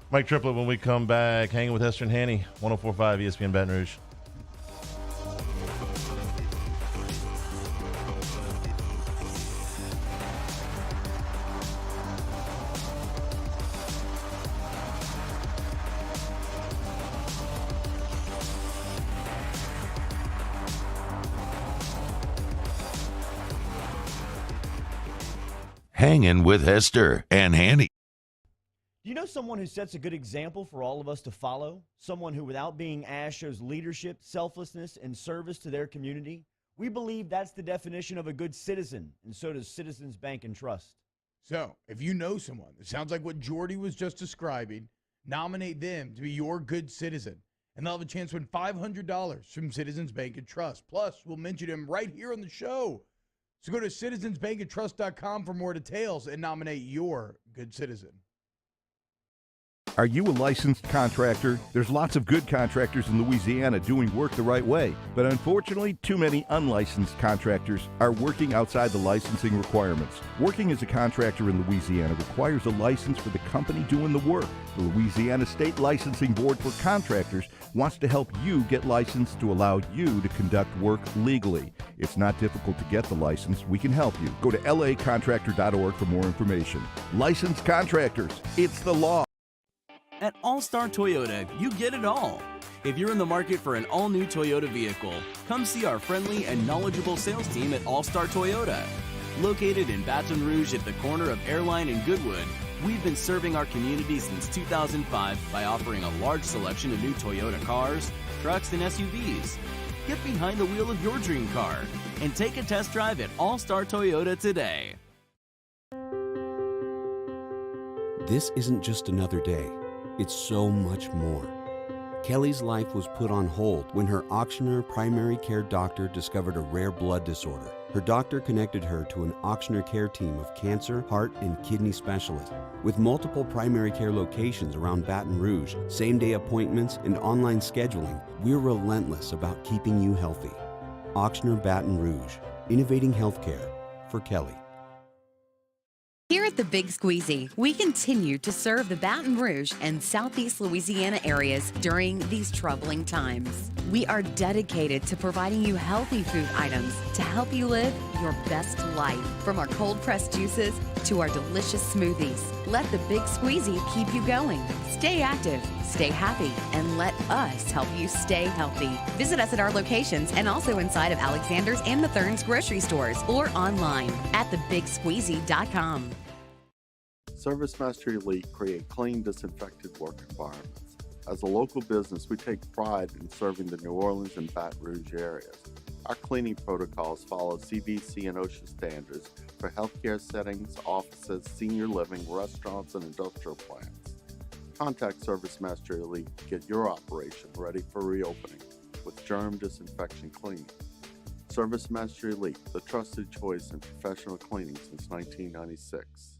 Mike Triplett, when we come back, hanging with Hester and Hanny, 104.5 ESPN Baton Rouge. Hanging with Hester and Hanny. Do you know someone who sets a good example for all of us to follow? Someone who, without being asked, shows leadership, selflessness, and service to their community? We believe that's the definition of a good citizen, and so does Citizens Bank and Trust. So, if you know someone that sounds like what Jordy was just describing, nominate them to be your good citizen, and they'll have a chance to win $500 from Citizens Bank and Trust. Plus, we'll mention him right here on the show. So go to citizensbankandtrust.com for more details and nominate your good citizen. Are you a licensed contractor? There's lots of good contractors in Louisiana doing work the right way, but unfortunately, too many unlicensed contractors are working outside the licensing requirements. Working as a contractor in Louisiana requires a license for the company doing the work. The Louisiana State Licensing Board for Contractors wants to help you get licensed to allow you to conduct work legally. It's not difficult to get the license. We can help you. Go to lacontractor.org for more information. Licensed contractors, it's the law. At All-Star Toyota, you get it all. If you're in the market for an all-new Toyota vehicle, come see our friendly and knowledgeable sales team at All-Star Toyota. Located in Baton Rouge at the corner of Airline and Goodwood, we've been serving our community since 2005 by offering a large selection of new Toyota cars, trucks, and SUVs. Get behind the wheel of your dream car and take a test drive at All-Star Toyota today. This isn't just another day. It's so much more. Kelly's life was put on hold when her auctioneer primary care doctor discovered a rare blood disorder. Her doctor connected her to an auctioneer care team of cancer, heart, and kidney specialists. With multiple primary care locations around Baton Rouge, same-day appointments, and online scheduling, we're relentless about keeping you healthy. Auctioneer Baton Rouge, innovating healthcare for Kelly. Here at the Big Squeezy, we continue to serve the Baton Rouge and Southeast Louisiana areas during these troubling times. We are dedicated to providing you healthy food items to help you live your best life. From our cold-pressed juices to our delicious smoothies, let the Big Squeezy keep you going. Stay active, stay happy, and let us help you stay healthy. Visit us at our locations and also inside of Alexander's and Mathern's grocery stores or online at thebigsqueezy.com. ServiceMaster Elite create clean, disinfected work environments. As a local business, we take pride in serving the New Orleans and Baton Rouge areas. Our cleaning protocols follow CDC and OSHA standards for healthcare settings, offices, senior living, restaurants, and industrial plants. Contact ServiceMaster Elite to get your operation ready for reopening with germ disinfection cleaning. Service Master Elite, the trusted choice in professional cleaning since 1996.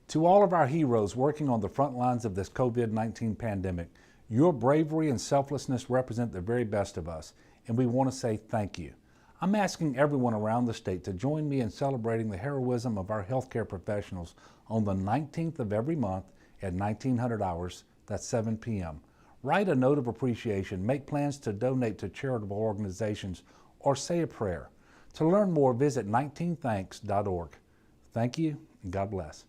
To all of our heroes working on the front lines of this COVID-19 pandemic, your bravery and selflessness represent the very best of us, and we want to say thank you. I'm asking everyone around the state to join me in celebrating the heroism of our healthcare professionals on the 19th of every month at 1900 hours, that's 7 p.m. Write a note of appreciation, make plans to donate to charitable organizations, or say a prayer. To learn more, visit 19thanks.org. Thank you, and God bless.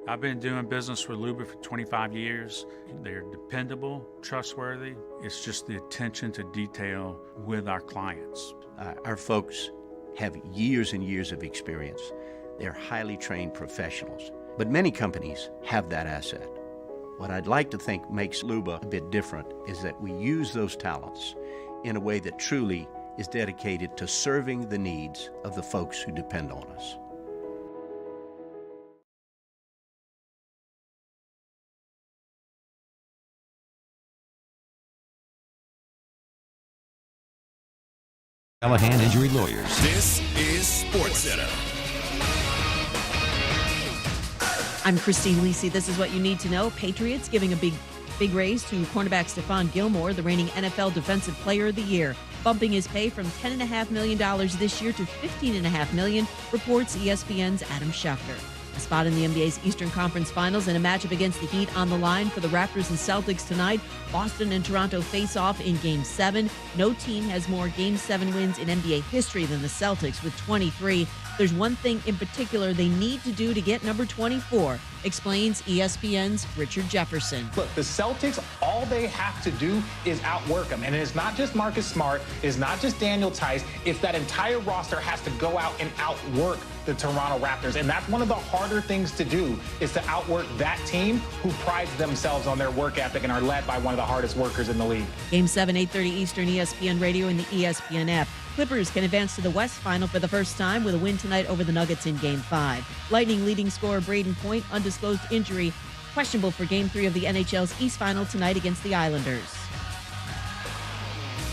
I've been doing business with Luba for 25 years. They're dependable, trustworthy. It's just the attention to detail with our clients. Our folks have years and years of experience. They're highly trained professionals. But many companies have that asset. What I'd like to think makes Luba a bit different is that we use those talents in a way that truly is dedicated to serving the needs of the folks who depend on us. Callahan Injury Lawyers. This is SportsCenter. I'm Christine Lisi. This is what you need to know. Patriots giving a big raise to cornerback Stephon Gilmore, the reigning NFL Defensive Player of the Year, bumping his pay from $10.5 million this year to $15.5 million, reports ESPN's Adam Schefter. A spot in the NBA's Eastern Conference Finals and a matchup against the Heat on the line for the Raptors and Celtics tonight. Boston and Toronto face off in Game 7. No team has more Game 7 wins in NBA history than the Celtics with 23. There's one thing in particular they need to do to get number 24, explains ESPN's Richard Jefferson. Look, the Celtics, all they have to do is outwork them. And it's not just Marcus Smart, it's not just Daniel Tice, it's that entire roster has to go out and outwork the Toronto Raptors. And that's one of the harder things to do, is to outwork that team who prides themselves on their work ethic and are led by one of the hardest workers in the league. Game 7, 8:30 Eastern, ESPN Radio and the ESPN app. Clippers can advance to the West Final for the first time with a win tonight over the Nuggets in Game 5. Lightning leading scorer Braden Point, undisclosed injury, questionable for Game 3 of the NHL's East Final tonight against the Islanders.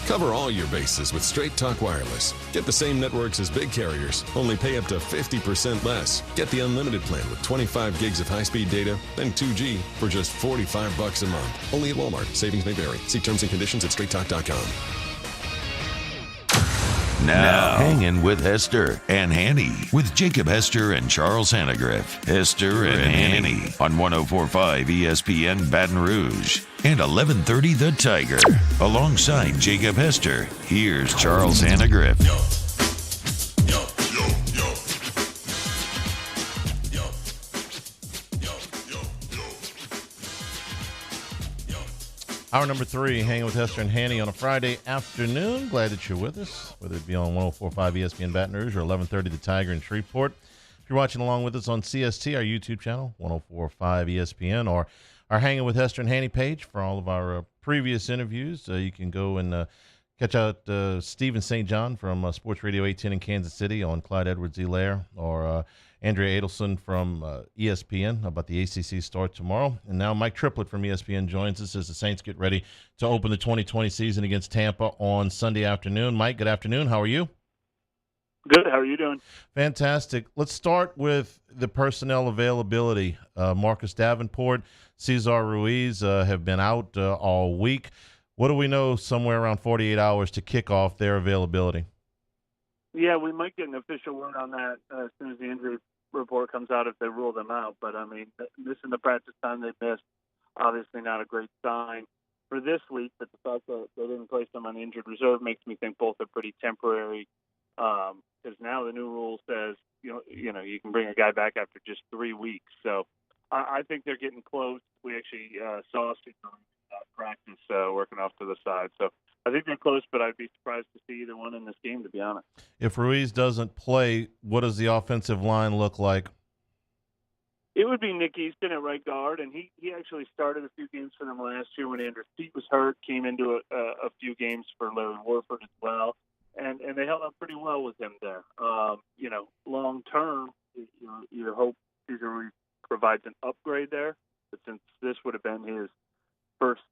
Cover all your bases with Straight Talk Wireless. Get the same networks as big carriers, only pay up to 50% less. Get the unlimited plan with 25 gigs of high-speed data, then 2G for just $45 a month. Only at Walmart. Savings may vary. See terms and conditions at straighttalk.com. Now, Hangin with Hester and Hanny with Jacob Hester and Charles Hanagriff. Hester and Hanny on 104.5 ESPN Baton Rouge and 1130 The Tiger. Alongside Jacob Hester, here's Charles Hanagriff. Hour number 3, hanging with Hester and Hanny on a Friday afternoon. Glad that you're with us, whether it be on 104.5 ESPN Baton Rouge or 1130 The Tiger in Shreveport. If you're watching along with us on CST, our YouTube channel, 104.5 ESPN, or our Hanging with Hester and Hanny page for all of our previous interviews, you can go and catch out Stephen St. John from Sports Radio 810 in Kansas City on Clyde Edwards-Helaire, or Andrea Adelson from ESPN about the ACC start tomorrow. And now Mike Triplett from ESPN joins us as the Saints get ready to open the 2020 season against Tampa on Sunday afternoon. Mike, good afternoon. How are you? Good. How are you doing? Fantastic. Let's start with the personnel availability. Marcus Davenport, Cesar Ruiz have been out all week. What do we know somewhere around 48 hours to kick off their availability? Yeah, we might get an official word on that as soon as the injury report comes out if they rule them out. But, I mean, missing the practice time they missed, obviously not a great sign for this week. But the fact that they didn't place them on the injured reserve makes me think both are pretty temporary, because now the new rule says, you know, you can bring a guy back after just 3 weeks. So I think they're getting close. We actually saw practice working off to the side. So I think they're close, but I'd be surprised to see either one in this game, to be honest. If Ruiz doesn't play, what does the offensive line look like? It would be Nick Easton at right guard, and he actually started a few games for them last year when Andrew Feet was hurt, came into a few games for Larry Warford as well, and they held up pretty well with him there. You know, long term, you hope Cesar Ruiz provides an upgrade there, but since this would have been his first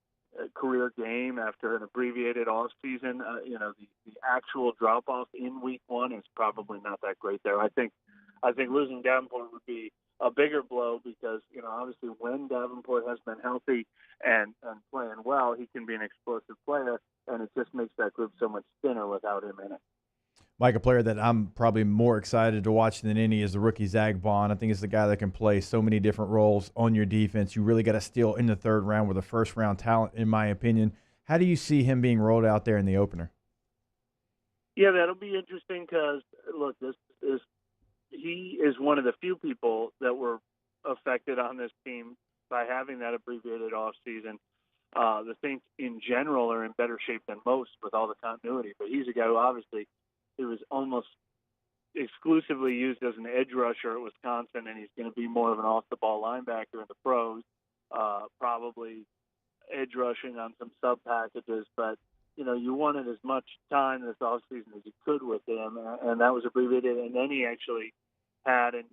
career game after an abbreviated off season. The actual drop off in week one is probably not that great there. I think losing Davenport would be a bigger blow because, obviously when Davenport has been healthy and playing well, he can be an explosive player, and it just makes that group so much thinner without him in it. Mike, a player that I'm probably more excited to watch than any is the rookie Zach Bond. I think it's the guy that can play so many different roles on your defense. You really got to steal in the third round with a first-round talent, in my opinion. How do you see him being rolled out there in the opener? Yeah, that'll be interesting because, look, he is one of the few people that were affected on this team by having that abbreviated offseason. The Saints in general are in better shape than most with all the continuity, but he's a guy who obviously he was almost exclusively used as an edge rusher at Wisconsin, and he's going to be more of an off-the-ball linebacker in the pros, probably edge rushing on some sub packages. But, you wanted as much time this offseason as you could with him, and that was abbreviated. And then he actually had an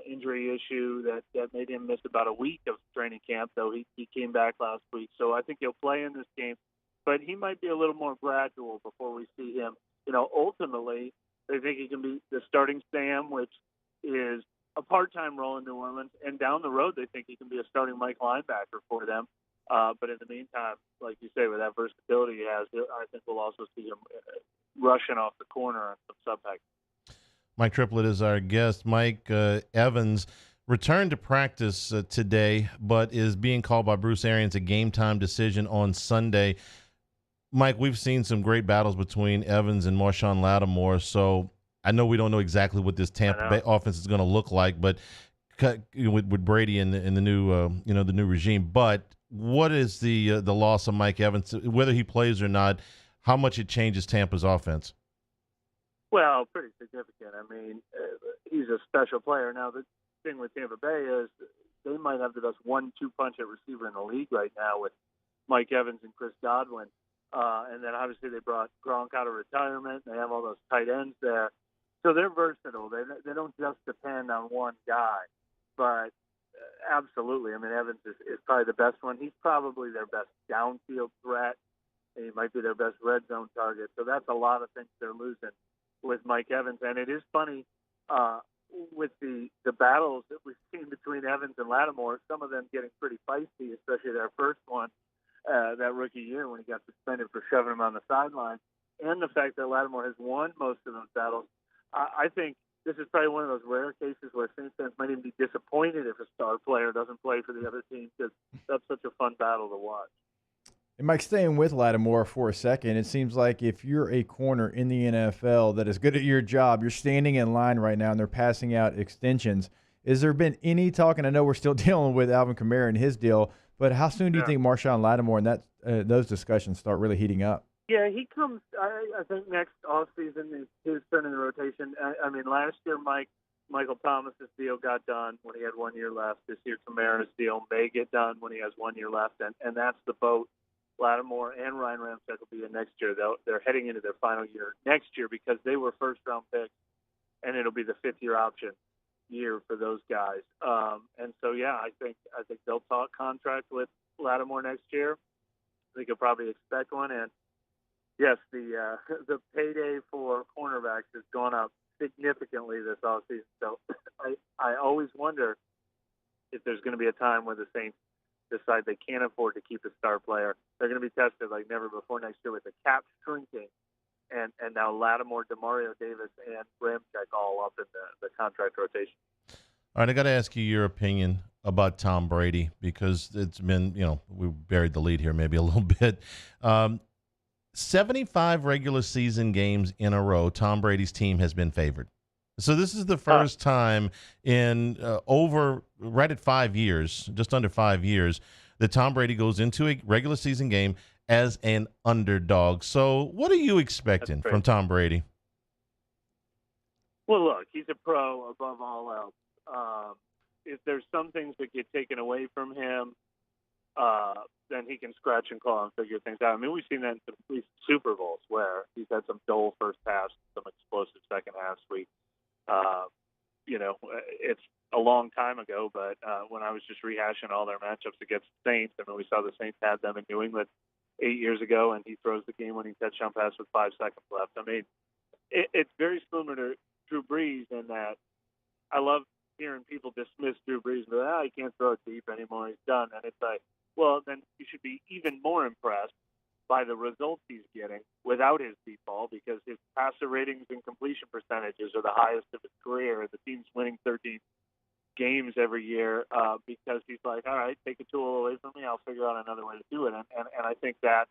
injury issue that made him miss about a week of training camp, though he came back last week. So I think he'll play in this game, but he might be a little more gradual before we see him. Ultimately, they think he can be the starting Sam, which is a part-time role in New Orleans, and down the road they think he can be a starting Mike linebacker for them. But in the meantime, like you say, with that versatility he has, I think we'll also see him rushing off the corner on some sub-pack. Mike Triplett is our guest. Mike Evans returned to practice today, but is being called by Bruce Arians a game-time decision on Sunday. Mike, we've seen some great battles between Evans and Marshawn Lattimore, so I know we don't know exactly what this Tampa Bay offense is going to look like, but with Brady and the new the new regime. But what is the loss of Mike Evans, whether he plays or not? How much it changes Tampa's offense? Well, pretty significant. I mean, he's a special player. Now, the thing with Tampa Bay is they might have the best 1-2 punch at receiver in the league right now with Mike Evans and Chris Godwin. And then obviously they brought Gronk out of retirement. They have all those tight ends there. So they're versatile. They don't just depend on one guy. But absolutely, I mean, Evans is probably the best one. He's probably their best downfield threat. He might be their best red zone target. So that's a lot of things they're losing with Mike Evans. And it is funny with the battles that we've seen between Evans and Lattimore, some of them getting pretty feisty, especially their first one. That rookie year when he got suspended for shoving him on the sideline, and the fact that Lattimore has won most of those battles. I think this is probably one of those rare cases where Saints fans might even be disappointed if a star player doesn't play for the other team because that's such a fun battle to watch. And Mike, staying with Lattimore for a second, it seems like if you're a corner in the NFL that is good at your job, you're standing in line right now and they're passing out extensions. Has there been any talk, and I know we're still dealing with Alvin Kamara and his deal, but how soon do you think Marshawn Lattimore and those discussions start really heating up? Yeah, he comes, I think, next offseason is his turn in the rotation. I mean, last year Michael Thomas's deal got done when he had 1 year left. This year Kamara's deal may get done when he has 1 year left, and that's the boat Lattimore and Ryan Ramczyk will be in next year. They're heading into their final year next year because they were first-round picks, and it'll be the fifth-year option year for those guys. And so, yeah, I think they'll talk contract with Lattimore next year. I think you'll probably expect one. And yes, the payday for cornerbacks has gone up significantly this offseason. So I always wonder if there's going to be a time where the Saints decide they can't afford to keep a star player. They're going to be tested like never before next year with the cap shrinking. And now Lattimore, Demario Davis, and Ramczyk all up in the contract rotation. All right, I got to ask you your opinion about Tom Brady because it's been, we buried the lead here maybe a little bit. 75 regular season games in a row, Tom Brady's team has been favored. So this is the first time in right at 5 years, just under 5 years, that Tom Brady goes into a regular season game as an underdog. So what are you expecting from Tom Brady? Well, look, he's a pro above all else. If there's some things that get taken away from him, then he can scratch and claw and figure things out. I mean, we've seen that in some Super Bowls where he's had some dull first halves, some explosive second halves. a long time ago, but when I was just rehashing all their matchups against the Saints, I mean, we saw the Saints had them in New England 8 years ago, and he throws the game-winning touchdown pass with 5 seconds left. I mean, it's very similar to Drew Brees in that I love hearing people dismiss Drew Brees and be like, he can't throw it deep anymore, he's done. And it's like, well, then you should be even more impressed by the results he's getting without his deep ball, because his passer ratings and completion percentages are the highest of his career, and the team's winning 13 games every year because he's like, all right, take a tool away from me, I'll figure out another way to do it. And I think that's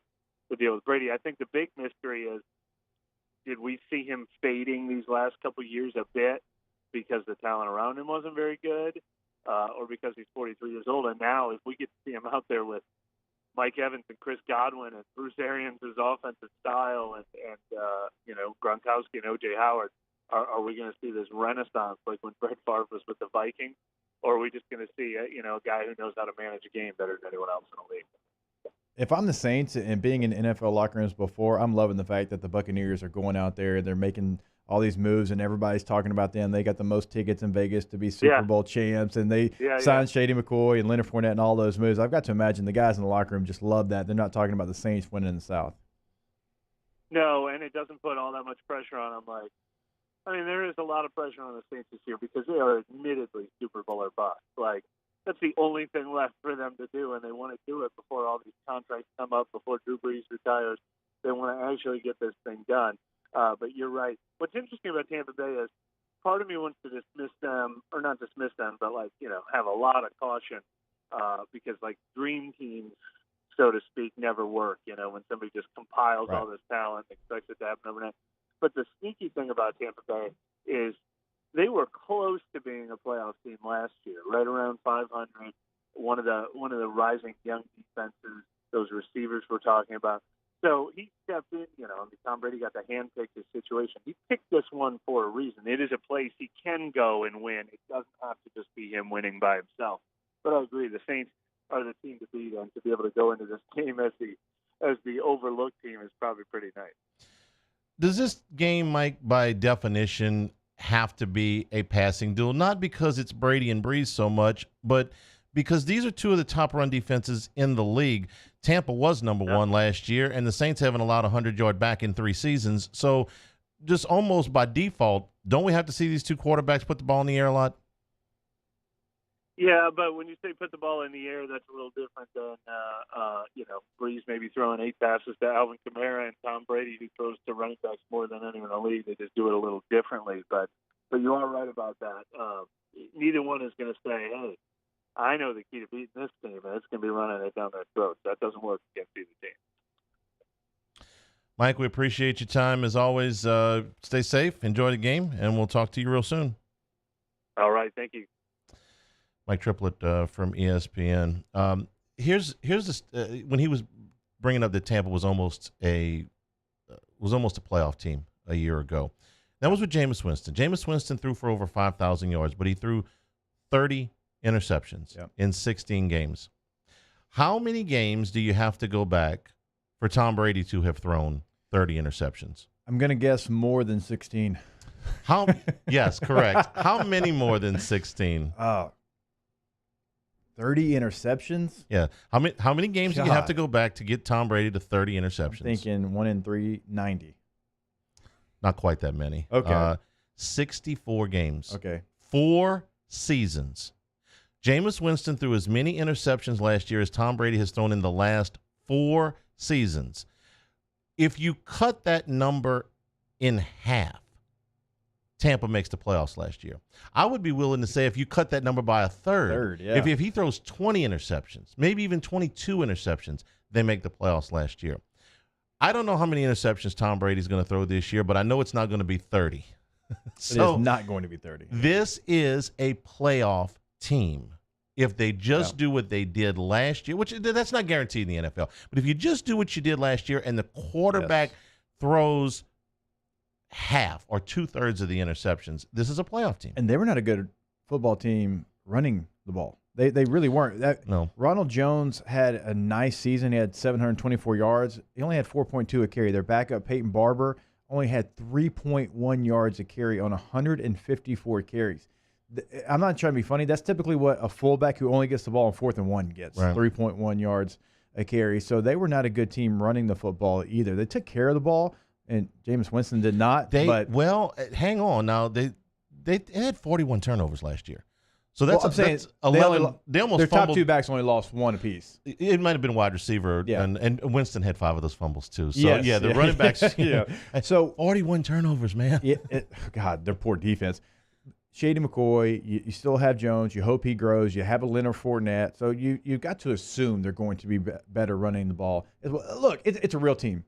the deal with Brady. I think the big mystery is, did we see him fading these last couple of years a bit because the talent around him wasn't very good, or because he's 43 years old? And now if we get to see him out there with Mike Evans and Chris Godwin and Bruce Arians' offensive style and Gronkowski and O.J. Howard, are we going to see this renaissance like when Brett Favre was with the Vikings? Or are we just going to see a guy who knows how to manage a game better than anyone else in the league? If I'm the Saints and being in NFL locker rooms before, I'm loving the fact that the Buccaneers are going out there. They're making all these moves, and everybody's talking about them. They got the most tickets in Vegas to be Super Bowl champs, and they signed Shady McCoy and Leonard Fournette and all those moves. I've got to imagine the guys in the locker room just love that. They're not talking about the Saints winning in the South. No, and it doesn't put all that much pressure on them. There is a lot of pressure on the Saints this year because they are admittedly Super Bowl or bust. That's the only thing left for them to do, and they want to do it before all these contracts come up, before Drew Brees retires. They want to actually get this thing done. But you're right. What's interesting about Tampa Bay is part of me wants to dismiss them, or not dismiss them, but have a lot of caution because dream teams, so to speak, never work. When somebody just compiles all this talent and expects it to happen overnight. But the sneaky thing about Tampa Bay is they were close to being a playoff team last year, right around 500. One of the rising young defenses, those receivers we're talking about. So he stepped in, Tom Brady got to handpick his situation. He picked this one for a reason. It is a place he can go and win. It doesn't have to just be him winning by himself. But I agree, the Saints are the team to beat, and to be able to go into this game as the overlooked team is probably pretty nice. Does this game, Mike, by definition, have to be a passing duel? Not because it's Brady and Brees so much, but because these are two of the top run defenses in the league. Tampa was number one last year, and the Saints haven't allowed a 100-yard back in 3 seasons. So just almost by default, don't we have to see these two quarterbacks put the ball in the air a lot? Yeah, but when you say put the ball in the air, that's a little different than, Brees maybe throwing 8 passes to Alvin Kamara and Tom Brady, who throws to running backs more than anyone in the league. They just do it a little differently. But you are right about that. Neither one is going to say, hey, I know the key to beating this team, and it's going to be running it down their throats. That doesn't work against either team. Mike, we appreciate your time. As always, stay safe, enjoy the game, and we'll talk to you real soon. All right, thank you. Mike Triplett from ESPN. Here's this, when he was bringing up that Tampa was almost a playoff team a year ago. That was with Jameis Winston. Jameis Winston threw for over 5,000 yards, but he threw 30 interceptions in 16 games. How many games do you have to go back for Tom Brady to have thrown 30 interceptions? I'm going to guess more than 16. Yes, correct. How many more than 16? 30 interceptions? Yeah. How many games do you have to go back to get Tom Brady to 30 interceptions? I'm thinking 1 in 3, 90. Not quite that many. Okay. 64 games. Okay. 4 seasons. Jameis Winston threw as many interceptions last year as Tom Brady has thrown in the last 4 seasons. If you cut that number in half, Tampa makes the playoffs last year. I would be willing to say if you cut that number by a third, if he throws 20 interceptions, maybe even 22 interceptions, they make the playoffs last year. I don't know how many interceptions Tom Brady's going to throw this year, but I know it's not going to be 30. So it is not going to be 30. This is a playoff team. If they just do what they did last year, which that's not guaranteed in the NFL, but if you just do what you did last year and the quarterback throws half or 2/3 of the interceptions, this is a playoff team. And they were not a good football team running the ball. They really weren't. No. Ronald Jones had a nice season. He had 724 yards. He only had 4.2 a carry. Their backup, Peyton Barber, only had 3.1 yards a carry on 154 carries. I'm not trying to be funny. That's typically what a fullback who only gets the ball on 4th and 1 gets, 3.1 yards a carry. So they were not a good team running the football either. They took care of the ball, and Jameis Winston did not. Hang on. Now, they had 41 turnovers last year. So that's, I'm saying that's 11. They almost their fumbled. top 2 backs only lost 1 apiece. It might have been wide receiver, and Winston had 5 of those fumbles too. So Yes, the running backs. So 41 turnovers, man. God, their poor defense. Shady McCoy, you still have Jones. You hope he grows. You have a Leonard Fournette. So you've got to assume they're going to be better running the ball. Look, it's a real team.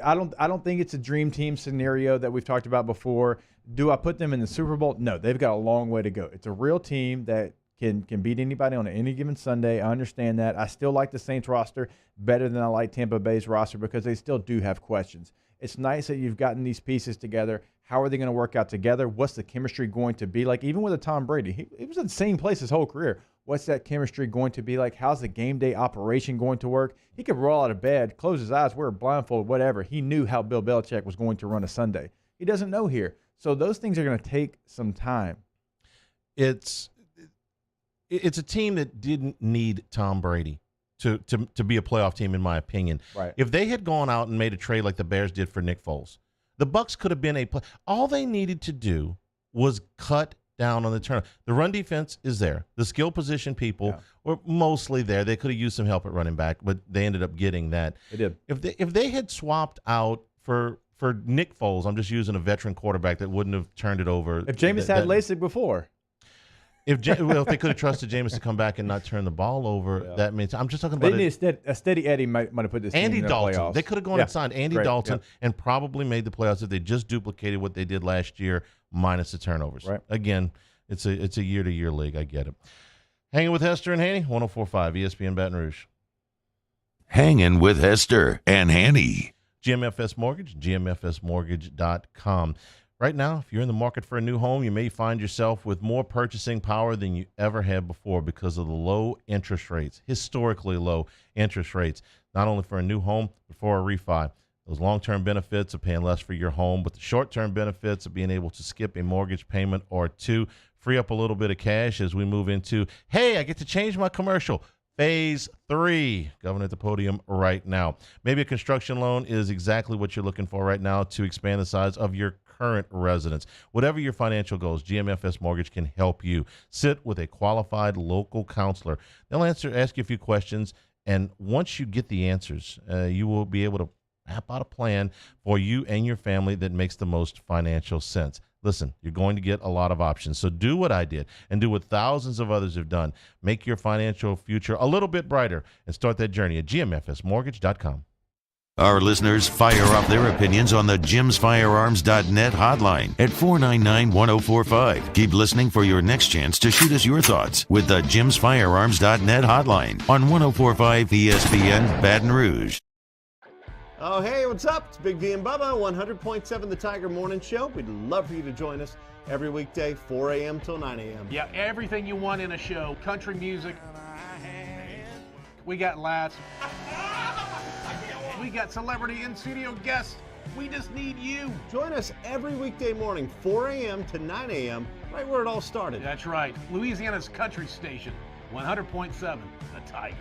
I don't think it's a dream team scenario that we've talked about before. Do I put them in the Super Bowl? No, they've got a long way to go. It's a real team that can beat anybody on any given Sunday. I understand that. I still like the Saints roster better than I like Tampa Bay's roster because they still do have questions. It's nice that you've gotten these pieces together. How are they going to work out together? What's the chemistry going to be like? Even with a Tom Brady, he was in the same place his whole career. What's that chemistry going to be like? How's the game day operation going to work? He could roll out of bed, close his eyes, wear a blindfold, whatever. He knew how Bill Belichick was going to run a Sunday. He doesn't know here. So those things are going to take some time. It's a team that didn't need Tom Brady to be a playoff team, in my opinion. Right. If they had gone out and made a trade like the Bears did for Nick Foles, the Bucs could have been all they needed to do was cut down on the turnover. The run defense is there. The skill position people were mostly there. They could have used some help at running back, but they ended up getting that. They did. If they had swapped out for Nick Foles, I'm just using a veteran quarterback that wouldn't have turned it over. If Jameis had LASIK before. If they could have trusted Jameis to come back and not turn the ball over, that means I'm just talking They about need a steady Eddie might have put this Andy team in Dalton. the playoffs. They could have gone and signed Andy Dalton and probably made the playoffs if they just duplicated what they did last year minus the turnovers. Right. Again, it's a year-to-year league. I get it. Hanging with Hester and Hanny, 104.5 ESPN Baton Rouge. Hanging with Hester and Hanny. GMFS Mortgage, gmfsmortgage.com. Right now, if you're in the market for a new home, you may find yourself with more purchasing power than you ever had before because of the low interest rates, historically low interest rates, not only for a new home, but for a refi. Those long-term benefits of paying less for your home, but the short-term benefits of being able to skip a mortgage payment or two, free up a little bit of cash as we move into, hey, I get to change my commercial. Phase 3, Governor at the podium right now. Maybe a construction loan is exactly what you're looking for right now to expand the size of your current residence. Whatever your financial goals, GMFS Mortgage can help you. Sit with a qualified local counselor. They'll ask you a few questions, and once you get the answers, you will be able to map out a plan for you and your family that makes the most financial sense. Listen, you're going to get a lot of options. So do what I did and do what thousands of others have done. Make your financial future a little bit brighter and start that journey at gmfsmortgage.com. Our listeners fire off their opinions on the jimsfirearms.net hotline at 499-1045. Keep listening for your next chance to shoot us your thoughts with the jimsfirearms.net hotline on 104.5 ESPN Baton Rouge. Oh, hey, what's up? It's Big V and Bubba, 100.7 The Tiger Morning Show. We'd love for you to join us every weekday, 4 a.m. till 9 a.m. Yeah, everything you want in a show. Country music. We got laughs. We got celebrity in-studio guests. We just need you. Join us every weekday morning, 4 a.m. to 9 a.m., right where it all started. That's right. Louisiana's country station, 100.7 The Tiger.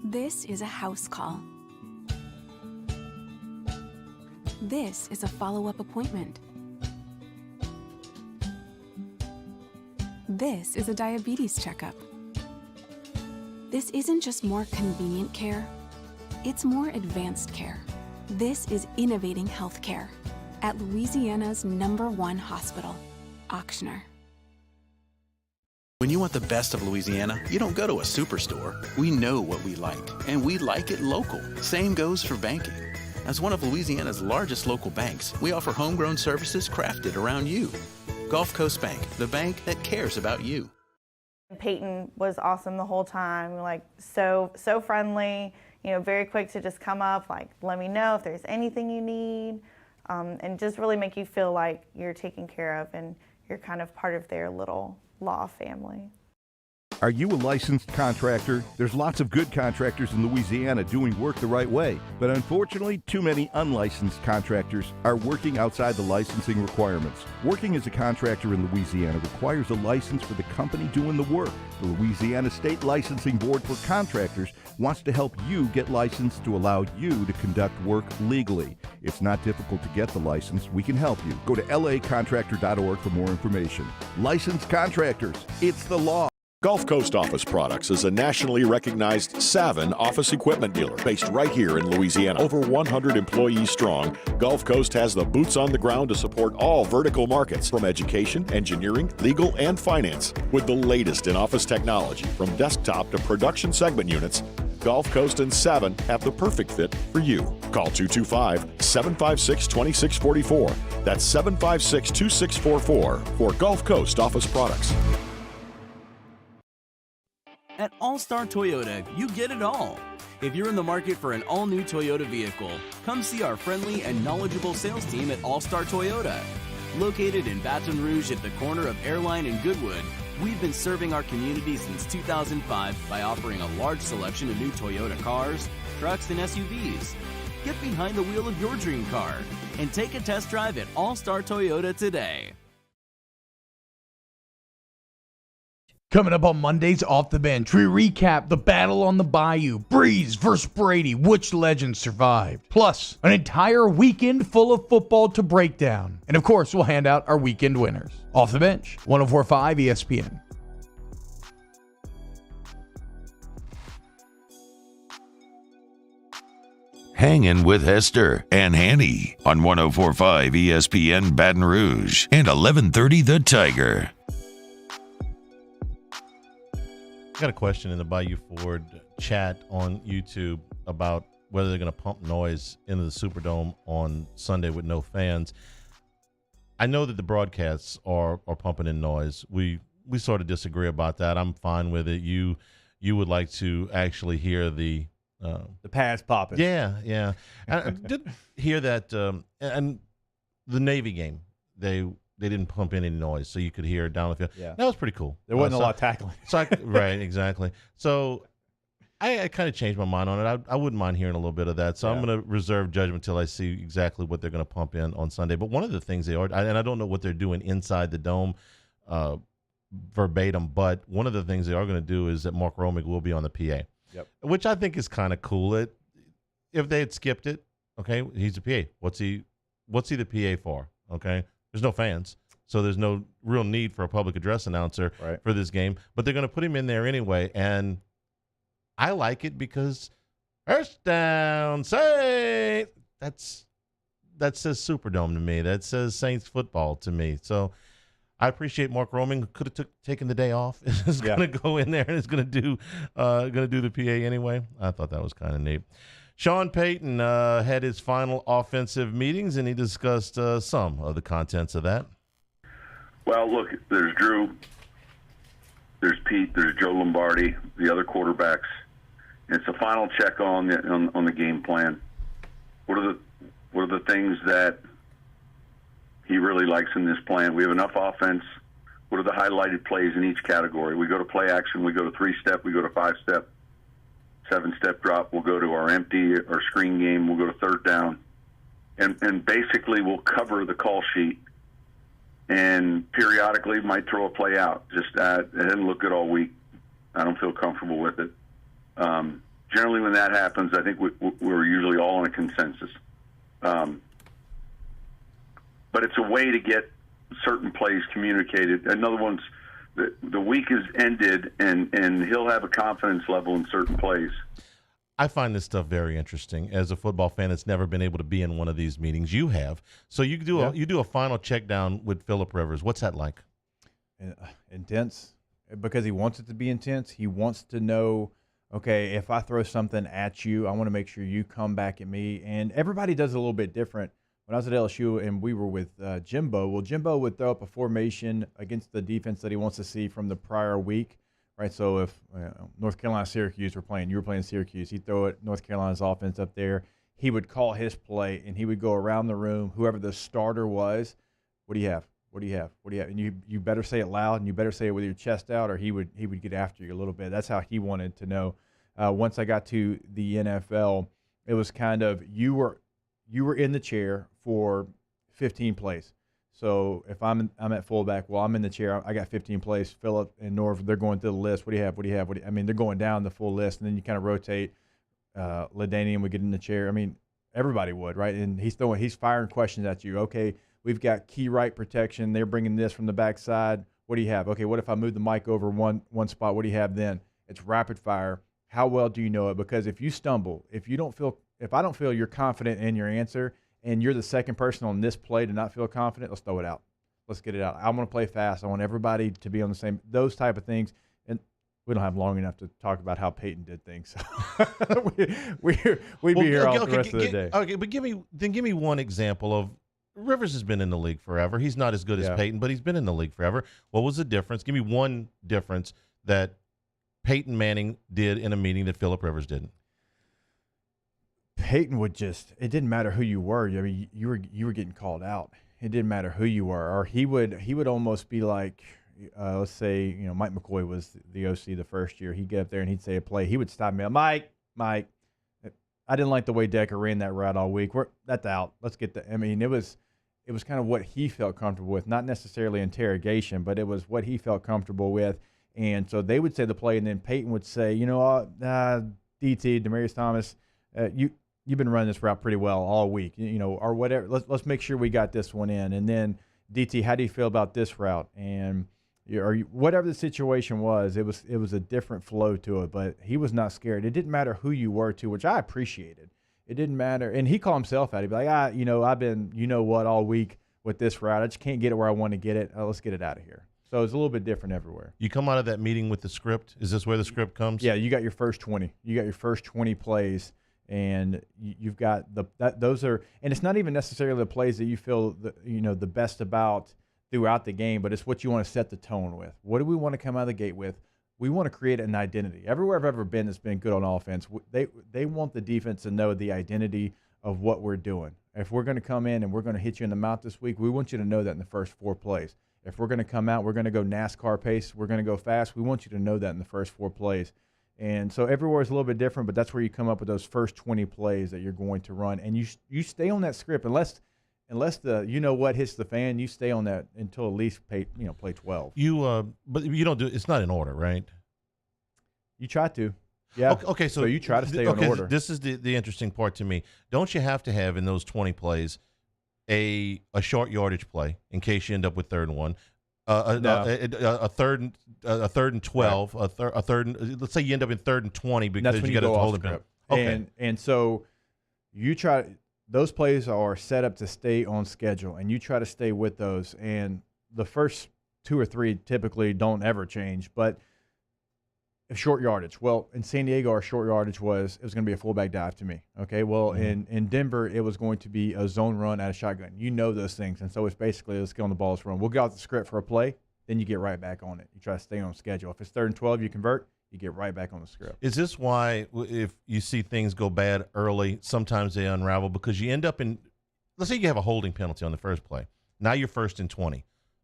This is a house call. This is a follow-up appointment. This is a diabetes checkup. This isn't just more convenient care, it's more advanced care. This is innovating healthcare at Louisiana's #1 hospital, Auctioner. When you want the best of Louisiana, you don't go to a superstore. We know what we like, and we like it local. Same goes for banking. As one of Louisiana's largest local banks, we offer homegrown services crafted around you. Gulf Coast Bank, the bank that cares about you. Peyton was awesome the whole time, like so friendly, very quick to just come up, like let me know if there's anything you need, and just really make you feel like you're taken care of and you're kind of part of their little law family. Are you a licensed contractor? There's lots of good contractors in Louisiana doing work the right way, but unfortunately, too many unlicensed contractors are working outside the licensing requirements. Working as a contractor in Louisiana requires a license for the company doing the work. The Louisiana State Licensing Board for Contractors wants to help you get licensed to allow you to conduct work legally. It's not difficult to get the license. We can help you. Go to lacontractor.org for more information. Licensed contractors, it's the law. Gulf Coast Office Products is a nationally recognized Savin office equipment dealer based right here in Louisiana. Over 100 employees strong, Gulf Coast has the boots on the ground to support all vertical markets from education, engineering, legal, and finance. With the latest in office technology from desktop to production segment units, Gulf Coast and Savin have the perfect fit for you. Call 225-756-2644. That's 756-2644 for Gulf Coast Office Products. At All-Star Toyota, you get it all. If you're in the market for an all-new Toyota vehicle, come see our friendly and knowledgeable sales team at All-Star Toyota. Located in Baton Rouge at the corner of Airline and Goodwood, we've been serving our community since 2005 by offering a large selection of new Toyota cars, trucks, and SUVs. Get behind the wheel of your dream car and take a test drive at All-Star Toyota today. Coming up on Monday's Off the Bench, we recap the battle on the Bayou, Breeze versus Brady, which legends survived, plus an entire weekend full of football to break down. And of course, we'll hand out our weekend winners. Off the Bench, 104.5 ESPN. Hangin' with Hester and Hanny on 104.5 ESPN Baton Rouge and 1130 The Tiger. I got a question in the Bayou Ford chat on YouTube about whether they're going to pump noise into the Superdome on Sunday with no fans. I know that the broadcasts are pumping in noise. We sort of disagree about that. I'm fine with it. You would like to actually hear the pads popping. Yeah. I did hear that, and the Navy game, they didn't pump in any noise, so you could hear down the field. Yeah. That was pretty cool. There wasn't a lot of tackling. Right, exactly. So I kind of changed my mind on it. I wouldn't mind hearing a little bit of that. So I'm going to reserve judgment until I see exactly what they're going to pump in on Sunday. But one of the things they are, and I don't know what they're doing inside the dome verbatim, but one of the things they are going to do is that Mark Romig will be on the PA, which I think is kind of cool. If they had skipped it, okay, he's a PA. What's he the PA for? Okay. There's no fans, so there's no real need for a public address announcer for this game. But they're going to put him in there anyway, and I like it because first down, Saints. That says Superdome to me. That says Saints football to me. So I appreciate Mark Roming. Could have taken the day off. Is going to go in there and is going to do the PA anyway. I thought that was kind of neat. Sean Payton had his final offensive meetings, and he discussed some of the contents of that. Well, look, there's Drew, there's Pete, there's Joe Lombardi, the other quarterbacks. It's a final check on the game plan. What are the things that he really likes in this plan? We have enough offense. What are the highlighted plays in each category? We go to play action, we go to 3-step, we go to 5-step. 7-step drop, we'll go to our empty or screen game, we'll go to third down, and basically we'll cover the call sheet and periodically might throw a play out. Just it didn't look good all week. I don't feel comfortable with it. Generally when that happens, I think we're usually all in a consensus. But it's a way to get certain plays communicated. Another one's the week is ended, and he'll have a confidence level in certain plays. I find this stuff very interesting. As a football fan that's never been able to be in one of these meetings, you have. So you do a final check down with Phillip Rivers. What's that like? Intense, because he wants it to be intense. He wants to know, okay, if I throw something at you, I want to make sure you come back at me. And everybody does it a little bit different. When I was at LSU and we were with Jimbo, well, Jimbo would throw up a formation against the defense that he wants to see from the prior week, right? So if North Carolina, Syracuse were playing, you were playing Syracuse, he'd throw it North Carolina's offense up there. He would call his play, and he would go around the room, whoever the starter was. What do you have? What do you have? What do you have? And you better say it loud, and you better say it with your chest out, or he would get after you a little bit. That's how he wanted to know. Once I got to the NFL, it was kind of you were in the chair for 15 plays. So if I'm at fullback, well, I'm in the chair. I got 15 plays. Phillip and Norv, they're going through the list. What do you have? What do you have? I mean, they're going down the full list, and then you kind of rotate. LaDainian would get in the chair. I mean, everybody would, right? And he's firing questions at you. Okay, we've got key right protection. They're bringing this from the backside. What do you have? Okay, what if I move the mic over one spot? What do you have then? It's rapid fire. How well do you know it? Because if you stumble, if I don't feel you're confident in your answer, and you're the second person on this play to not feel confident, let's throw it out. Let's get it out. I want to play fast. I want everybody to be on the same, those type of things. And we don't have long enough to talk about how Peyton did things. We'd be here all the rest of the day. Okay, but give me one example of Rivers has been in the league forever. He's not as good as Peyton, but he's been in the league forever. What was the difference? Give me one difference that Peyton Manning did in a meeting that Phillip Rivers didn't. Peyton would it didn't matter who you were. I mean, you were getting called out. It didn't matter who you were. Or he would almost be like, let's say, Mike McCoy was the OC the first year. He'd get up there and he'd say a play. He would stop me. Mike, I didn't like the way Decker ran that route all week. That's out. Let's get that. I mean, it was kind of what he felt comfortable with, not necessarily interrogation, but it was what he felt comfortable with. And so they would say the play, and then Peyton would say, DT, Demaryius Thomas, you've been running this route pretty well all week, or whatever. Let's make sure we got this one in. And then DT, how do you feel about this route? And whatever the situation was, it was a different flow to it. But he was not scared. It didn't matter who you were to, which I appreciated. It didn't matter, and he called himself out. He'd be like, I've been, all week with this route. I just can't get it where I want to get it. Let's get it out of here. So it's a little bit different everywhere. You come out of that meeting with the script. Is this where the script comes? Yeah, you got your first 20. You got your first 20 plays. And you've got those are, and it's not even necessarily the plays that you feel the best about throughout the game, but it's what you want to set the tone with. What do we want to come out of the gate with? We want to create an identity. Everywhere I've ever been that's been good on offense, they want the defense to know the identity of what we're doing. If we're going to come in and we're going to hit you in the mouth this week, we want you to know that in the first 4 plays. If we're going to come out, we're going to go NASCAR pace, we're going to go fast, we want you to know that in the first 4 plays. And so everywhere is a little bit different, but that's where you come up with those first 20 plays that you're going to run. And you stay on that script unless the what hits the fan, you stay on that until at least play 12. But you don't do it's not in order, right? You try to. Yeah. Okay, so you try to stay in order. This is the interesting part to me. Don't you have to have in those 20 plays a short yardage play in case you end up with 3rd and 1? A third and 12, right. a third. Let's say you end up in 3rd and 20 because you got to hold it. Okay, and so you try. Those plays are set up to stay on schedule, and you try to stay with those. And the first 2 or 3 typically don't ever change, but short yardage. Well, in San Diego, our short yardage was going to be a fullback dive to me. Okay, well, in Denver, it was going to be a zone run out of shotgun. You know those things, and so it's basically let's get on the ball, let's run. We'll get out the script for a play, then you get right back on it. You try to stay on schedule. If it's 3rd and 12, you convert, you get right back on the script. Is this why if you see things go bad early, sometimes they unravel because you end up in – let's say you have a holding penalty on the first play. Now you're 1st and 20.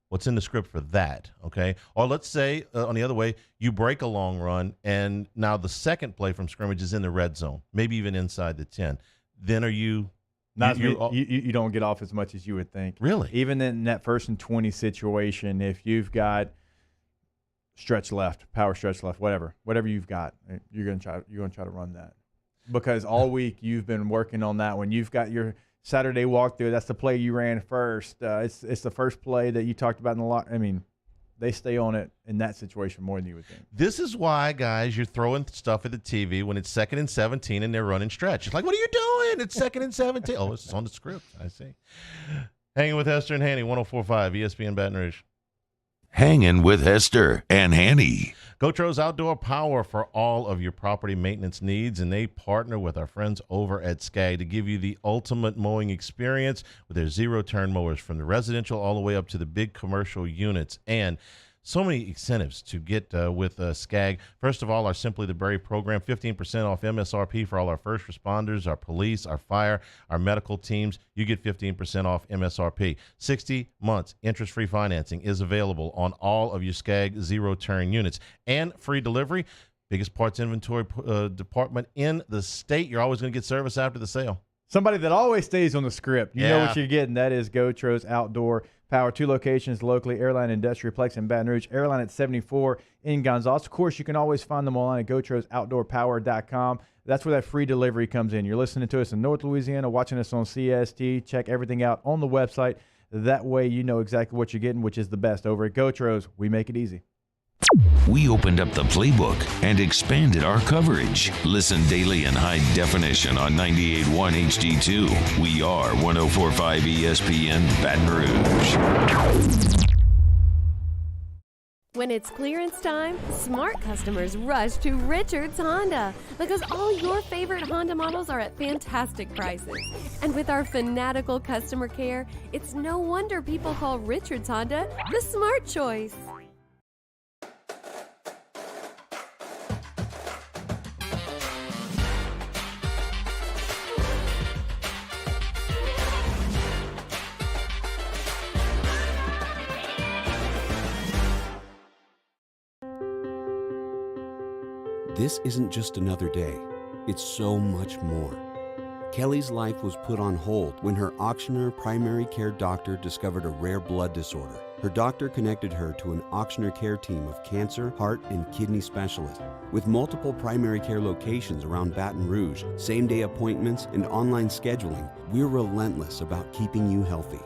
What's in the script for that, okay? Or let's say, on the other way, you break a long run, and now the second play from scrimmage is in the red zone, maybe even inside the 10. Then are you – You don't get off as much as you would think. Really? Even in that 1st and 20 situation, if you've got stretch left, power stretch left, whatever you've got, you're going to try to run that. Because all week you've been working on that one. You've got your – Saturday walkthrough, that's the play you ran first. It's the first play that you talked about in the lock. I mean, they stay on it in that situation more than you would think. This is why, guys, you're throwing stuff at the TV when it's 2nd and 17 and they're running stretch. It's like, what are you doing? It's 2nd and 17. Oh, it's on the script. I see. Hanging with Hester and Hanny, 104.5 ESPN Baton Rouge. Hanging with Hester and Hanny. Gotros Outdoor Power for all of your property maintenance needs, and they partner with our friends over at Skag to give you the ultimate mowing experience with their zero-turn mowers from the residential all the way up to the big commercial units. And So many incentives to get with SCAG. First of all, our Simply the Brave program, 15% off MSRP for all our first responders, our police, our fire, our medical teams. You get 15% off MSRP. 60 months interest-free financing is available on all of your SCAG zero-turn units. And free delivery, biggest parts inventory department in the state. You're always going to get service after the sale. Somebody that always stays on the script. You know what you're getting. That is Gotros Outdoor Power. 2 locations locally, Airline Industrialplex in Baton Rouge, Airline at 74 in Gonzales. Of course, you can always find them online at GotrosOutdoorPower.com. That's where that free delivery comes in. You're listening to us in North Louisiana, watching us on CST. Check everything out on the website. That way you know exactly what you're getting, which is the best. Over at Gotros, we make it easy. We opened up the playbook and expanded our coverage. Listen daily in high definition on 98.1 HD2. We are 104.5 ESPN Baton Rouge. When it's clearance time, smart customers rush to Richards Honda because all your favorite Honda models are at fantastic prices. And with our fanatical customer care, it's no wonder people call Richards Honda the smart choice. This isn't just another day. It's so much more. Kelly's life was put on hold when her auctioneer primary care doctor discovered a rare blood disorder. Her doctor connected her to an auctioneer care team of cancer, heart, and kidney specialists. With multiple primary care locations around Baton Rouge, same-day appointments, and online scheduling, we're relentless about keeping you healthy.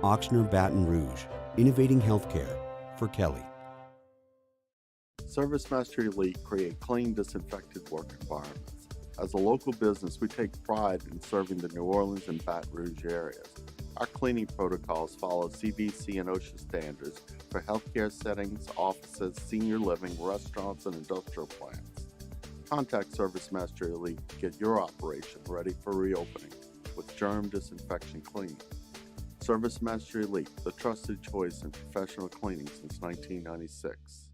Auctioneer Baton Rouge, innovating healthcare for Kelly. ServiceMaster Elite create clean, disinfected work environments. As a local business, we take pride in serving the New Orleans and Baton Rouge areas. Our cleaning protocols follow CDC and OSHA standards for healthcare settings, offices, senior living, restaurants, and industrial plants. Contact ServiceMaster Elite to get your operation ready for reopening with germ disinfection cleaning. ServiceMaster Elite, the trusted choice in professional cleaning since 1996.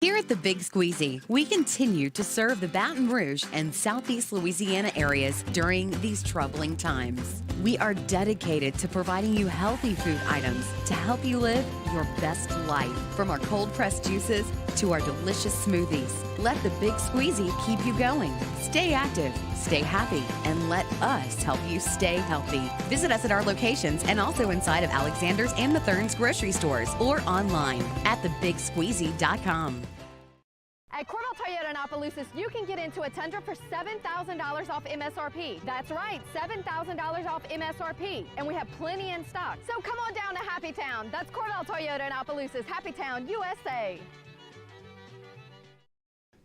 Here at the Big Squeezy, we continue to serve the Baton Rouge and Southeast Louisiana areas during these troubling times. We are dedicated to providing you healthy food items to help you live your best life. From our cold-pressed juices to our delicious smoothies, let the Big Squeezy keep you going. Stay active, stay happy, and let us help you stay healthy. Visit us at our locations and also inside of Alexander's and Mathern's grocery stores or online at thebigsqueezy.com. At Cordell Toyota in Opelousas, you can get into a Tundra for $7,000 off MSRP. That's right, $7,000 off MSRP. And we have plenty in stock. So come on down to Happy Town. That's Cordell Toyota in Opelousas, Happy Town, USA.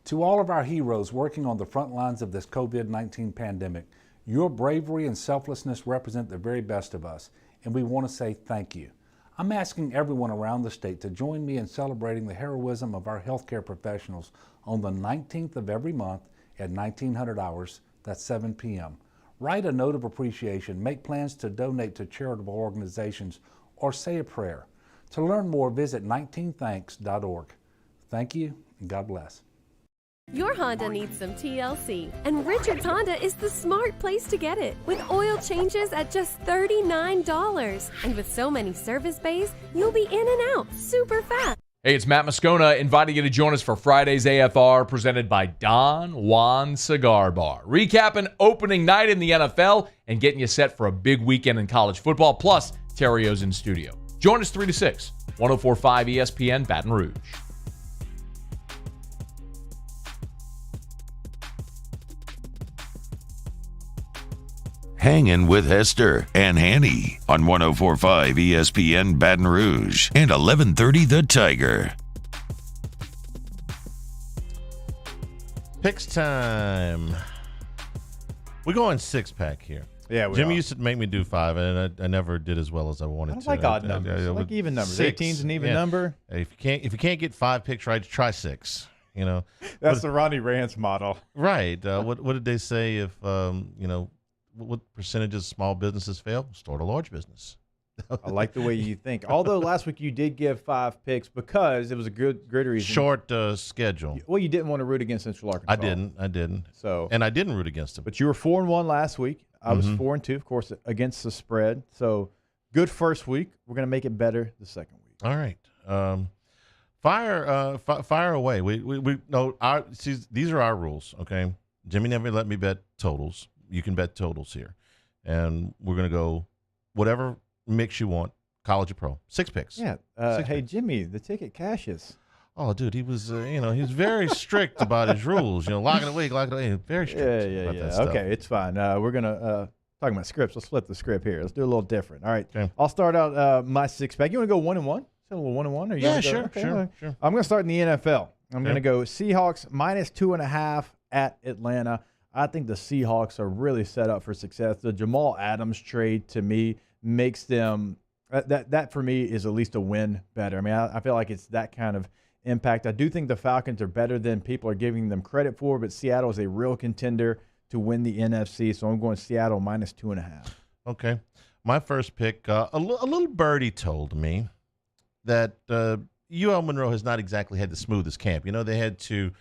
To all of our heroes working on the front lines of this COVID-19 pandemic, your bravery and selflessness represent the very best of us, and we want to say thank you. I'm asking everyone around the state to join me in celebrating the heroism of our healthcare professionals on the 19th of every month at 1900 hours, that's 7 p.m. Write a note of appreciation, make plans to donate to charitable organizations, or say a prayer. To learn more, visit 19thanks.org. Thank you, and God bless. Your Honda needs some TLC, and Richards Honda is the smart place to get it. With oil changes at just $39. And with so many service bays, you'll be in and out super fast. Hey, it's Matt Moscona inviting you to join us for Friday's AFR presented by Don Juan Cigar Bar. Recapping opening night in the NFL and getting you set for a big weekend in college football, plus Terrio's in studio. Join us 3 to 6, 104.5 ESPN Baton Rouge. Hangin with Hester and Hanny on 104.5 ESPN Baton Rouge and 1130 The Tiger. Picks time. We're going 6-pack here. Yeah, Jimmy used to make me do 5, and I never did as well as I wanted to. I like odd numbers. I like even numbers. 18's an even number. If you can't get 5 picks right, try 6. You know, that's the Ronnie Rance model, right? What did they say? If what percentages of small businesses fail? Start a large business. I like the way you think. Although last week you did give 5 picks because it was a good reason. Short schedule. Well, you didn't want to root against Central Arkansas. I didn't. So, and I didn't root against them. But you were 4-1 last week. I was 4-2, of course, against the spread. So good first week. We're going to make it better the second week. All right. Fire away. We no. These are our rules. Okay. Jimmy never let me bet totals. You can bet totals here, and we're going to go whatever mix you want, college or pro. 6 picks. Yeah. Hey, Jimmy, the ticket cashes. Oh, dude, he was, he was very strict about his rules. Lock it away, very strict. Yeah. That stuff. Okay, it's fine. We're gonna talking about scripts. Let's flip the script here. Let's do a little different. All right. Okay. I'll start out my 6-pack. You want to go 1-1? A little 1-1, or you wanna go? Sure, okay, sure. I'm gonna start in the NFL. I'm Okay. gonna go Seahawks -2.5 at Atlanta. I think the Seahawks are really set up for success. The Jamal Adams trade to me makes them that for me is at least a win better. I mean, I feel like it's that kind of impact. I do think the Falcons are better than people are giving them credit for, but Seattle is a real contender to win the NFC, so I'm going Seattle -2.5. Okay. My first pick, a little birdie told me that UL Monroe has not exactly had the smoothest camp. They had to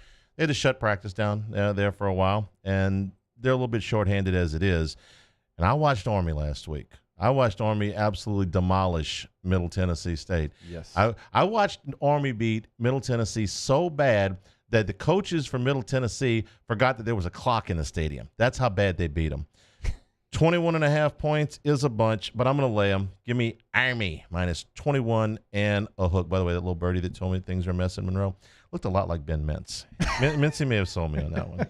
shut practice down there for a while, and they're a little bit shorthanded as it is. And I watched Army last week. I watched Army absolutely demolish Middle Tennessee State. Yes. I watched Army beat Middle Tennessee so bad that the coaches from Middle Tennessee forgot that there was a clock in the stadium. That's how bad they beat them. 21.5 points is a bunch, but I'm going to lay them. Give me Army -21 and a hook. By the way, that little birdie that told me things are a mess in Monroe looked a lot like Ben Mintz. Mincy may have sold me on that one.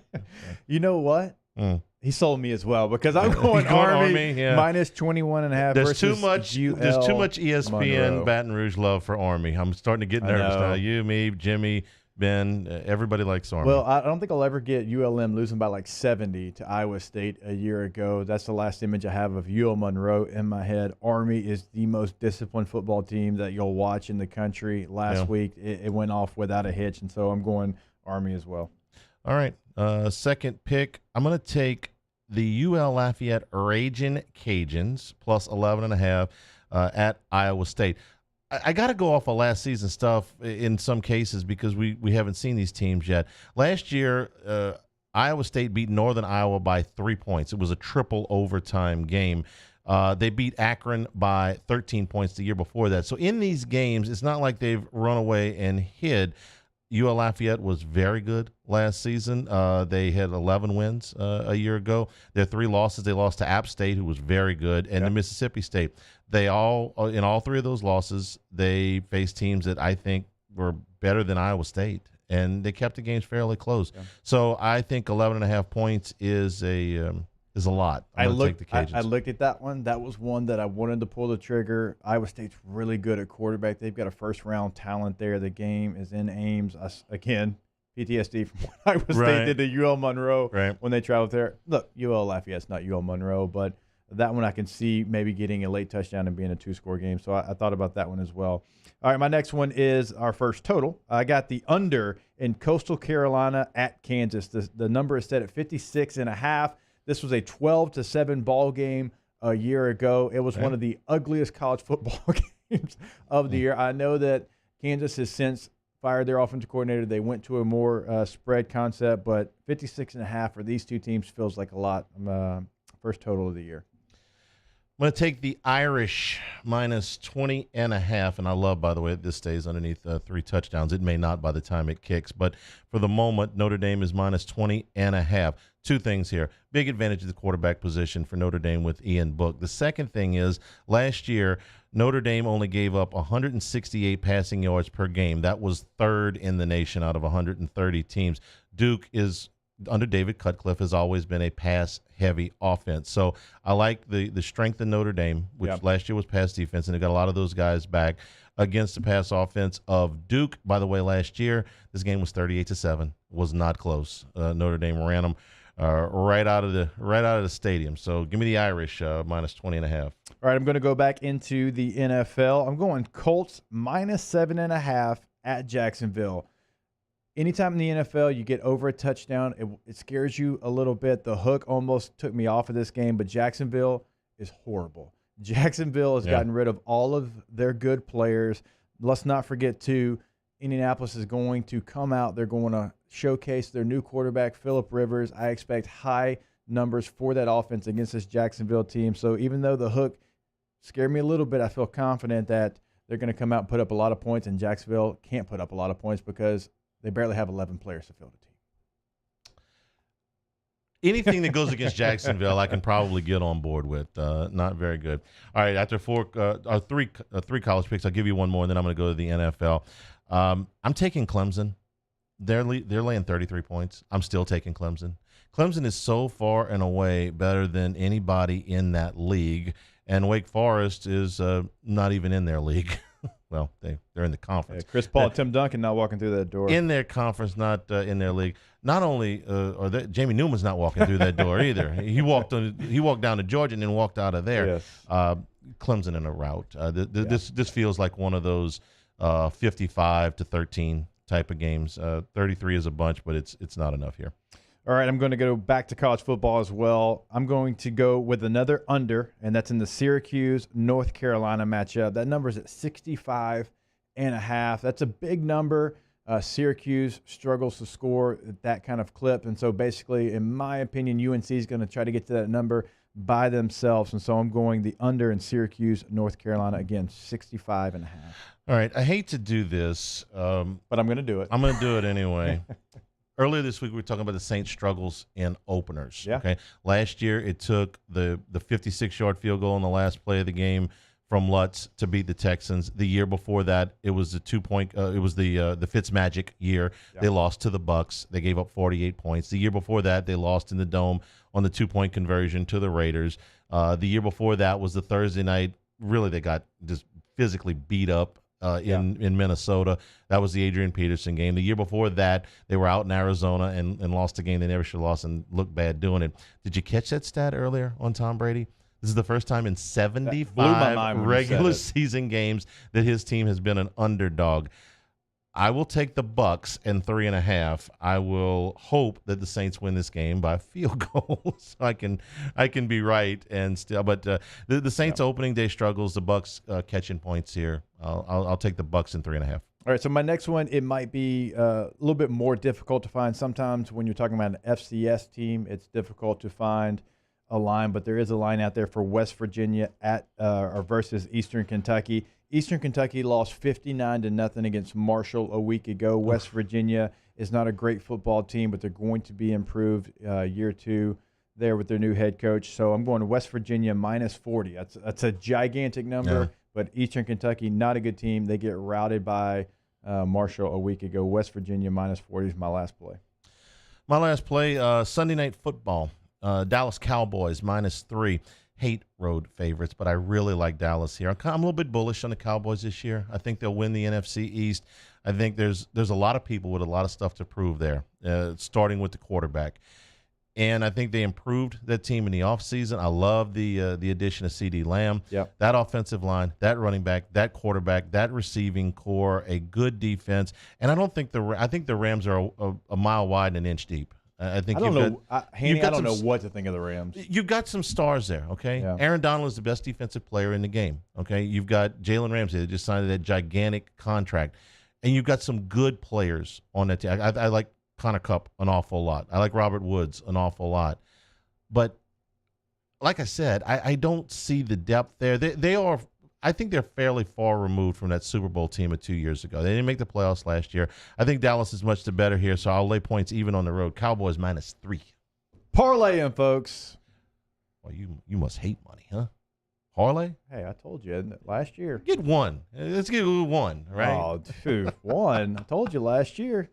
You know what? He sold me as well because I'm going Army -21.5. There's too much UL ESPN Monroe. Baton Rouge love for Army. I'm starting to get nervous now. You, me, Jimmy, Ben, everybody likes Army. Well, I don't think I'll ever get ULM losing by like 70 to Iowa State a year ago. That's the last image I have of UL Monroe in my head. Army is the most disciplined football team that you'll watch in the country. Last week, it went off without a hitch, and so I'm going Army as well. All right. Second pick, I'm going to take the UL Lafayette Ragin' Cajuns +11.5 at Iowa State. I got to go off of last season stuff in some cases because we haven't seen these teams yet. Last year, Iowa State beat Northern Iowa by 3 points. It was a triple overtime game. They beat Akron by 13 points the year before that. So in these games, it's not like they've run away and hid. UL Lafayette was very good last season. They had 11 wins a year ago. Their 3 losses, they lost to App State, who was very good, and to Mississippi State. In all 3 of those losses, they faced teams that I think were better than Iowa State, and they kept the games fairly close. Yeah. So I think 11.5 points is a lot. I looked at that one. That was one that I wanted to pull the trigger. Iowa State's really good at quarterback. They've got a first-round talent there. The game is in Ames. Again, PTSD from what Iowa State did to UL Monroe when they traveled there. Look, UL Lafayette's not UL Monroe, but that one I can see maybe getting a late touchdown and being a 2-score game. So I thought about that one as well. All right, my next one is our first total. I got the under in Coastal Carolina at Kansas. The number is set at 56.5. This was a 12-7 ball game a year ago. It was one of the ugliest college football games of the year. I know that Kansas has since fired their offensive coordinator. They went to a more spread concept, but 56.5 for these two teams feels like a lot. First total of the year. I'm going to take the Irish -20.5, and I love, by the way, this stays underneath 3 touchdowns. It may not by the time it kicks, but for the moment, Notre Dame is -20.5. 2 things here. Big advantage of the quarterback position for Notre Dame with Ian Book. The second thing is last year, Notre Dame only gave up 168 passing yards per game. That was 3rd in the nation out of 130 teams. Duke is under David Cutcliffe has always been a pass-heavy offense. So I like the strength of Notre Dame, which last year was pass defense, and they got a lot of those guys back against the pass offense of Duke. By the way, last year, this game was 38-7. Was not close. Notre Dame ran them right out of the stadium. So give me the Irish -20.5. All right, I'm going to go back into the NFL. I'm going Colts -7.5 at Jacksonville. Anytime in the NFL you get over a touchdown, it scares you a little bit. The hook almost took me off of this game, but Jacksonville is horrible. Jacksonville has gotten rid of all of their good players. Let's not forget, too, Indianapolis is going to come out. They're going to showcase their new quarterback, Phillip Rivers. I expect high numbers for that offense against this Jacksonville team. So even though the hook scared me a little bit, I feel confident that they're going to come out and put up a lot of points, and Jacksonville can't put up a lot of points because they barely have 11 players to field a team. Anything that goes against Jacksonville, I can probably get on board with. Not very good. All right, after three college picks, I'll give you one more, and then I'm going to go to the NFL. I'm taking Clemson. They're laying 33 points. I'm still taking Clemson. Clemson is so far and away better than anybody in that league, and Wake Forest is not even in their league. Well, they're in the conference. Yeah, Chris Paul, Tim Duncan not walking through that door. In their conference, not in their league. Not only Jamie Newman's not walking through that door either. He walked down to Georgia and then walked out of there. Yes. Clemson in a rout. This feels like one of those 55-13 type of games. 33 is a bunch, but it's not enough here. All right, I'm going to go back to college football as well. I'm going to go with another under, and that's in the Syracuse-North Carolina matchup. That number is at 65.5. That's a big number. Syracuse struggles to score at that kind of clip, and so basically, in my opinion, UNC is going to try to get to that number by themselves, and so I'm going the under in Syracuse-North Carolina, again, 65.5. All right, I hate to do this. But I'm going to do it. I'm going to do it anyway. Earlier this week, we were talking about the Saints' struggles in openers. Yeah. Okay. Last year, it took the 56-yard field goal in the last play of the game from Lutz to beat the Texans. The year before that, it was the 2-point. It was the Fitzmagic year. Yeah. They lost to the Bucs. They gave up 48 points. The year before that, they lost in the Dome on the 2-point conversion to the Raiders. The year before that was the Thursday night. Really, they got just physically beat up. In Minnesota. That was the Adrian Peterson game. The year before that, they were out in Arizona and lost a game they never should have lost and looked bad doing it. Did you catch that stat earlier on Tom Brady? This is the first time in 75 regular season games that his team has been an underdog. I will take the Bucs and 3.5. I will hope that the Saints win this game by field goal, so I can be right and still. But the Saints' opening day struggles, the Bucs catching points here. I'll take the Bucs and 3.5. All right, so my next one, it might be a little bit more difficult to find. Sometimes when you're talking about an FCS team, it's difficult to find a line, but there is a line out there for West Virginia versus Eastern Kentucky. Eastern Kentucky lost 59-0 against Marshall a week ago. West Virginia is not a great football team, but they're going to be improved year two there with their new head coach. So I'm going to West Virginia -40. That's a gigantic number, but Eastern Kentucky, not a good team. They get routed by Marshall a week ago. West Virginia -40 is my last play. My last play, Sunday Night Football. Dallas Cowboys -3. Hate road favorites, but I really like Dallas here. I'm a little bit bullish on the Cowboys this year. I think they'll win the NFC East. I think there's a lot of people with a lot of stuff to prove there, starting with the quarterback. And I think they improved that team in the offseason. I love the addition of CD Lamb. Yep. That offensive line, that running back, that quarterback, that receiving core, a good defense. And I think the Rams are a mile wide and an inch deep. I think I don't know what to think of the Rams. You've got some stars there, okay? Yeah. Aaron Donald is the best defensive player in the game, okay? You've got Jalen Ramsey that just signed that gigantic contract. And you've got some good players on that team. I like Connor Kupp an awful lot. I like Robert Woods an awful lot. But like I said, I don't see the depth there. They are – I think they're fairly far removed from that Super Bowl team of 2 years ago. They didn't make the playoffs last year. I think Dallas is much the better here, so I'll lay points even on the road. Cowboys -3. Parlay in, folks. Well, you must hate money, huh? Parlay? Hey, I told you last year. Get one. Let's get one, right? Oh, dude, one. I told you last year.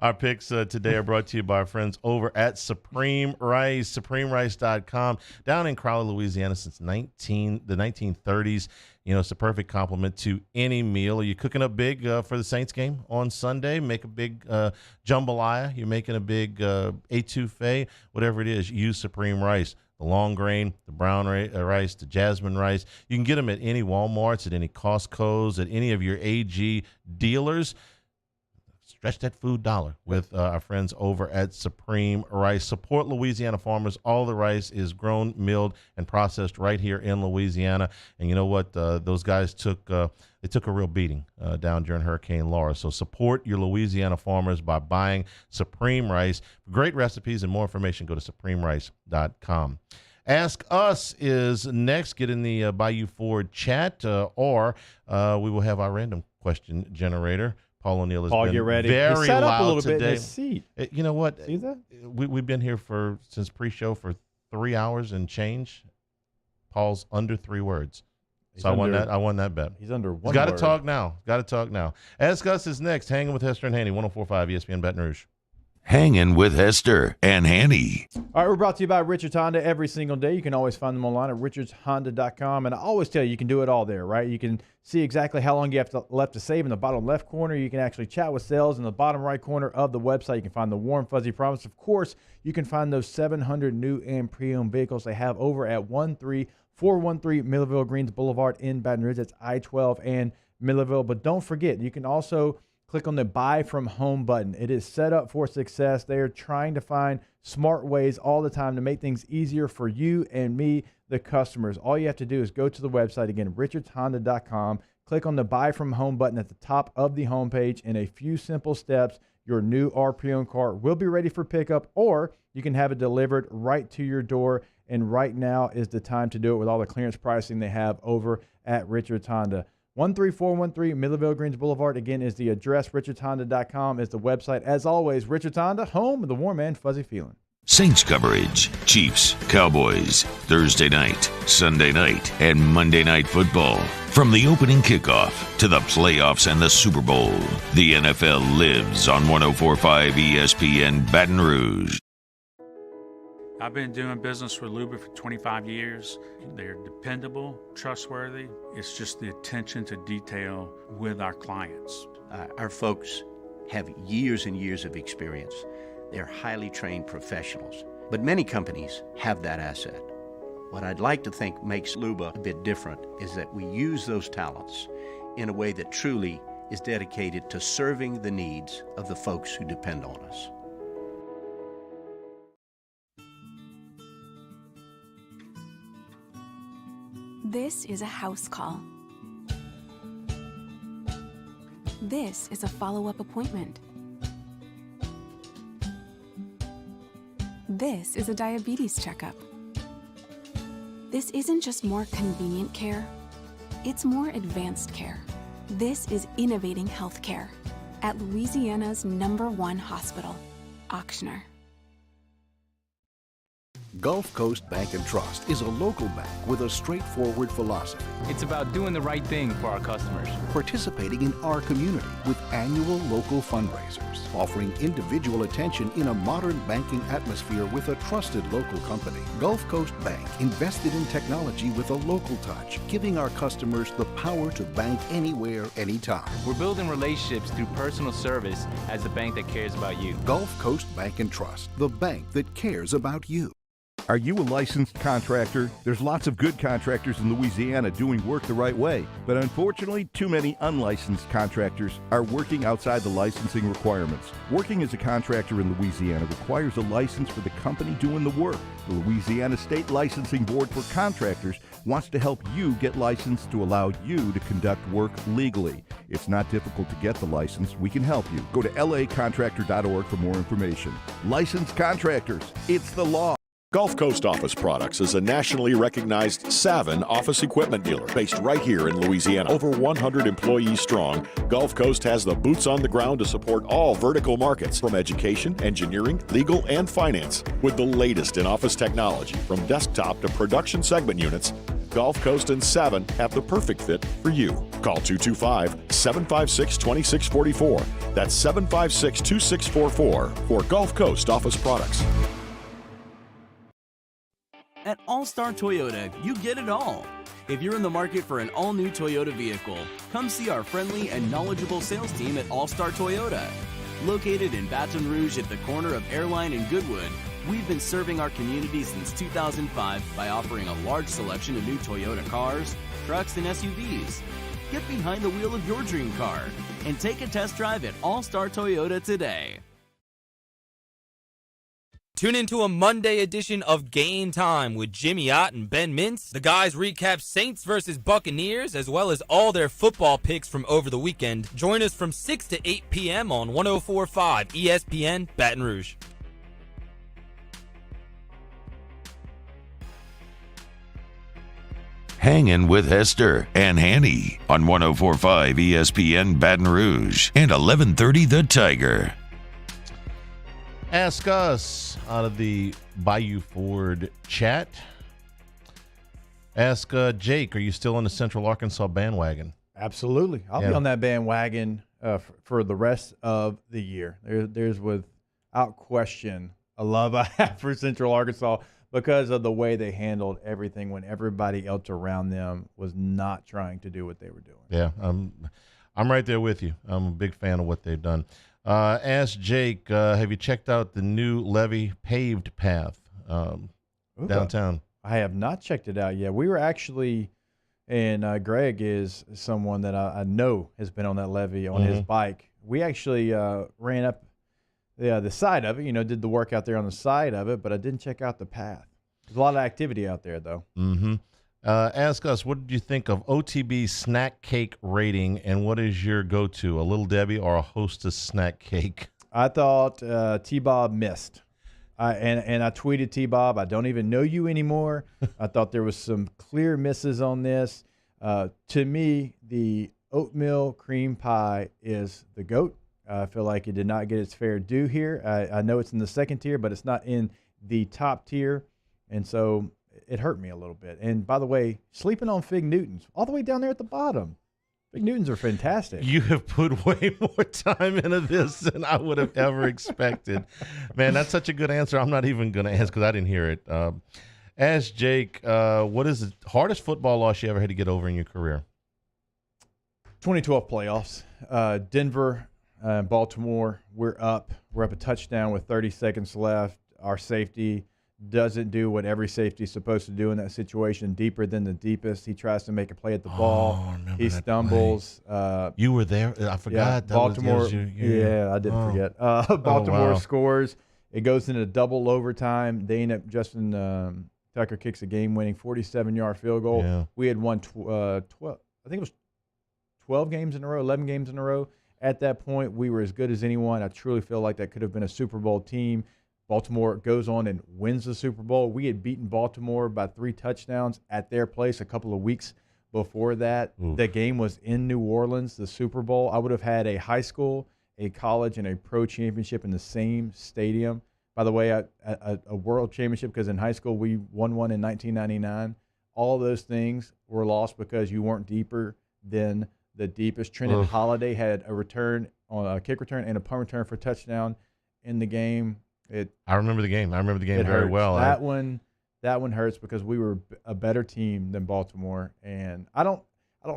Our picks today are brought to you by our friends over at Supreme Rice, SupremeRice.com. Down in Crowley, Louisiana since the 1930s. You know, it's a perfect complement to any meal. Are you cooking up big for the Saints game on Sunday? Make a big jambalaya. You're making a big etouffee. Whatever it is, use Supreme Rice. The long grain, the brown rice, the jasmine rice. You can get them at any Walmarts, at any Costco's, at any of your AG dealers. stretch that food dollar with our friends over at Supreme Rice. Support Louisiana farmers. All the rice is grown, milled, and processed right here in Louisiana. And you know what? Those guys took a real beating down during Hurricane Laura. So support your Louisiana farmers by buying Supreme Rice. For great recipes and more information, go to supremerice.com. Ask Us is next. Get in the Bayou Ford chat, or we will have our random question generator. Paul O'Neill has been get ready. very set loud up a little today. bit in his seat. You know what? See that? We've been here since pre-show for 3 hours and change. Paul's under 3 words. So I won that bet. He's under one Got to word. talk now. Ask Us is next. Hanging with Hester and Hanny, 104.5 ESPN Baton Rouge. Hanging with Hester and Hanny. All right, we're brought to you by Richards Honda every single day. You can always find them online at richardshonda.com. And I always tell you, you can do it all there, right? You can see exactly how long you have left to save in the bottom left corner. You can actually chat with sales in the bottom right corner of the website. You can find the warm, fuzzy promise. Of course, you can find those 700 new and pre-owned vehicles they have over at 13413 Millerville Greens Boulevard in Baton Rouge. That's I-12 and Millerville. But don't forget, you can also click on the Buy From Home button. It is set up for success. They are trying to find smart ways all the time to make things easier for you and me, the customers. All you have to do is go to the website, again, richardshonda.com, click on the Buy From Home button at the top of the homepage. In a few simple steps, your new or pre-owned car will be ready for pickup, or you can have it delivered right to your door. And right now is the time to do it with all the clearance pricing they have over at Richards Honda. 13413 Millerville Greens Boulevard, again, is the address. richardshonda.com is the website. As always, Richards Honda, home of the warm and fuzzy feeling. Saints coverage, Chiefs, Cowboys, Thursday night, Sunday night, and Monday Night Football. From the opening kickoff to the playoffs and the Super Bowl, the NFL lives on 104.5 ESPN Baton Rouge. I've been doing business with Luba for 25 years. They're dependable, trustworthy. It's just the attention to detail with our clients. Our folks have years and years of experience. They're highly trained professionals, but many companies have that asset. What I'd like to think makes Luba a bit different is that we use those talents in a way that truly is dedicated to serving the needs of the folks who depend on us. This is a house call. This is a follow-up appointment. This is a diabetes checkup. This isn't just more convenient care, it's more advanced care. This is innovating healthcare at Louisiana's #1 hospital, Auctioner. Gulf Coast Bank and Trust is a local bank with a straightforward philosophy. It's about doing the right thing for our customers. Participating in our community with annual local fundraisers. Offering individual attention in a modern banking atmosphere with a trusted local company. Gulf Coast Bank invested in technology with a local touch, giving our customers the power to bank anywhere, anytime. We're building relationships through personal service as the bank that cares about you. Gulf Coast Bank and Trust, the bank that cares about you. Are you a licensed contractor? There's lots of good contractors in Louisiana doing work the right way, but unfortunately, too many unlicensed contractors are working outside the licensing requirements. Working as a contractor in Louisiana requires a license for the company doing the work. The Louisiana State Licensing Board for Contractors wants to help you get licensed to allow you to conduct work legally. It's not difficult to get the license. We can help you. Go to lacontractor.org for more information. Licensed contractors, it's the law. Gulf Coast Office Products is a nationally recognized Savin office equipment dealer based right here in Louisiana. Over 100 employees strong, Gulf Coast has the boots on the ground to support all vertical markets, from education, engineering, legal, and finance. With the latest in office technology, from desktop to production segment units, Gulf Coast and Savin have the perfect fit for you. Call 225-756-2644. That's 756-2644 for Gulf Coast Office Products. At All-Star Toyota, you get it all. If you're in the market for an all-new Toyota vehicle, come see our friendly and knowledgeable sales team at All-Star Toyota. Located in Baton Rouge at the corner of Airline and Goodwood, we've been serving our community since 2005 by offering a large selection of new Toyota cars, trucks, and SUVs. Get behind the wheel of your dream car and take a test drive at All Star Toyota today. Tune into a Monday edition of Game Time with Jimmy Ott and Ben Mintz. The guys recap Saints versus Buccaneers, as well as all their football picks from over the weekend. Join us from 6 to 8 p.m. on 104.5 ESPN Baton Rouge. Hangin' with Hester and Hanny on 104.5 ESPN Baton Rouge and 1130 The Tiger. Ask us out of the Bayou Ford chat. Ask Jake, are you still on the Central Arkansas bandwagon? Absolutely. I'll be on that bandwagon for the rest of the year. There's without question a love I have for Central Arkansas because of the way they handled everything when everybody else around them was not trying to do what they were doing. Yeah, I'm right there with you. I'm a big fan of what they've done. Ask Jake, have you checked out the new levee paved path downtown? I have not checked it out yet. We were actually, and Greg is someone that I know has been on that levee on his bike. We actually ran up the side of it, did the work out there on the side of it, but I didn't check out the path. There's a lot of activity out there, though. Mm-hmm. Ask us, what did you think of OTB's snack cake rating, and what is your go-to, a Little Debbie or a Hostess snack cake? I thought T-Bob missed. And I tweeted T-Bob, I don't even know you anymore. I thought there was some clear misses on this. To me, the oatmeal cream pie is the GOAT. I feel like it did not get its fair due here. I know it's in the second tier, but it's not in the top tier. And so it hurt me a little bit. And by the way, sleeping on Fig Newtons, all the way down there at the bottom. Fig Newtons are fantastic. You have put way more time into this than I would have ever expected. Man, that's such a good answer. I'm not even going to ask because I didn't hear it. Ask Jake, what is the hardest football loss you ever had to get over in your career? 2012 playoffs. Denver, Baltimore, we're up a touchdown with 30 seconds left. Our safety doesn't do what every safety is supposed to do in that situation, deeper than the deepest. He tries to make a play at the ball. He stumbles. You were there. I forgot. Yeah, Baltimore. I didn't forget. Baltimore scores. It goes into double overtime. They end up, Justin Tucker kicks a game-winning 47-yard field goal. Yeah. We had won 12. I think it was 12 games in a row, 11 games in a row. At that point, we were as good as anyone. I truly feel like that could have been a Super Bowl team. Baltimore goes on and wins the Super Bowl. We had beaten Baltimore by 3 touchdowns at their place a couple of weeks before that. Oof. The game was in New Orleans, the Super Bowl. I would have had a high school, a college, and a pro championship in the same stadium. By the way, a world championship, because in high school we won one in 1999. All those things were lost because you weren't deeper than the deepest. Trenton Holiday had a return on a kick return and a punt return for a touchdown in the game. I remember the game. I remember the game very hurts. well. That one hurts because we were a better team than Baltimore, and I don't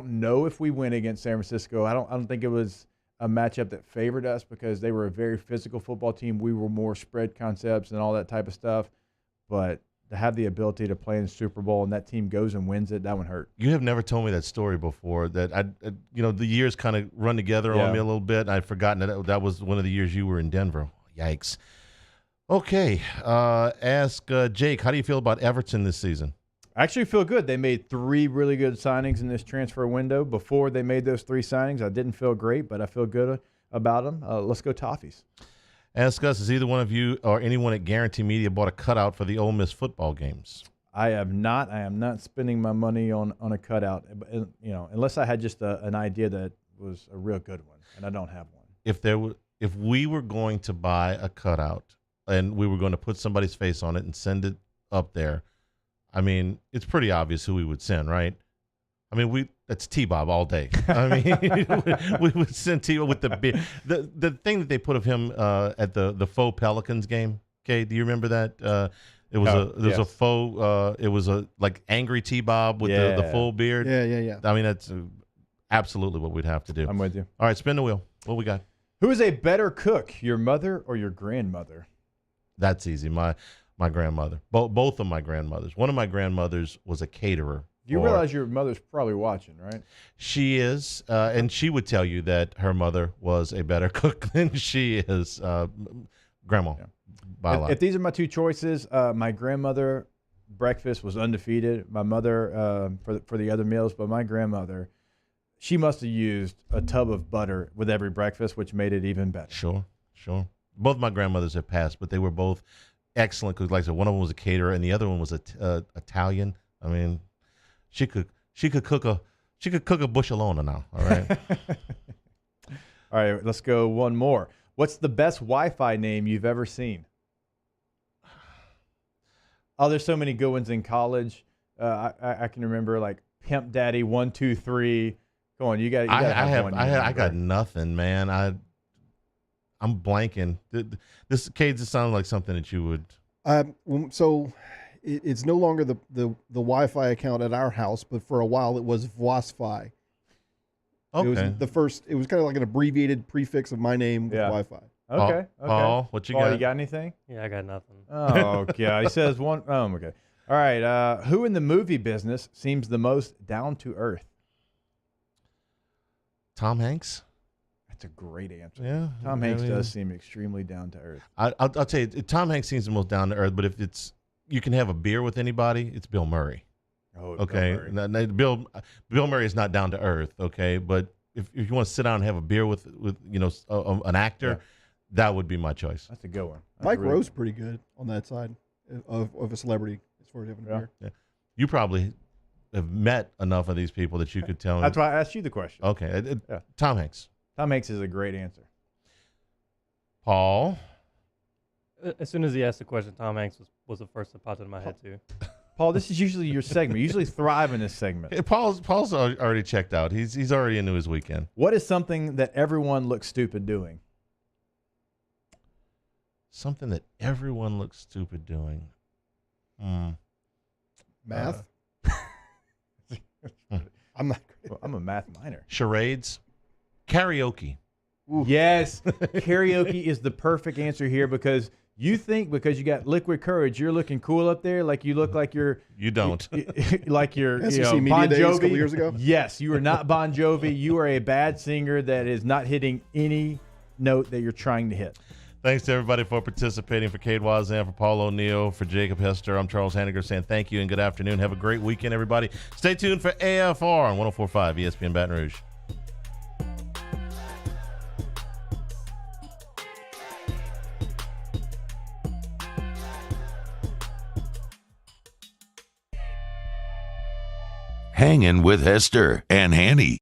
know if we win against San Francisco. I don't think it was a matchup that favored us because they were a very physical football team. We were more spread concepts and all that type of stuff, but to have the ability to play in the Super Bowl and that team goes and wins it, that one hurt. You have never told me that story before. That the years kind of run together on me a little bit. I'd forgotten that was one of the years you were in Denver. Yikes. Okay, ask Jake, how do you feel about Everton this season? I actually feel good. They made 3 really good signings in this transfer window. Before they made those 3 signings, I didn't feel great, but I feel good about them. Let's go Toffees. Ask us, has either one of you or anyone at Guarantee Media bought a cutout for the Ole Miss football games? I have not. I am not spending my money on a cutout, unless I had just an idea that was a real good one, and I don't have one. If we were going to buy a cutout, and we were going to put somebody's face on it and send it up there, I mean, it's pretty obvious who we would send, right? I mean, that's T-Bob all day. I mean, we would send T-Bob with the thing that they put of him at the faux Pelicans game. Okay, do you remember that? It was a faux. It was a angry T-Bob with the full beard. Yeah. I mean, that's absolutely what we'd have to do. I'm with you. All right, spin the wheel. What we got? Who is a better cook, your mother or your grandmother? That's easy. My grandmother. Both of my grandmothers. One of my grandmothers was a caterer You realize your mother's probably watching, right? She is, and she would tell you that her mother was a better cook than she is, Grandma. Yeah. By a lot. If these are my two choices, my grandmother breakfast was undefeated. My mother for the other meals, but my grandmother, she must have used a tub of butter with every breakfast, which made it even better. Sure. Both my grandmothers have passed, but they were both excellent cooks. Like I said, one of them was a caterer, and the other one was Italian. I mean, she could cook a bushellona now. All right. All right, let's go one more. What's the best Wi-Fi name you've ever seen? Oh, there's so many good ones in college. I can remember like Pimp Daddy 123. Go on, you got. I got nothing, man. I'm blanking. This Cade, this sounds like something that you would. So it's no longer the Wi-Fi account at our house, but for a while it was VOSFI. Okay. It was it was kind of like an abbreviated prefix of my name with Wi-Fi. Okay. Paul, what you got? You got anything? Yeah, I got nothing. Oh, God. He says one. Oh, okay. All right. Who in the movie business seems the most down to earth? Tom Hanks. That's a great answer. Yeah. Tom Hanks does seem extremely down to earth. I'll tell you, Tom Hanks seems the most down to earth, but if you can have a beer with anybody, it's Bill Murray. Oh, okay. Bill Murray is not down to earth, okay? But if you want to sit down and have a beer with an actor, that would be my choice. That's a good one. Mike Rowe's pretty good on that side of a celebrity as far as having a beer. Yeah. You probably have met enough of these people that you could tell. That's why I asked you the question. Okay. Tom Hanks. Tom Hanks is a great answer. Paul. As soon as he asked the question, Tom Hanks was the first that popped into my head too. Paul, this is usually your segment. You usually thrive in this segment. Paul's already checked out. He's already into his weekend. What is something that everyone looks stupid doing? Something that everyone looks stupid doing. Math. I'm not. I'm a math minor. Charades. Karaoke. Ooh. Yes, karaoke is the perfect answer here because you think because you got liquid courage, you're looking cool up there, like you look like you're. You don't. Like you're SEC Media Bon Days a Jovi. couple years ago? Yes, you are not Bon Jovi. You are a bad singer that is not hitting any note that you're trying to hit. Thanks to everybody for participating. For Cade Wazan, for Paul O'Neill, for Jacob Hester, I'm Charles Hanagriff saying thank you and good afternoon. Have a great weekend, everybody. Stay tuned for AFR on 104.5 ESPN Baton Rouge. Hangin' with Hester and Hanny.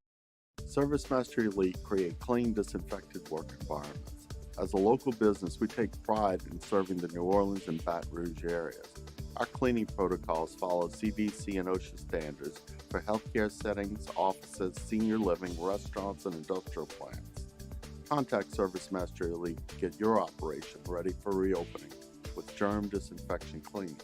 ServiceMaster Elite create clean, disinfected work environments. As a local business, we take pride in serving the New Orleans and Baton Rouge areas. Our cleaning protocols follow CDC and OSHA standards for healthcare settings, offices, senior living, restaurants, and industrial plants. Contact ServiceMaster Elite to get your operation ready for reopening with germ disinfection cleaning.